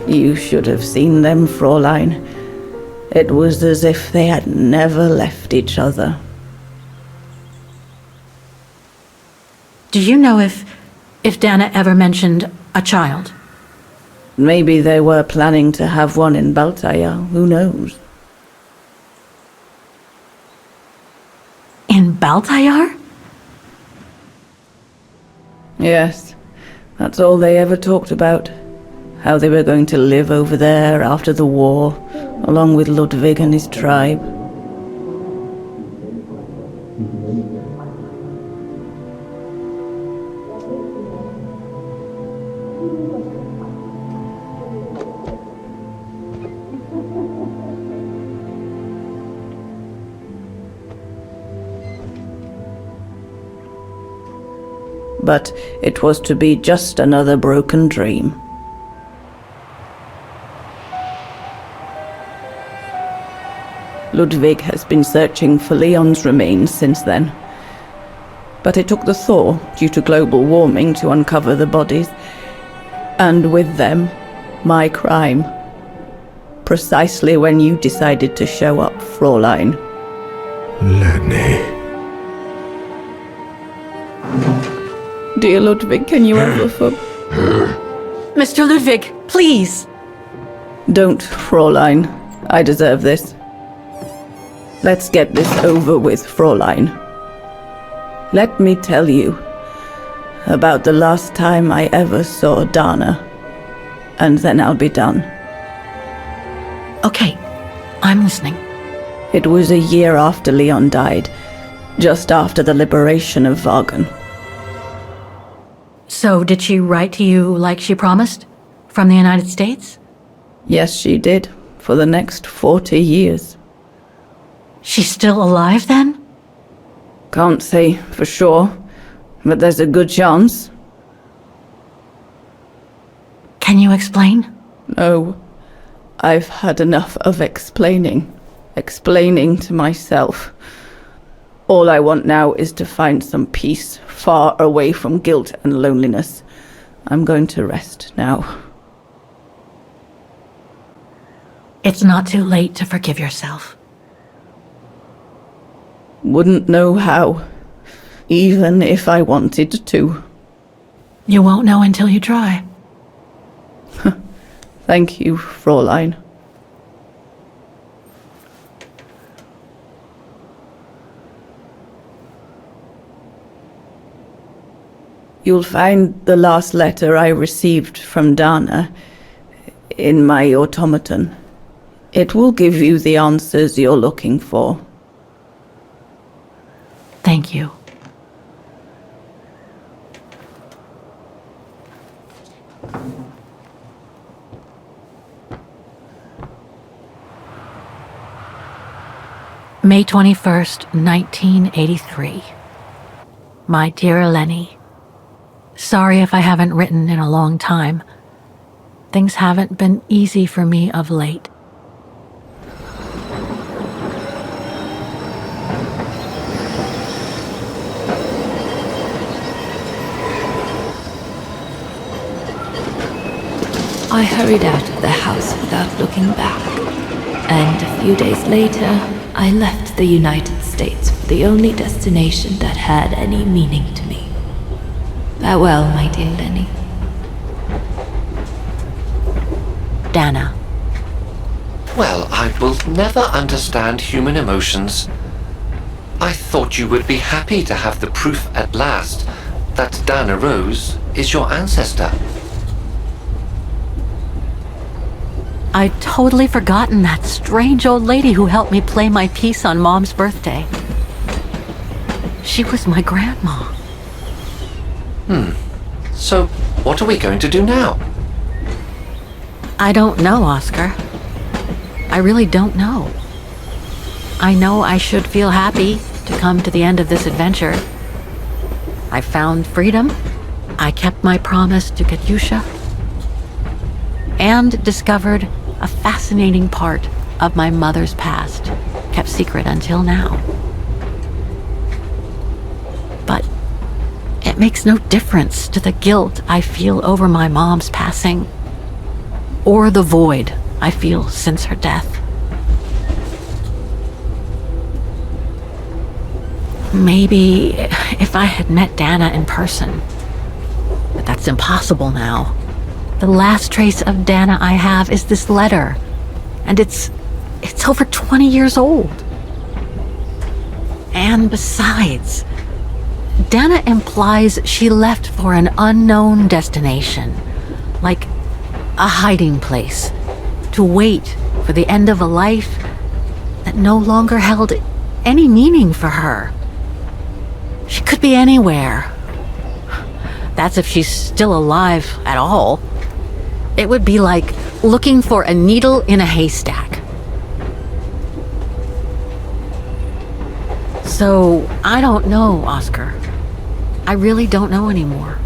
You should have seen them, Fräulein. It was as if they had never left each other. Do you know if Dana ever mentioned a child? Maybe they were planning to have one in Baltaya, who knows? In Baltayar? Yes, that's all they ever talked about. How they were going to live over there after the war, along with Ludwig and his tribe. But it was to be just another broken dream. Ludwig has been searching for Leon's remains since then. But it took the thaw due to global warming to uncover the bodies. And with them, my crime. Precisely when you decided to show up, Fräulein. Lenny. Dear Ludwig, can you ever Mr. Ludwig, please! Don't, Fräulein. I deserve this. Let's get this over with, Fräulein. Let me tell you about the last time I ever saw Dana, and then I'll be done. Okay, I'm listening. It was a year after Leon died, just after the liberation of Wagen. So did she write to you like she promised? From the United States? Yes, she did, for the next 40 years. She's still alive then? Can't say for sure, but there's a good chance. Can you explain? No. I've had enough of explaining to myself. All I want now is to find some peace, far away from guilt and loneliness. I'm going to rest now. It's not too late to forgive yourself. Wouldn't know how, even if I wanted to. You won't know until you try. Thank you, Fräulein. You'll find the last letter I received from Dana in my automaton. It will give you the answers you're looking for. Thank you. May 21st, 1983. My dear Eleni, sorry if I haven't written in a long time. Things haven't been easy for me of late. I hurried out of the house without looking back, and a few days later, I left the United States for the only destination that had any meaning to me. Farewell, my dear Lenny. Dana. Well, I will never understand human emotions. I thought you would be happy to have the proof at last that Dana Rose is your ancestor. I'd totally forgotten that strange old lady who helped me play my piece on Mom's birthday. She was my grandma. So, what are we going to do now? I don't know, Oscar. I really don't know. I know I should feel happy to come to the end of this adventure. I found freedom. I kept my promise to Katyusha. And discovered a fascinating part of my mother's past, kept secret until now. But it makes no difference to the guilt I feel over my mom's passing, or the void I feel since her death. Maybe if I had met Dana in person, but that's impossible now. The last trace of Dana I have is this letter, and it's over 20 years old. And besides, Dana implies she left for an unknown destination, like a hiding place, to wait for the end of a life that no longer held any meaning for her. She could be anywhere. That's if she's still alive at all. It would be like looking for a needle in a haystack. So, I don't know, Oscar. I really don't know anymore.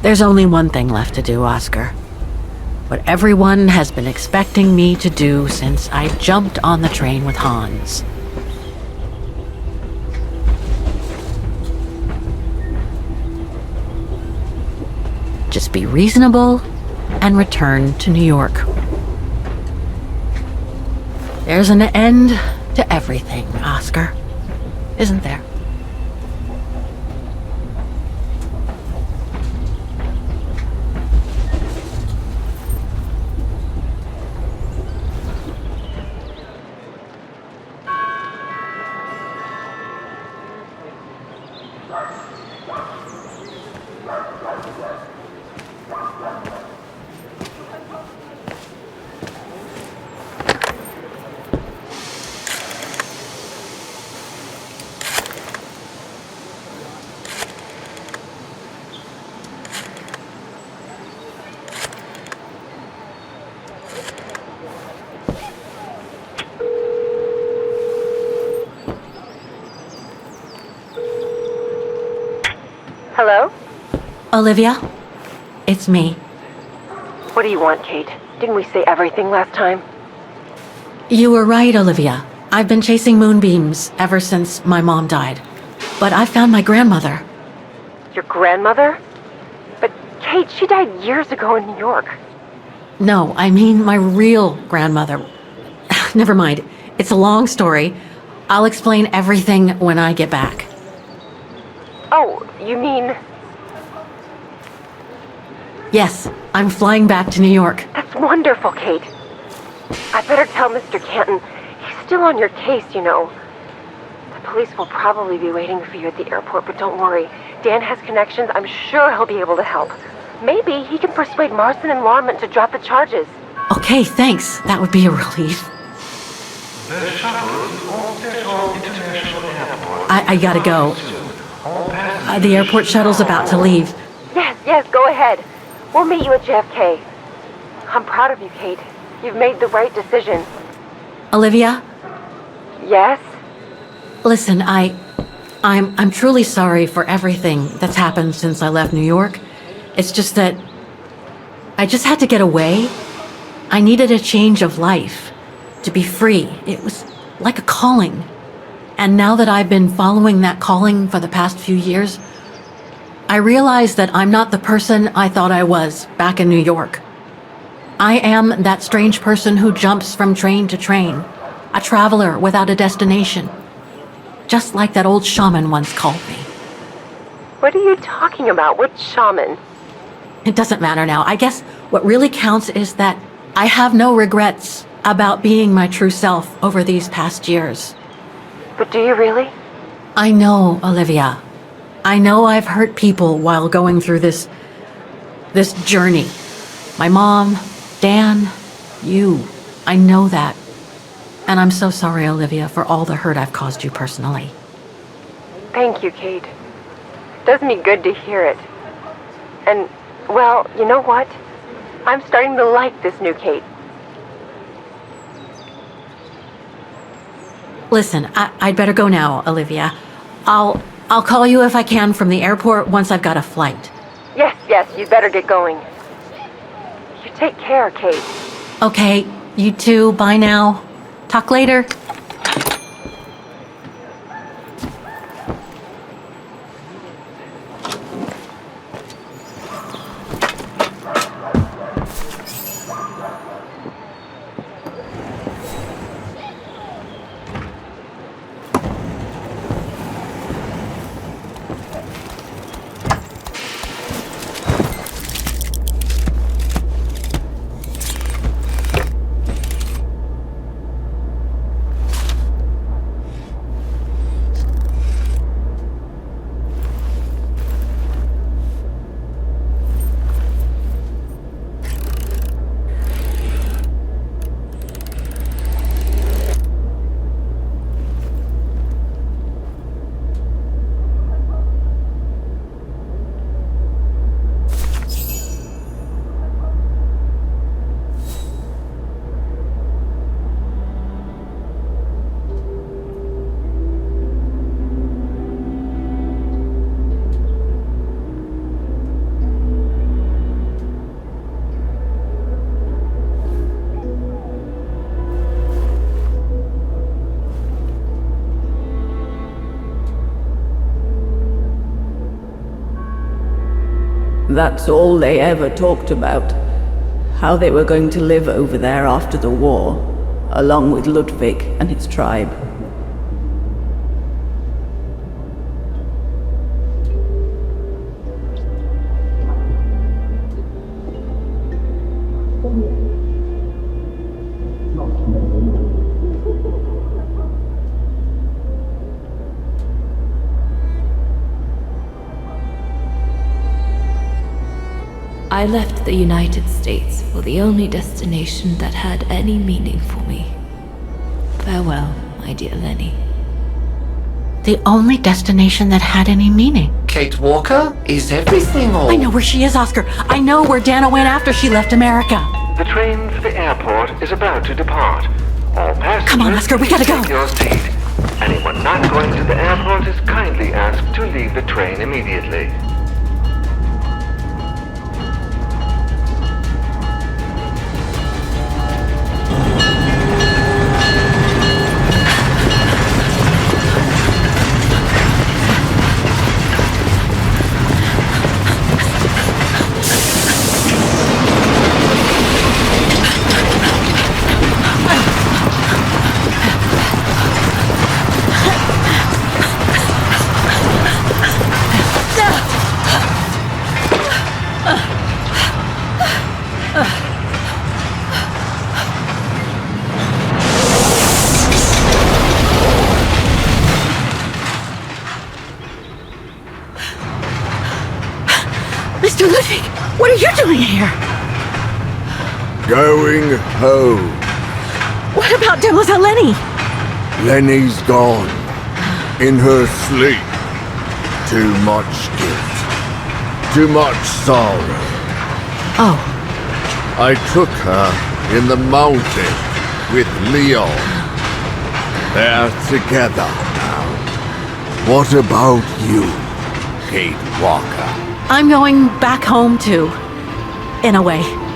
There's only one thing left to do, Oscar. What everyone has been expecting me to do since I jumped on the train with Hans. Just be reasonable and return to New York. There's an end to everything, Oscar, isn't there? Hello? Olivia? It's me. What do you want, Kate? Didn't we say everything last time? You were right, Olivia. I've been chasing moonbeams ever since my mom died. But I found my grandmother. Your grandmother? But Kate, she died years ago in New York. No, I mean my real grandmother. Never mind. It's a long story. I'll explain everything when I get back. Oh, you mean... Yes, I'm flying back to New York. That's wonderful, Kate. I better tell Mr. Canton. He's still on your case, you know. The police will probably be waiting for you at the airport, but don't worry. Dan has connections. I'm sure he'll be able to help. Maybe he can persuade Marston and Lorman to drop the charges. Okay, thanks. That would be a relief. I gotta go. The airport shuttle's about to leave. Yes, go ahead. We'll meet you at JFK. I'm proud of you, Kate. You've made the right decision. Olivia? Yes? Listen, I'm truly sorry for everything that's happened since I left New York. It's just that I just had to get away. I needed a change of life, to be free. It was like a calling. And now that I've been following that calling for the past few years, I realize that I'm not the person I thought I was back in New York. I am that strange person who jumps from train to train, a traveler without a destination, just like that old shaman once called me. What are you talking about? What shaman? It doesn't matter now. I guess what really counts is that I have no regrets about being my true self over these past years. But do you really? I know, Olivia. I know I've hurt people while going through this journey. My mom, Dan, you. I know that. And I'm so sorry, Olivia, for all the hurt I've caused you personally. Thank you, Kate. It does me good to hear it. And, well, you know what? I'm starting to like this new Kate. Listen, I'd better go now, Olivia. I'll call you if I can from the airport once I've got a flight. Yes, you'd better get going. You take care, Kate. Okay, you too. Bye now. Talk later. That's all they ever talked about. How they were going to live over there after the war, along with Ludwig and his tribe. I left the United States for the only destination that had any meaning for me. Farewell, my dear Lenny. The only destination that had any meaning. Kate Walker? Is everything all... I know where she is, Oscar. I know where Dana went after she left America. The train for the airport is about to depart. All passengers, come on, Oscar, we gotta go. Take your seat. Anyone not going to the airport is kindly asked to leave the train immediately. Ludwig, what are you doing here? Going home. What about Demoiselle Lenny? Lenny's gone. In her sleep. Too much guilt. Too much sorrow. Oh. I took her in the mountain with Leon. They're together now. What about you, Kate Walker? I'm going back home too. In a way.